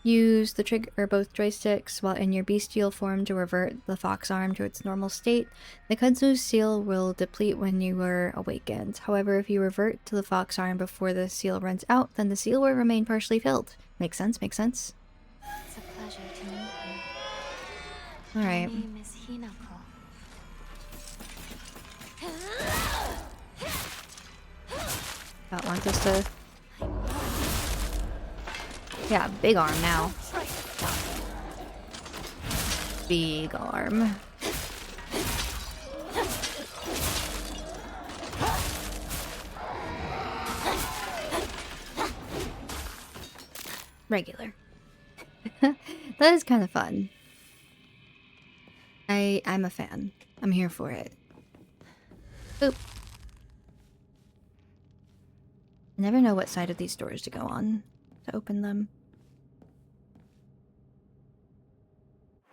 Use the trigger or both joysticks while in your bestial form to revert the fox arm to its normal state. The Kudzu seal will deplete when you are awakened. However, if you revert to the fox arm before the seal runs out, then the seal will remain partially filled. Makes sense? Makes sense? It's a pleasure to meet you. Alright. My name is Hinako. That wants us to... Yeah, big arm now. Big arm. Regular. That is kind of fun. I'm a fan. I'm here for it. Oop. I never know what side of these doors to go on to open them.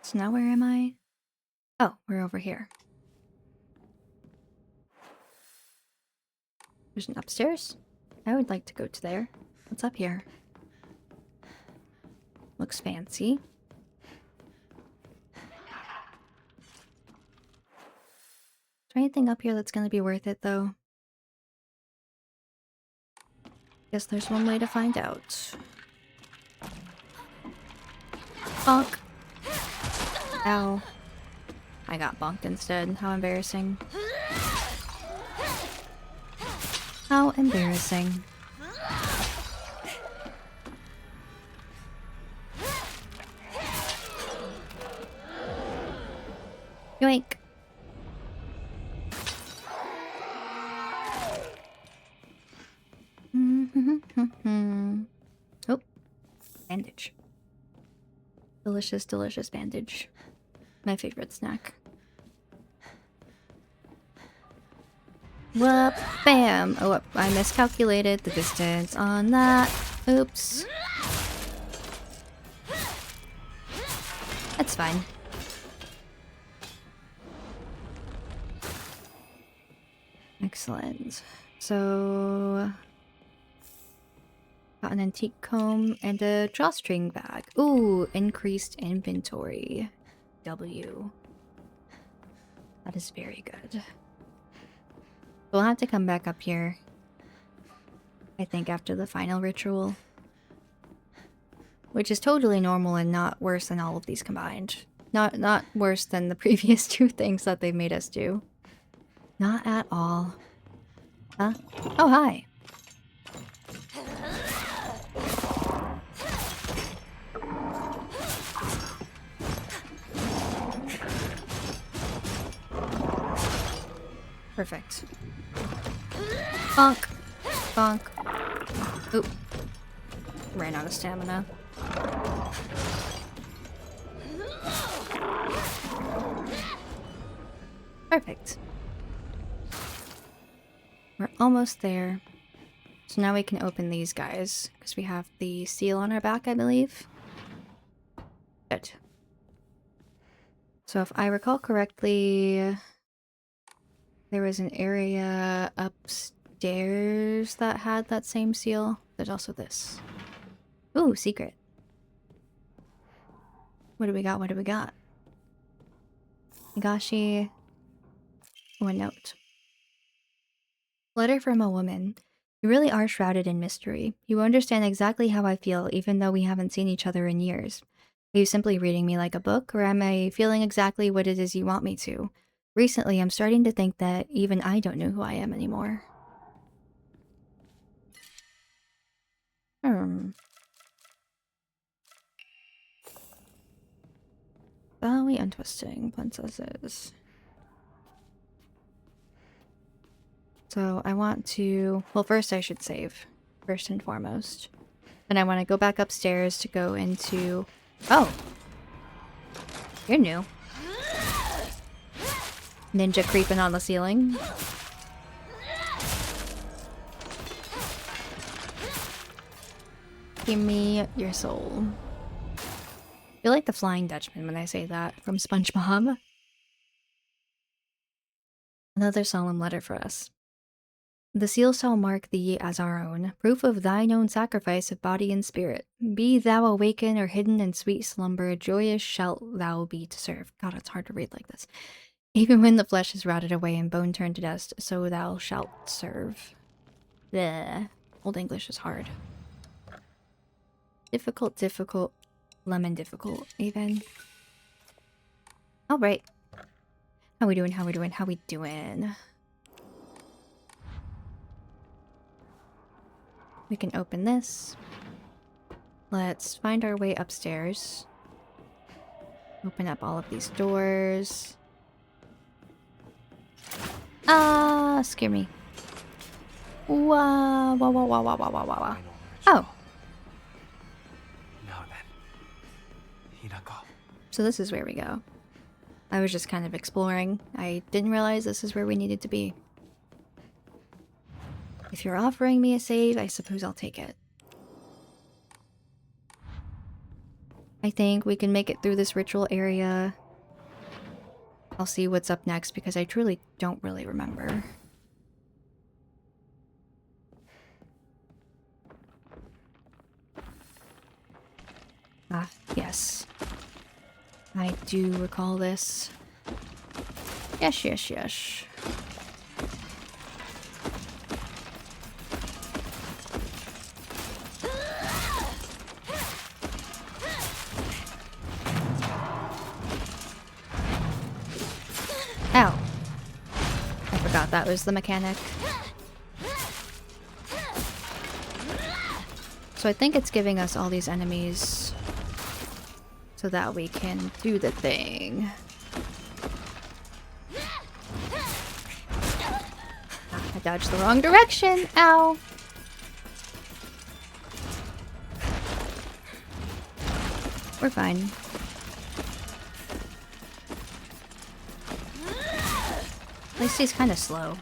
So now where am I? Oh, we're over here. There's an upstairs? I would like to go to there. What's up here? Looks fancy. Is there anything up here that's gonna be worth it, though? Guess there's one way to find out. Bonk. Ow. I got bonked instead. How embarrassing. How embarrassing. Yoink. Oh, bandage. Delicious, delicious bandage. My favorite snack. Whoop, bam. Oh, I miscalculated the distance on that. Oops. That's fine. Excellent. So... got an antique comb and a drawstring bag. Ooh, increased inventory. W. That is very good. We'll have to come back up here, I think, after the final ritual. Which is totally normal and not worse than all of these combined. Not worse than the previous two things that they made us do. Not at all. Huh? Oh, hi. Perfect. Bonk. Bonk. Oop. Ran out of stamina. Perfect. We're almost there. So now we can open these guys, because we have the seal on our back, I believe. Good. So if I recall correctly, there was an area upstairs that had that same seal. There's also this. Ooh, secret. What do we got? What do we got? Higashi. Oh, a note. Letter from a woman. You really are shrouded in mystery. You understand exactly how I feel, even though we haven't seen each other in years. Are you simply reading me like a book, or am I feeling exactly what it is you want me to? Recently, I'm starting to think that even I don't know who I am anymore. Bowie untwisting princesses. So I want to... well, first I should save. First and foremost. Then I want to go back upstairs to go into... oh! You're new. Ninja creeping on the ceiling. Give me your soul. I feel like the Flying Dutchman when I say that, from SpongeBob. Another solemn letter for us. The seal shall mark thee as our own, proof of thine own sacrifice of body and spirit. Be thou awakened or hidden in sweet slumber, joyous shalt thou be to serve. God, it's hard to read like this. Even when the flesh is rotted away and bone turned to dust, so thou shalt serve. Bleh. Old English is hard. Difficult, difficult. Lemon difficult, even. Alright. How we doing, how we doing, how we doing? We can open this. Let's find our way upstairs. Open up all of these doors. Ah, scare me. Wah, wah, wah, wah, wah, wah, wah, wah. Oh. Now then, Hinako. So this is where we go. I was just kind of exploring. I didn't realize this is where we needed to be. If you're offering me a save, I suppose I'll take it. I think we can make it through this ritual area. I'll see what's up next because I truly don't really remember. Ah, yes. I do recall this. Yes, yes, yes. Ow. I forgot that was the mechanic. So I think it's giving us all these enemies so that we can do the thing. I dodged the wrong direction. Ow. We're fine. At least he's kind of slow.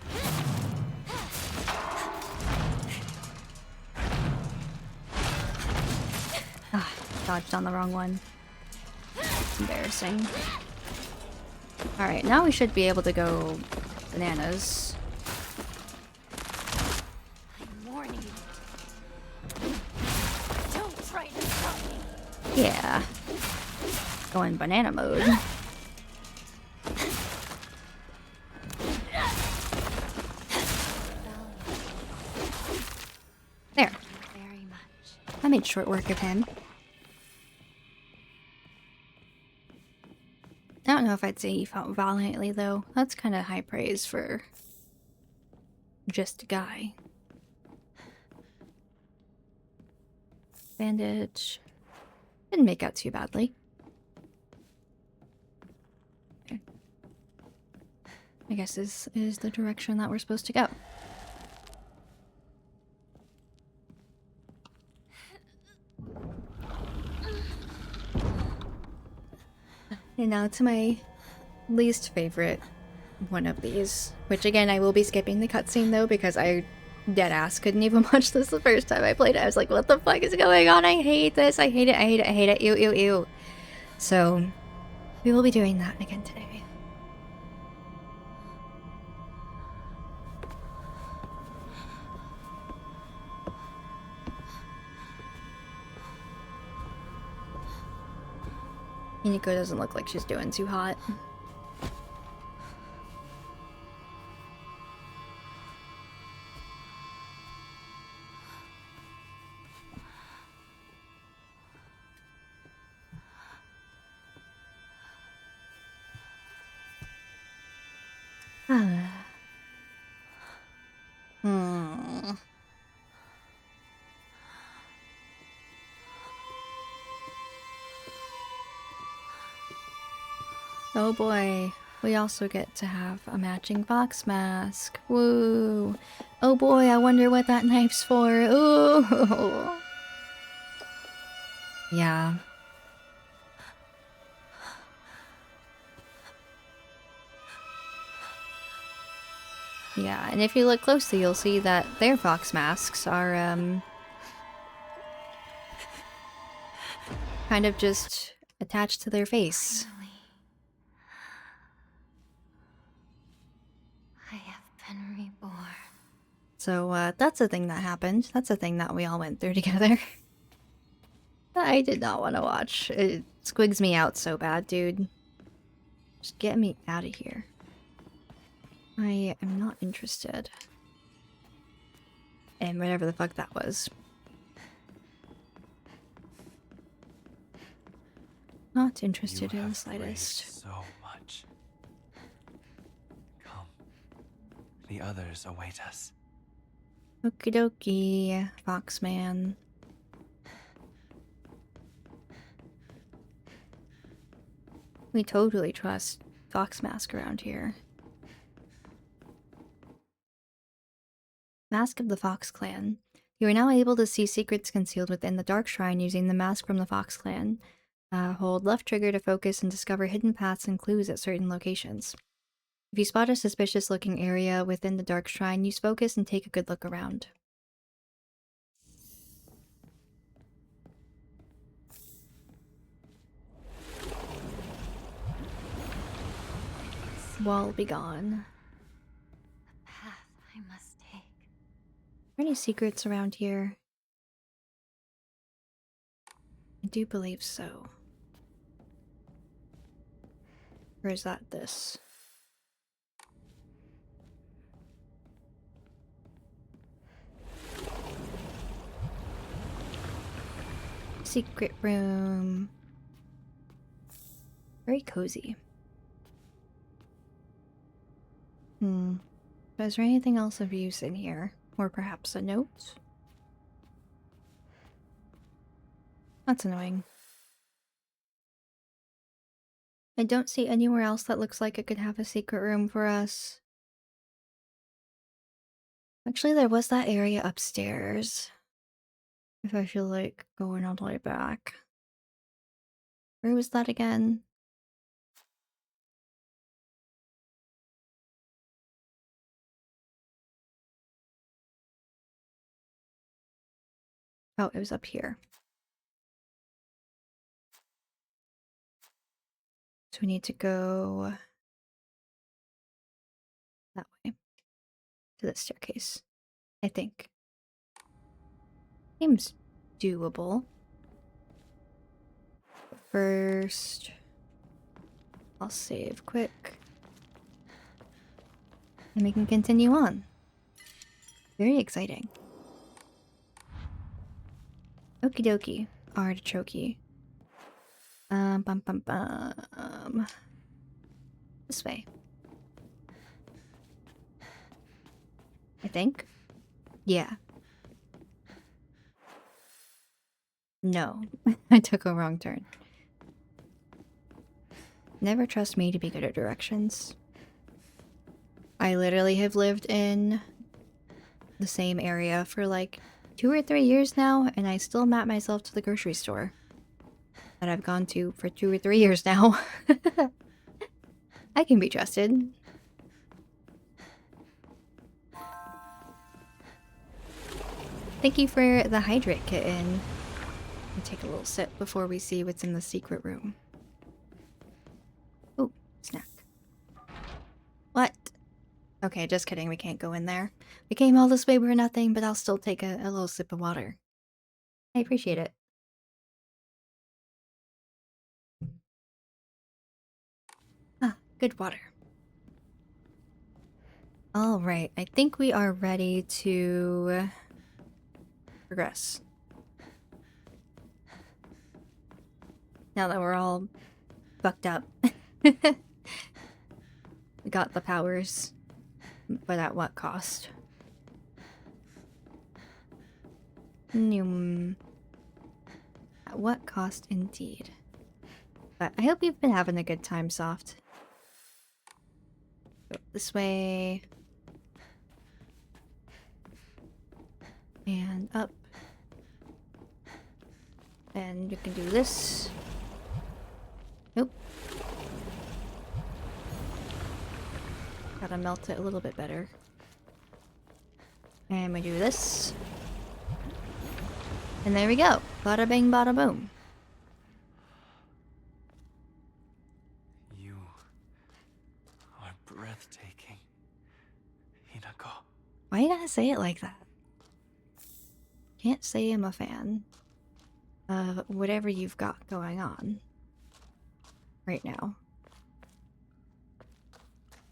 Ah, dodged on the wrong one. Embarrassing. Alright, now we should be able to go bananas. I'm warning you. Don't try to stop me. Yeah. Going banana mode. There. Very much. I made short work of him. I don't know if I'd say he fought valiantly, though. That's kind of high praise for just a guy. Bandage. Didn't make out too badly. Okay. I guess this is the direction that we're supposed to go. And now to my least favorite one of these. Which again, I will be skipping the cutscene though, because I deadass couldn't even watch this the first time I played it. I was like, what the fuck is going on? I hate this. I hate it. I hate it. I hate it. Ew, ew, ew. So, we will be doing that again today. Iniko doesn't look like she's doing too hot. Hmm. Oh boy, we also get to have a matching fox mask. Woo! Oh boy, I wonder what that knife's for. Ooh! Yeah. Yeah, and if you look closely, you'll see that their fox masks are, kind of just attached to their face. Finally. I have been reborn. So, that's a thing that happened. That's a thing that we all went through together. I did not want to watch. It squigs me out so bad, dude. Just get me out of here. I am not interested. And whatever the fuck that was. Not interested You in the have slightest. braved so much. Come. The others await us. Okie dokie, Foxman. We totally trust Fox Mask around here. Mask of the Fox Clan. You are now able to see secrets concealed within the Dark Shrine using the mask from the Fox Clan. Hold left trigger to focus and discover hidden paths and clues at certain locations. If you spot a suspicious looking area within the Dark Shrine, use focus and take a good look around. Wall be gone. The path I must take. Are there any secrets around here? I do believe so. Or is that this? Secret room. Very cozy. Is there anything else of use in here? Or perhaps a note? That's annoying. I don't see anywhere else that looks like it could have a secret room for us. Actually, there was that area upstairs. If I feel like going all the way back. Where was that again? Oh, it was up here. So we need to go that way to the staircase, I think. Seems doable. But first, I'll save quick. And we can continue on. Very exciting. Okie dokie. Artichoke. Bum bum bum. This way. I think. Yeah. No. I took a wrong turn. Never trust me to be good at directions. I literally have lived in the same area for like 2 or 3 years now, and I still map myself to the grocery store that I've gone to for 2 or 3 years now. I can be trusted. Thank you for the hydrate kitten. I'll take a little sip before we see what's in the secret room. Oh, snack. What? Okay, just kidding, we can't go in there. We came all this way for nothing, but I'll still take a little sip of water. I appreciate it. Ah, good water. Alright, I think we are ready to progress. Now that we're all fucked up. We got the powers, but at what cost? At what cost indeed? But I hope you've been having a good time, Soft. Go this way. And up. And you can do this. Nope. Gotta melt it a little bit better. And we do this. And there we go. Bada bing, bada boom. You are breathtaking, Hinako. Why you gotta say it like that? Can't say I'm a fan of whatever you've got going on right now.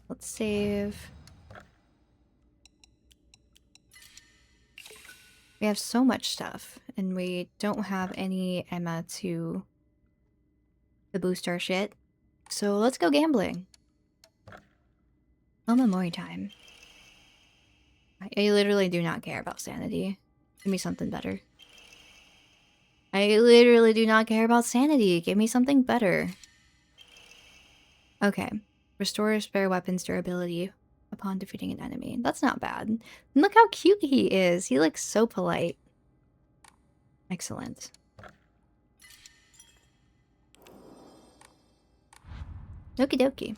Let's save. We have so much stuff, and we don't have any Emma to boost our shit. So let's go gambling. Omamori time. I literally do not care about sanity. Give me something better. I literally do not care about sanity. Give me something better. Okay. Restore spare weapons durability upon defeating an enemy. That's not bad. And look how cute he is. He looks so polite. Excellent. Okie dokie.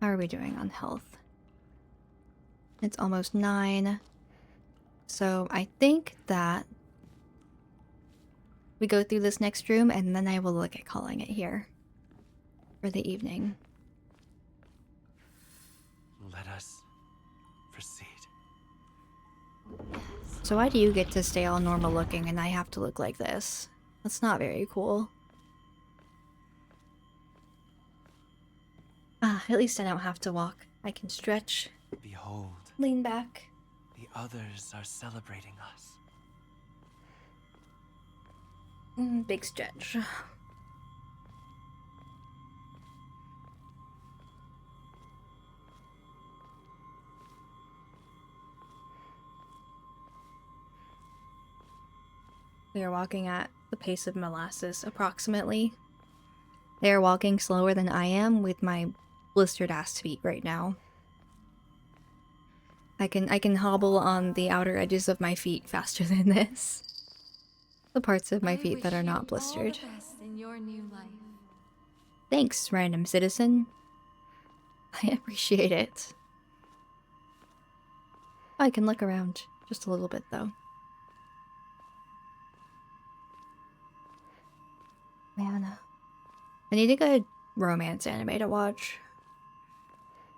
How are we doing on health? It's almost 9. So I think that we go through this next room and then I will look at calling it here for the evening. Let us proceed. So why do you get to stay all normal looking and I have to look like this? That's not very cool. Ah, at least I don't have to walk. I can stretch, Behold, lean back. the others are celebrating us. Big stretch. We are walking at the pace of molasses, approximately. They are walking slower than I am with my blistered ass feet right now. I can hobble on the outer edges of my feet faster than this. The parts of my I feet that wish are you not all blistered. the best in your new life. Thanks, random citizen. I appreciate it. I can look around just a little bit though. Man, I need a good romance anime to watch.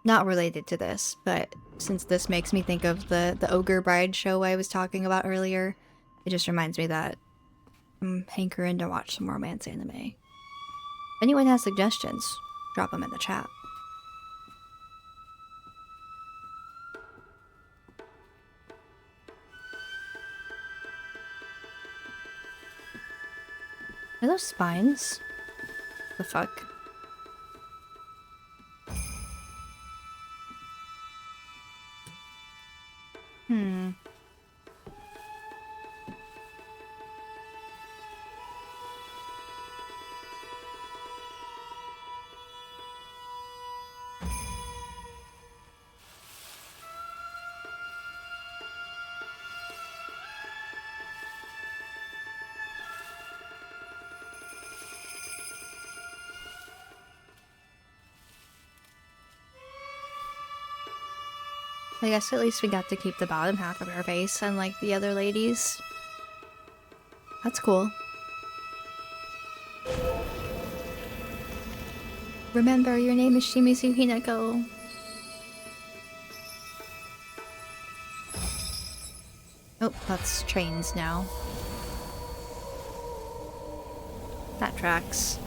Not related to this, but since this makes me think of the Ogre Bride show I was talking about earlier, it just reminds me that I'm hankering to watch some romance anime. If anyone has suggestions, drop them in the chat. Are those spines? The fuck? Hmm. I guess at least we got to keep the bottom half of her face, unlike the other ladies. That's cool. Remember, your name is Shimizu Hinako. Oh, that's trains now. That tracks.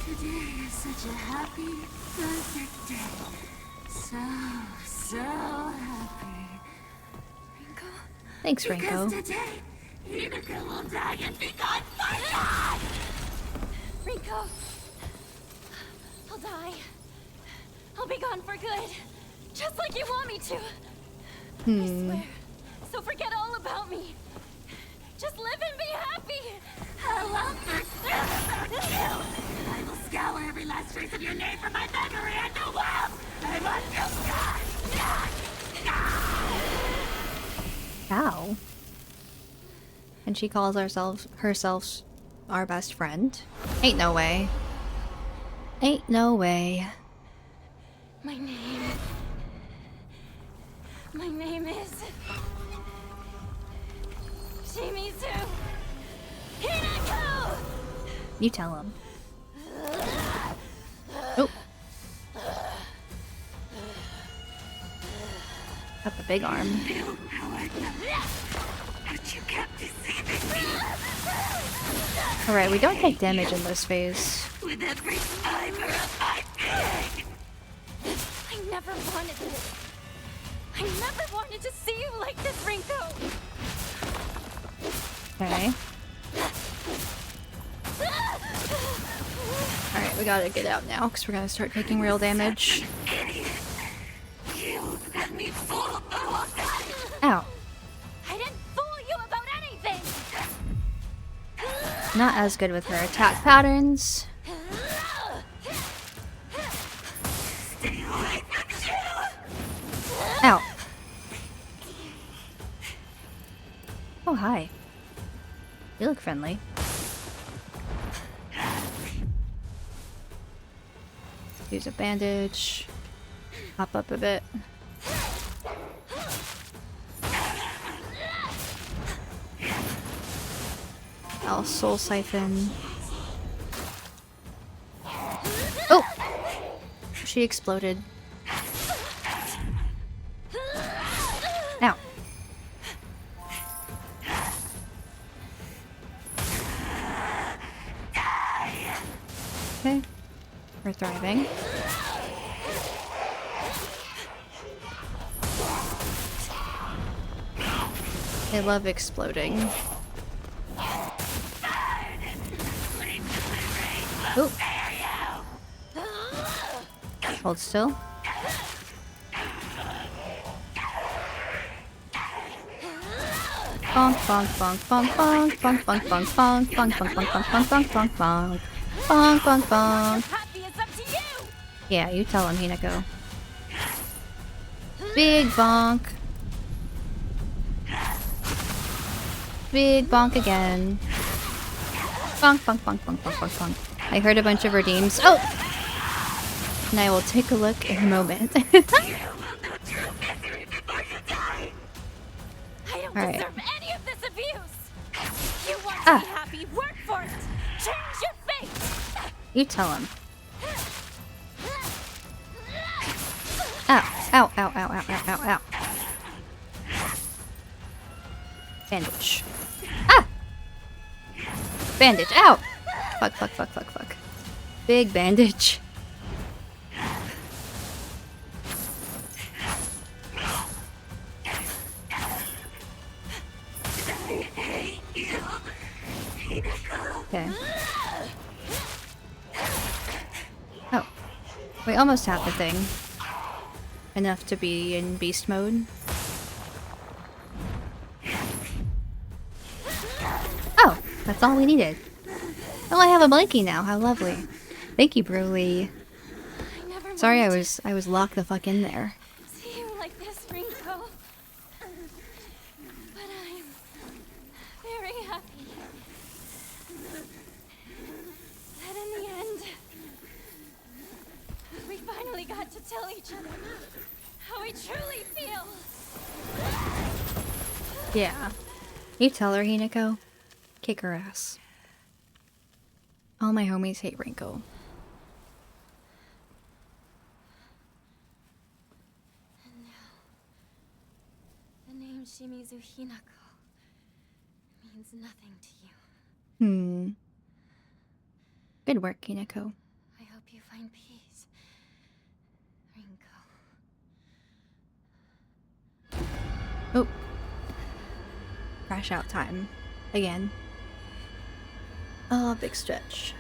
Today is such a happy, perfect day. So happy. Rinko? Thanks, Rinko. Today, Hinako will die and be gone for life! Rinko! I'll die. I'll be gone for good. Just like you want me to. I swear. So forget all about me. Just live and be happy. I won't forget you. I will scour every last trace of your name from my memory and the world. I want you gone. Ow. And she calls herself our best friend? Ain't no way. Ain't no way. My name is Shimizu Hinako! You tell him. Oh. Got the big arm. But you kept deceiving me. Alright, we don't take damage in this phase. With every fiber of my being. I never wanted this. I never wanted to see you like this, Rinko. Okay. Alright, we gotta get out now, because we're gonna start taking real damage. You let me fool all of that. Ow. I didn't fool you about anything. Not as good with her attack patterns. Stay away from you. Ow. Oh, hi. You look friendly. Use a bandage. Hop up a bit. I'll soul siphon. Oh! She exploded. Ow. Okay. We're thriving. I love exploding. Ooh. Hold still. Bonk, bonk, bonk, bonk, bonk, bonk, bonk, bonk, bonk, bonk, bonk, bonk, bonk, bonk, bonk, bonk, bonk. Bonk, bonk, bonk. Happy is up to you. Yeah, you tell him, Hinako. Big bonk. Big bonk again. Bonk, bonk, bonk, bonk, bonk, bonk, bonk. I heard a bunch of redeems. Oh! And I will take a look in a moment. I don't All right. deserve any of this abuse. You want to Ah. be happy? Work for it. Change your fate. You tell him. Ow, ow, ow, ow, ow, ow, ow, ow. Bandage. Ah! Bandage, ow! Fuck, fuck, fuck, fuck, fuck. Big bandage. Okay. Oh. We almost have the thing. Enough to be in beast mode. Oh, that's all we needed. Oh, I have a blankie now. How lovely. Thank you, Broly. I never Sorry, I wanted was locked the fuck in there. to see you like this, Rinko. But I'm very happy that in the end, we finally got to tell each other how we truly feel. Yeah. You tell her, Hinako. Kick her ass. All my homies hate Rinko. The name Shimizu Hinako means nothing to you. Hmm. Good work, Hinako. I hope you find peace, Rinko. Oh. Crash out time. Again. Oh, big stretch.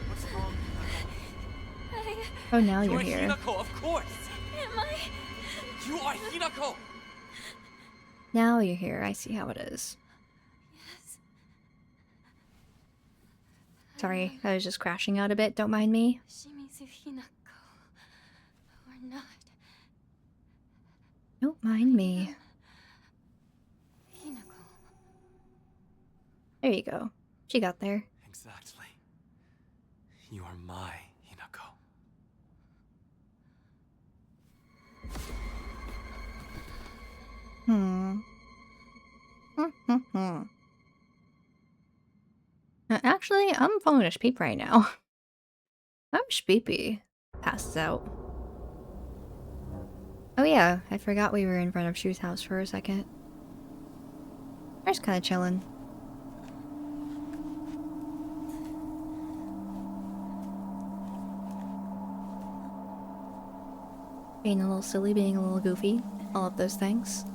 What's wrong? Oh, now You're you're here. Hinako, of course! Am I? You are Hinako! Now you're here. I see how it is. Yes. Sorry, I was just crashing out a bit. Don't mind me. Shimizu Hinako. Or not. Don't mind me. Hinako. There you go. She got there. Exactly. You are my Hinako. Hmm. Actually, I'm falling asleep right now. I'm sleepy. Passed out. Oh yeah, I forgot we were in front of Shu's house for a second. We're just kind of chilling. Being a little silly, being a little goofy. All of those things.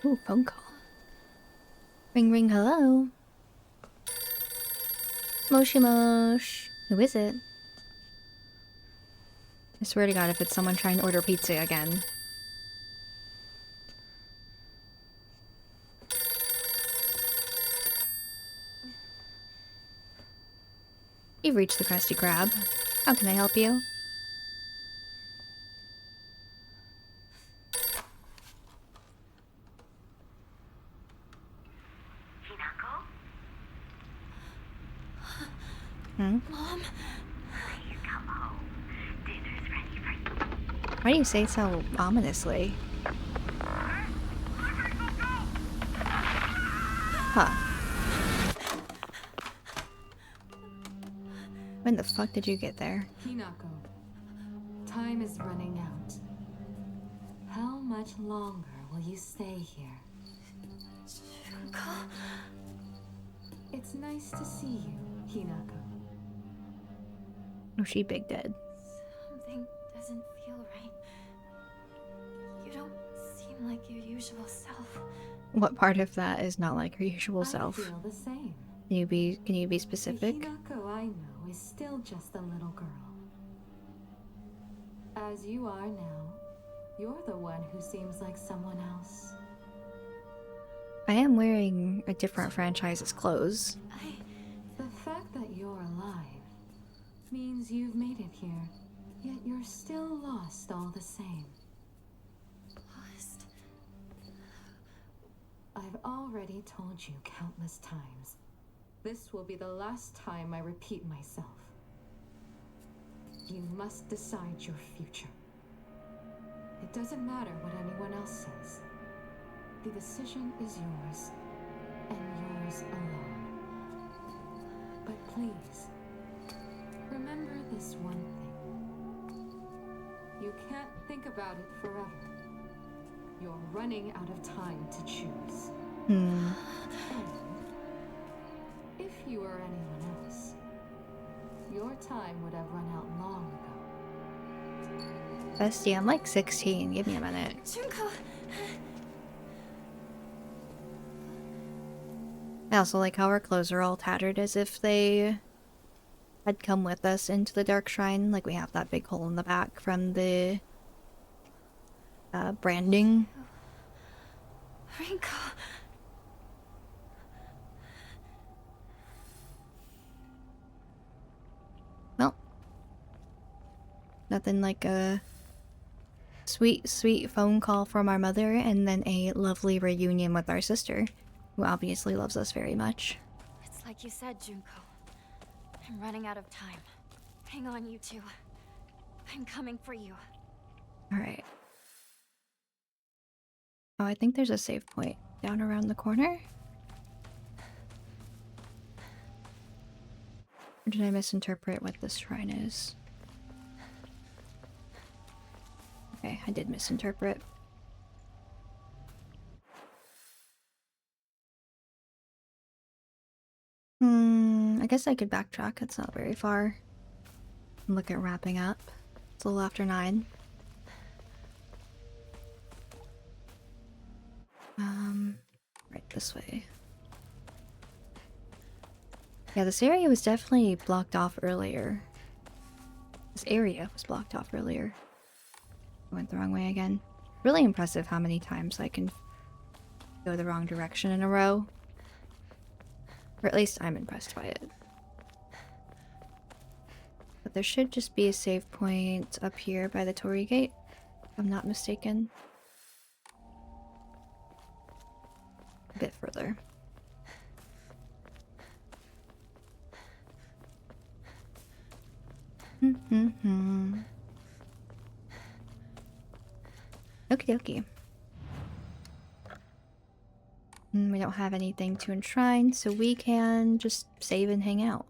Ooh, phone call. Ring ring, hello. Moshi mosh. Who is it? I swear to God, if it's someone trying to order pizza again. You've reached the Krusty Krab. How can I help you? Hmm? Mom? Why do you say so ominously? Huh. When the fuck did you get there? Hinako, time is running out. How much longer will you stay here? It's nice to see you, Hinako. Oh, she big dead. Something doesn't feel right. You don't seem like your usual self. What part of that is not like her usual self? I feel the same. Can you be The specific? Hinako I know is still just a little girl. As you are now, you're the one who seems like someone else. I am wearing a different franchise's clothes. The fact that you're alive means you've made it here, yet you're still lost all the same. Lost. I've already told you countless times. This will be the last time I repeat myself. You must decide your future. It doesn't matter what anyone else says. The decision is yours, and yours alone. But please, remember this one thing. You can't think about it forever. You're running out of time to choose. And if you were anyone else, your time would have run out long ago. Bestie, I'm like 16. Give me a minute. Junko! I also like how our clothes are all tattered as if they had come with us into the Dark Shrine. Like we have that big hole in the back from the branding. Rinko! Well, nothing like a sweet, sweet phone call from our mother and then a lovely reunion with our sister, who obviously loves us very much. It's like you said, Junko. I'm running out of time. Hang on, you two. I'm coming for you. Alright. Oh, I think there's a save point down around the corner. Or did I misinterpret what this shrine is? Okay, I did misinterpret. I guess I could backtrack. It's not very far. Look at wrapping up. It's a little after 9. Right this way. Yeah, this area was definitely blocked off earlier. This area was blocked off earlier. I went the wrong way again. Really impressive how many times I can go the wrong direction in a row. Or at least I'm impressed by it. But there should just be a save point up here by the Torii Gate, if I'm not mistaken. A bit further. Okie dokie. We don't have anything to enshrine, so we can just save and hang out.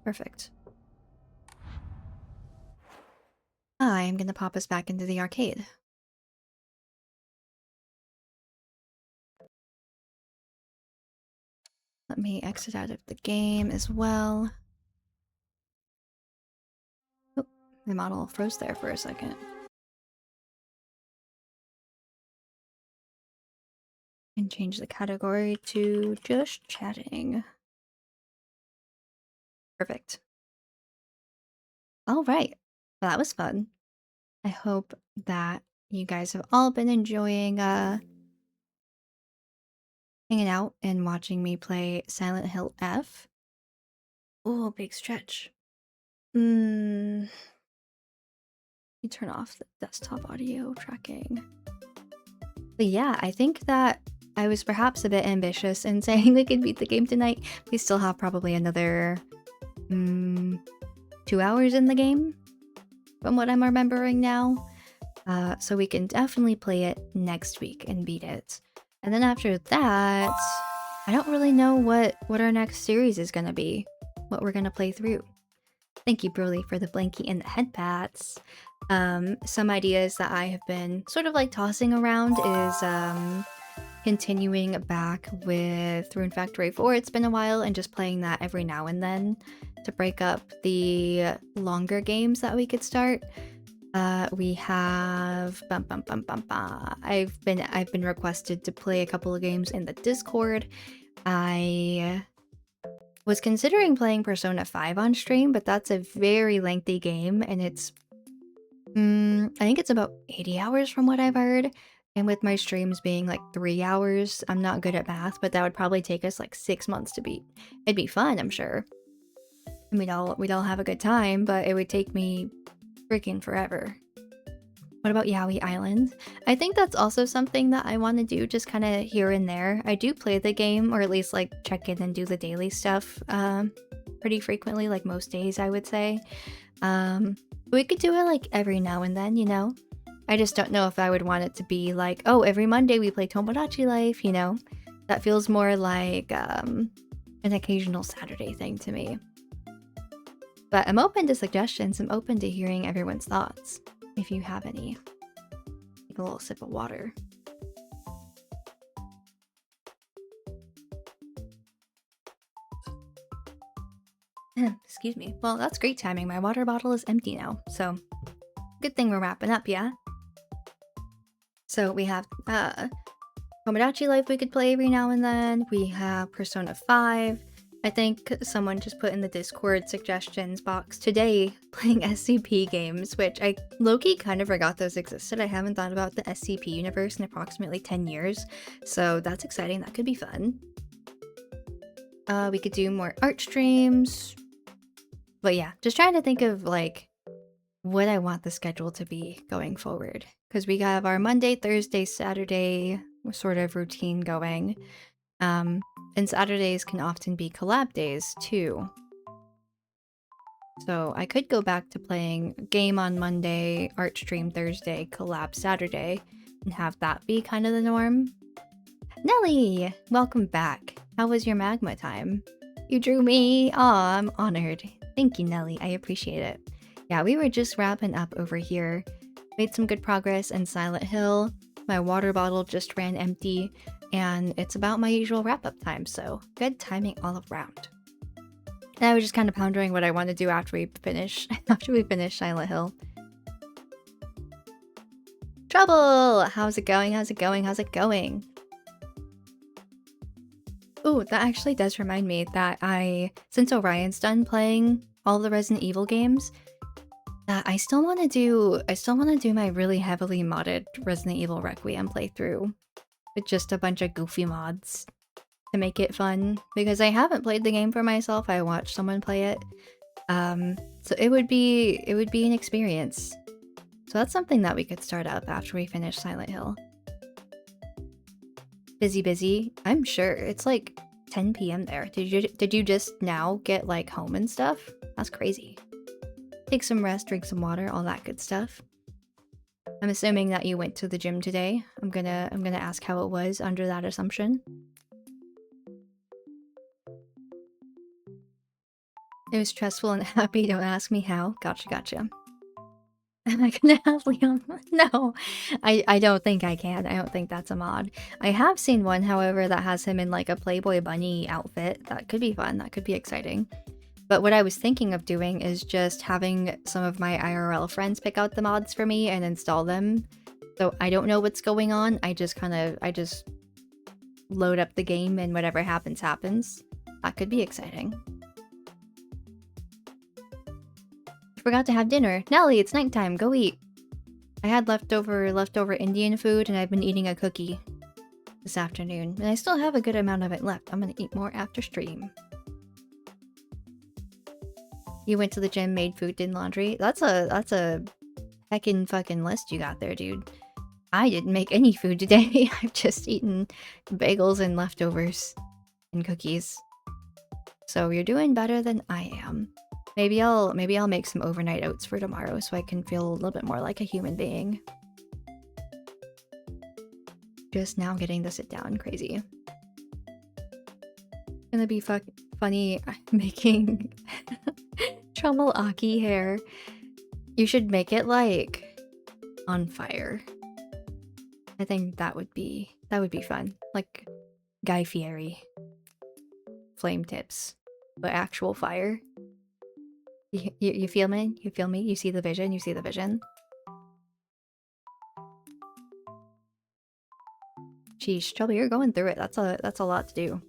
Perfect. I'm gonna pop us back into the arcade. Let me exit out of the game as well. Oh, my model froze there for a second. And change the category to just chatting. Perfect. All right. Well, that was fun. I hope that you guys have all been enjoying hanging out and watching me play Silent Hill F. Oh, big stretch. You turn off the desktop audio tracking. But yeah, I think that I was perhaps a bit ambitious in saying we could beat the game tonight. We still have probably another 2 hours in the game, from what I'm remembering now. So we can definitely play it next week and beat it. And then after that, I don't really know what our next series is going to be, what we're going to play through. Thank you, Broly, for the blankie and the head pats. Some ideas that I have been sort of like tossing around is continuing back with Rune Factory 4. It's been a while, and just playing that every now and then. to break up the longer games that we could start. We have I've been requested to play a couple of games in the Discord. I was considering playing Persona 5 on stream, but that's a very lengthy game, and it's I think it's about 80 hours from what I've heard. And with my streams being like 3 hours, I'm not good at math, but that would probably take us like 6 months to beat. It'd be fun, I'm sure. And we'd all have a good time, but it would take me freaking forever. What about Yaoi Island? I think that's also something that I want to do just kind of here and there. I do play the game, or at least like check in and do the daily stuff pretty frequently, like most days I would say. We could do it like every now and then, you know? I just don't know if I would want it to be like, oh, every Monday we play Tomodachi Life, you know? That feels more like an occasional Saturday thing to me. But I'm open to suggestions. I'm open to hearing everyone's thoughts, if you have any. Take a little sip of water. Excuse me. Well, that's great timing. My water bottle is empty now, so good thing we're wrapping up, yeah? So we have Tomodachi Life we could play every now and then. We have Persona 5. I think someone just put in the Discord suggestions box today playing SCP games, which I low-key kind of forgot those existed. I haven't thought about the SCP universe in approximately 10 years, so that's exciting. That could be fun. We could do more art streams. But yeah, just trying to think of like what I want the schedule to be going forward. Because we have our Monday, Thursday, Saturday sort of routine going. And Saturdays can often be collab days too. So I could go back to playing game on Monday, art stream Thursday, collab Saturday, and have that be kind of the norm. Nelly, welcome back. How was your magma time? You drew me. Aw, I'm honored. Thank you, Nelly. I appreciate it. Yeah, we were just wrapping up over here. Made some good progress in Silent Hill. My water bottle just ran empty, and it's about my usual wrap-up time, so good timing all around. And I was just kind of pondering what I want to do after we finish Silent Hill. Trouble! How's it going? How's it going? How's it going? Ooh, that actually does remind me that since Orion's done playing all the Resident Evil games, that I still want to do my really heavily modded Resident Evil Requiem playthrough with just a bunch of goofy mods to make it fun, because I haven't played the game for myself. I watched someone play it. So it would be an experience. So that's something that we could start up after we finish Silent Hill. Busy. I'm sure it's like 10 p.m. there. Did you just now get like home and stuff? That's crazy. Take some rest, drink some water, all that good stuff. I'm assuming that you went to the gym today. I'm gonna ask how it was under that assumption. It was stressful and happy. Don't ask me how. Gotcha. Am I gonna have Leon? No, I don't think I can. I don't think that's a mod. I have seen one, however, that has him in like a Playboy bunny outfit. That could be fun. That could be exciting. But what I was thinking of doing is just having some of my IRL friends pick out the mods for me and install them. So I don't know what's going on. I just load up the game and whatever happens. That could be exciting. Forgot to have dinner. Nelly, it's nighttime. Go eat. I had leftover Indian food, and I've been eating a cookie this afternoon. And I still have a good amount of it left. I'm gonna eat more after stream. You went to the gym, made food, did laundry. That's a heckin' fucking list you got there, dude. I didn't make any food today. I've just eaten bagels and leftovers and cookies. So you're doing better than I am. Maybe I'll make some overnight oats for tomorrow so I can feel a little bit more like a human being. Just now getting to sit down, crazy. Gonna be funny making Trommel Aki hair. You should make it like on fire. I think that would be fun. Like Guy Fieri flame tips, but actual fire. You feel me? You feel me? You see the vision? You see the vision? Sheesh, Shelby, you're going through it. That's a lot to do.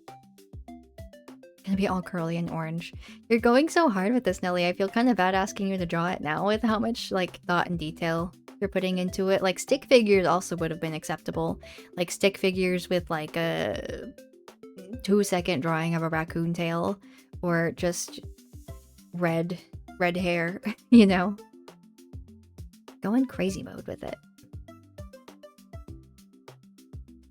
Gonna be all curly and orange. You're going so hard with this, Nelly. I feel kind of bad asking you to draw it now with how much like thought and detail you're putting into it. Like stick figures also would have been acceptable. Like stick figures with like a 2-second drawing of a raccoon tail, or just red hair, you know? Going crazy mode with it.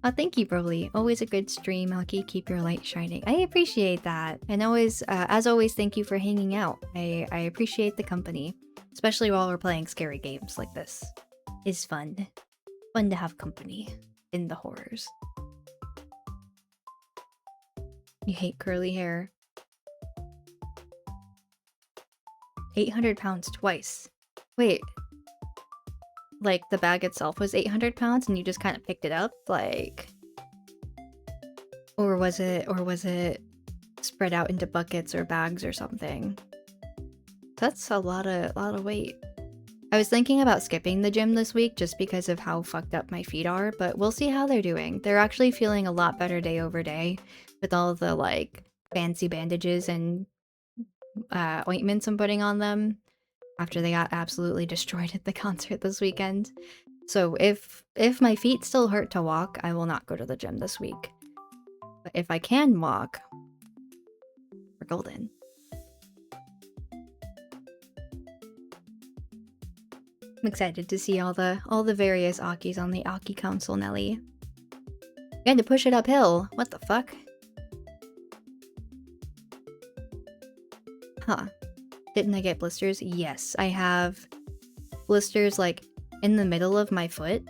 Oh, thank you, Broly. Always a good stream, Aki. Keep your light shining. I appreciate that. And always, as always, thank you for hanging out. I appreciate the company. Especially while we're playing scary games like this. It's fun. Fun to have company in the horrors. You hate curly hair. 800 pounds twice. Wait. Like, the bag itself was 800 pounds and you just kind of picked it up? Like... Or was it spread out into buckets or bags or something? That's a lot of weight. I was thinking about skipping the gym this week just because of how fucked up my feet are, but we'll see how they're doing. They're actually feeling a lot better day over day with all the, like, fancy bandages and ointments I'm putting on them after they got absolutely destroyed at the concert this weekend. So if my feet still hurt to walk, I will not go to the gym this week. But if I can walk, we're golden. I'm excited to see all the various Akis on the Aki Council, Nelly. You had to push it uphill. What the fuck? Huh. Didn't I get blisters? Yes, I have blisters like in the middle of my foot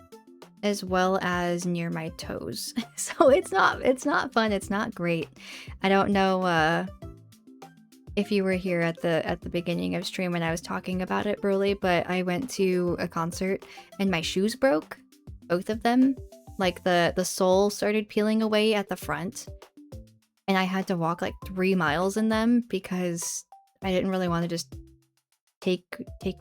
as well as near my toes. So it's not fun, it's not great. I don't know if you were here at the beginning of stream when I was talking about it, Broly, but I went to a concert and my shoes broke. Both of them. Like the sole started peeling away at the front. And I had to walk like 3 miles in them because I didn't really want to just take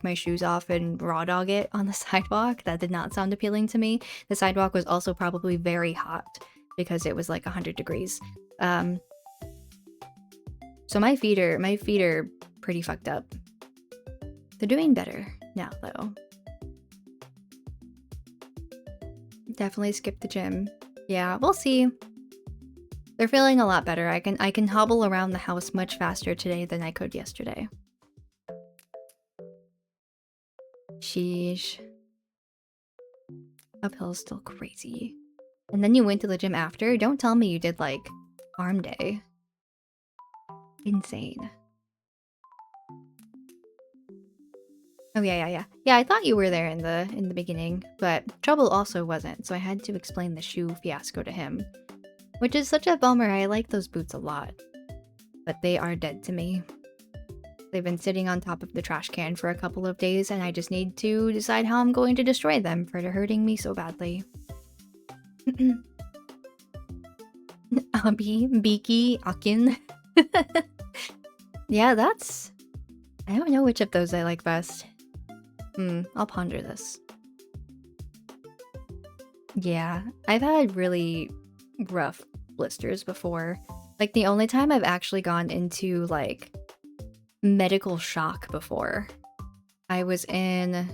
my shoes off and raw dog it on the sidewalk. That did not sound appealing to me. The sidewalk was also probably very hot because it was like 100 degrees. So my feet are pretty fucked up. They're doing better now though. Definitely skip the gym. Yeah, we'll see. They're feeling a lot better. I can hobble around the house much faster today than I could yesterday. Sheesh. Uphill's still crazy. And then you went to the gym after? Don't tell me you did like arm day. Insane. Oh yeah. Yeah, I thought you were there in the beginning, but Trouble also wasn't, so I had to explain the shoe fiasco to him. Which is such a bummer. I like those boots a lot. But they are dead to me. They've been sitting on top of the trash can for a couple of days, and I just need to decide how I'm going to destroy them for hurting me so badly. Abi, Biki, Akin. Yeah, that's... I don't know which of those I like best. I'll ponder this. Yeah, I've had really rough blisters before. Like, the only time I've actually gone into, like, medical shock before, I was in, I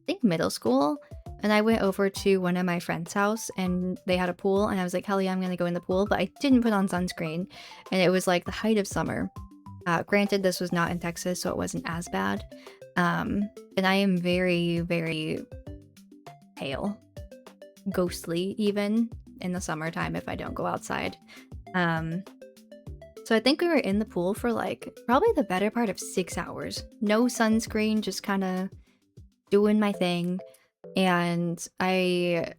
think, middle school, and I went over to one of my friend's house, and they had a pool, and I was like, hell yeah, I'm gonna go in the pool, but I didn't put on sunscreen, and it was, like, the height of summer. Granted, this was not in Texas, so it wasn't as bad. And I am very, very pale. Ghostly, even, in the summertime if I don't go outside. So I think we were in the pool for, like, probably the better part of 6 hours. No sunscreen, just kind of doing my thing. And it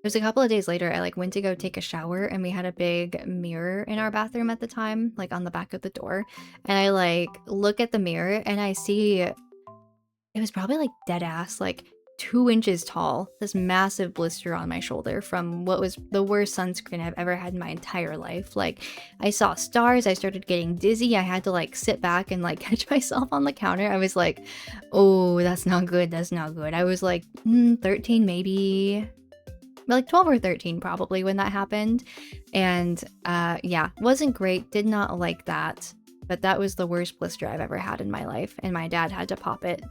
was a couple of days later, I, like, went to go take a shower, and we had a big mirror in our bathroom at the time, like, on the back of the door. And I, like, look at the mirror, and I see... It was probably, like, dead ass, like, 2 inches tall. This massive blister on my shoulder from what was the worst sunscreen I've ever had in my entire life. Like, I saw stars, I started getting dizzy, I had to like sit back and like catch myself on the counter. I was like, oh, that's not good, that's not good. I was like 13 maybe, like 12 or 13 probably when that happened. And yeah, wasn't great, did not like that. But that was the worst blister I've ever had in my life, and my dad had to pop it,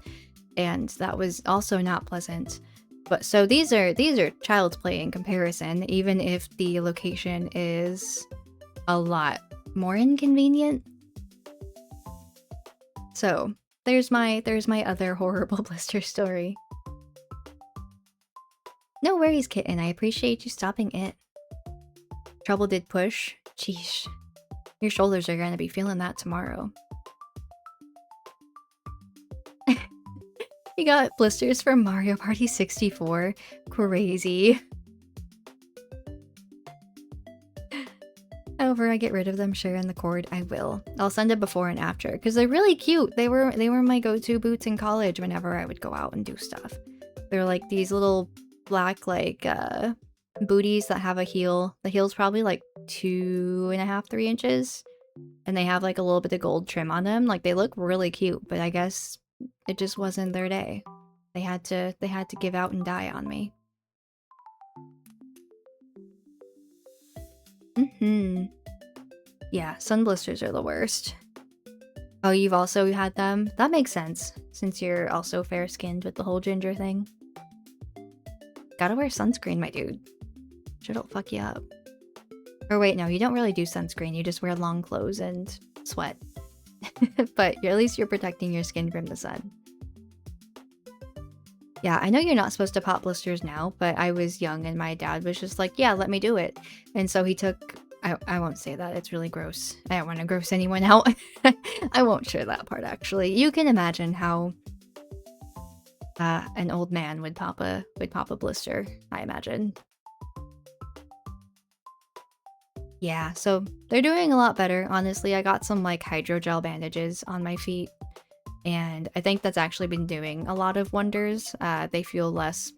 and that was also not pleasant. But so these are child's play in comparison, even if the location is a lot more inconvenient. So there's my other horrible blister story. No worries, kitten. I appreciate you stopping it. Trouble did push. Sheesh. Your shoulders are gonna be feeling that tomorrow. You got blisters from Mario Party 64. Crazy. However, I get rid of them, sharing the cord. I will. I'll send a before and after because they're really cute. They were my go-to boots in college whenever I would go out and do stuff. They're like these little black like booties that have a heel. The heel's probably like 2.5, 3 inches, and they have like a little bit of gold trim on them. Like, they look really cute, but I guess it just wasn't their day. They had to give out and die on me. Yeah, sun blisters are the worst. Oh, you've also had them? That makes sense, since you're also fair-skinned with the whole ginger thing. Gotta wear sunscreen, my dude. Shit'll fuck you up. Or wait, no, you don't really do sunscreen. You just wear long clothes and sweat. But at least you're protecting your skin from the sun. Yeah, I know you're not supposed to pop blisters now, but I was young and my dad was just like, yeah, let me do it. And so he took... I won't say that. It's really gross. I don't want to gross anyone out. I won't share that part, actually. You can imagine how an old man would pop a blister, I imagine. Yeah, so they're doing a lot better. Honestly, I got some like hydrogel bandages on my feet, and I think that's actually been doing a lot of wonders. They feel less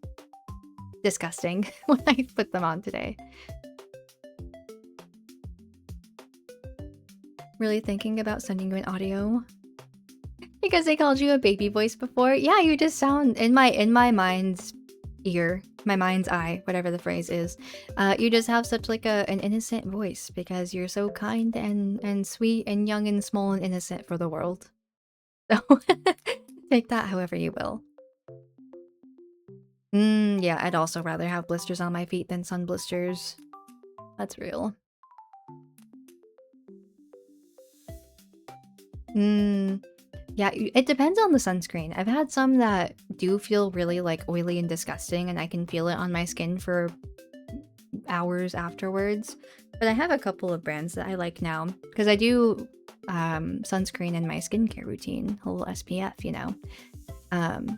disgusting when I put them on today. Really thinking about sending you an audio because they called you a baby voice before. Yeah, you just sound in my mind's ear, my mind's eye, whatever the phrase is. You just have such like an innocent voice because you're so kind and sweet and young and small and innocent for the world. So take that however you will. Yeah, I'd also rather have blisters on my feet than sun blisters. That's real. Yeah, it depends on the sunscreen. I've had some that do feel really like oily and disgusting, and I can feel it on my skin for hours afterwards. But I have a couple of brands that I like now because I do sunscreen in my skincare routine, a little SPF, you know. And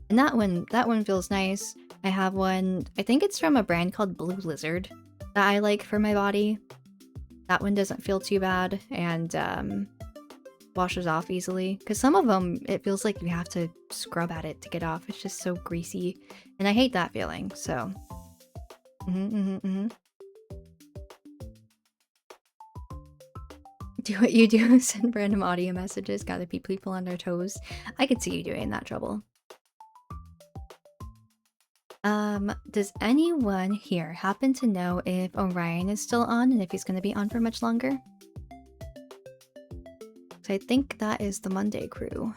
that one feels nice. I have one, I think it's from a brand called Blue Lizard that I like for my body. That one doesn't feel too bad and washes off easily. Because some of them, it feels like you have to scrub at it to get off. It's just so greasy. And I hate that feeling, so. Do what you do, send random audio messages, gotta keep people on their toes. I could see you doing that, Trouble. Does anyone here happen to know if Orion is still on and if he's gonna be on for much longer? So I think that is the Monday crew.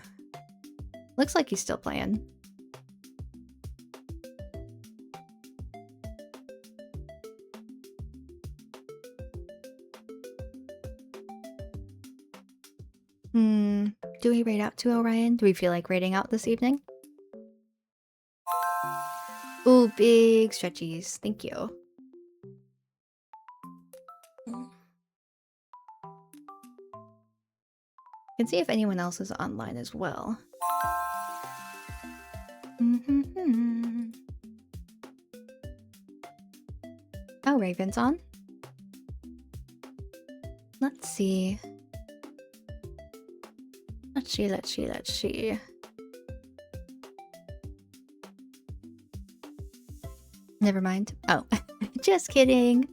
Looks like he's still playing. Do we raid out to Orion? Do we feel like raiding out this evening? Ooh, big stretchies. Thank you. Can see if anyone else is online as well. Oh, Raven's on. Let's see. Let's see. Never mind. Oh, just kidding.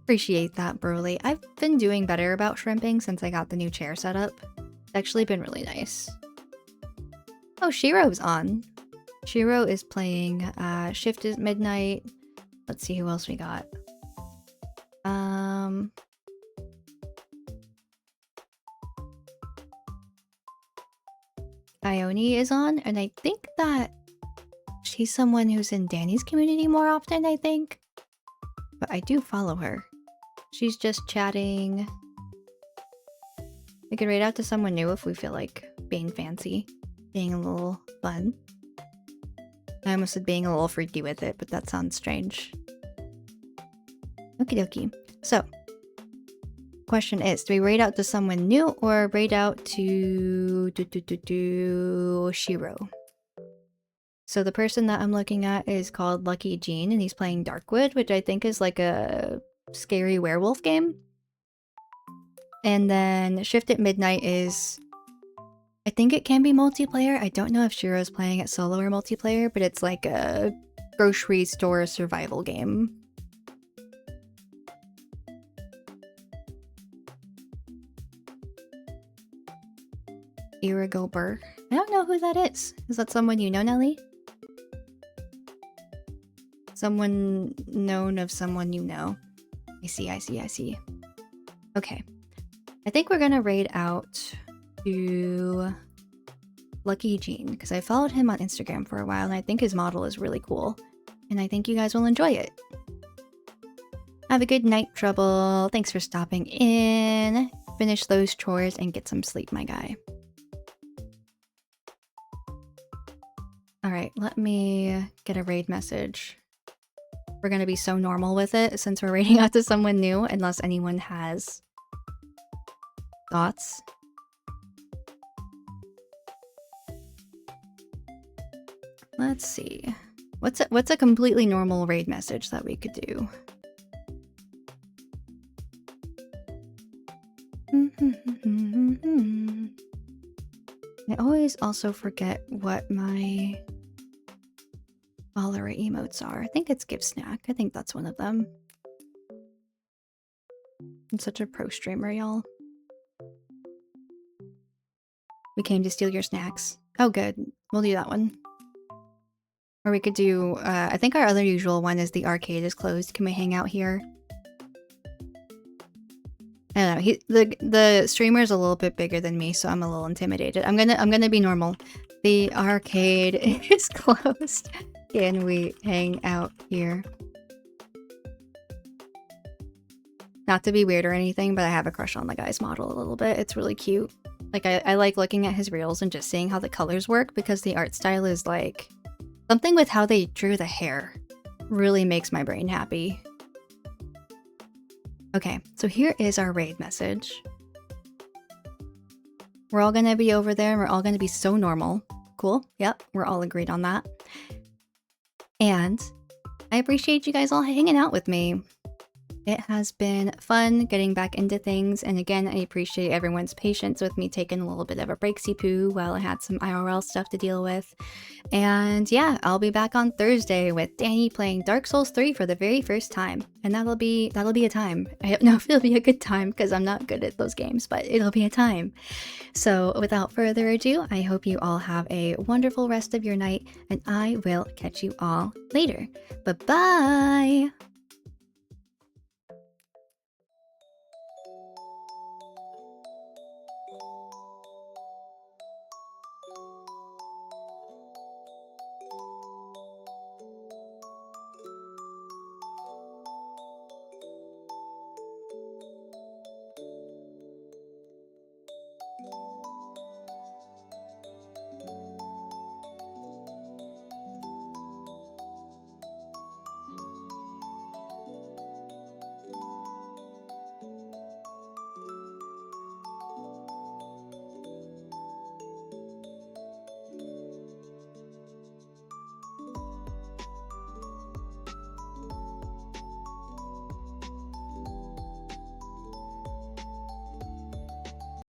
Appreciate that, Broly. I've been doing better about shrimping since I got the new chair set up. It's actually been really nice. Oh, Shiro's on. Shiro is playing Shift is Midnight. Let's see who else we got. Ione is on, and I think that she's someone who's in Danny's community more often, I think. But I do follow her. She's just chatting. We could raid out to someone new if we feel like being fancy. Being a little fun. I almost said being a little freaky with it, but that sounds strange. Okie dokie. So, question is, do we raid out to someone new or raid out to Shiro? So the person that I'm looking at is called Lucky Jean, and he's playing Darkwood, which I think is like a scary werewolf game. And then Shift at Midnight is... I think it can be multiplayer. I don't know if Shiro's playing it solo or multiplayer, but it's like a grocery store survival game. Irigober. I don't know who that is. Is that someone you know, Nelly? Someone known of someone you know. I see. Okay. I think we're gonna raid out to Lucky Jean, because I followed him on Instagram for a while, and I think his model is really cool. And I think you guys will enjoy it. Have a good night, Trouble. Thanks for stopping in. Finish those chores and get some sleep, my guy. Alright, let me get a raid message. We're gonna be so normal with it since we're raiding out to someone new, unless anyone has thoughts. Let's see. What's a completely normal raid message that we could do? I always also forget what my follower emotes are. I think it's Give Snack. I think that's one of them. I'm such a pro streamer, y'all. We came to steal your snacks. Oh, good. We'll do that one. Or we could do, I think our other usual one is the arcade is closed. Can we hang out here? I don't know. The streamer is a little bit bigger than me, so I'm a little intimidated. I'm gonna be normal. The arcade is closed. Can we hang out here? Not to be weird or anything, but I have a crush on the guy's model a little bit. It's really cute. Like, I like looking at his reels and just seeing how the colors work, because the art style is like... something with how they drew the hair really makes my brain happy. Okay, so here is our raid message. We're all gonna be over there and we're all gonna be so normal. Cool, yep, we're all agreed on that. And I appreciate you guys all hanging out with me. It has been fun getting back into things, and again, I appreciate everyone's patience with me taking a little bit of a breaksy poo while I had some IRL stuff to deal with. And yeah, I'll be back on Thursday with Danny playing Dark Souls 3 for the very first time, and that'll be a time. I don't know if it'll be a good time because I'm not good at those games, but it'll be a time. So without further ado, I hope you all have a wonderful rest of your night, and I will catch you all later. Bye-bye!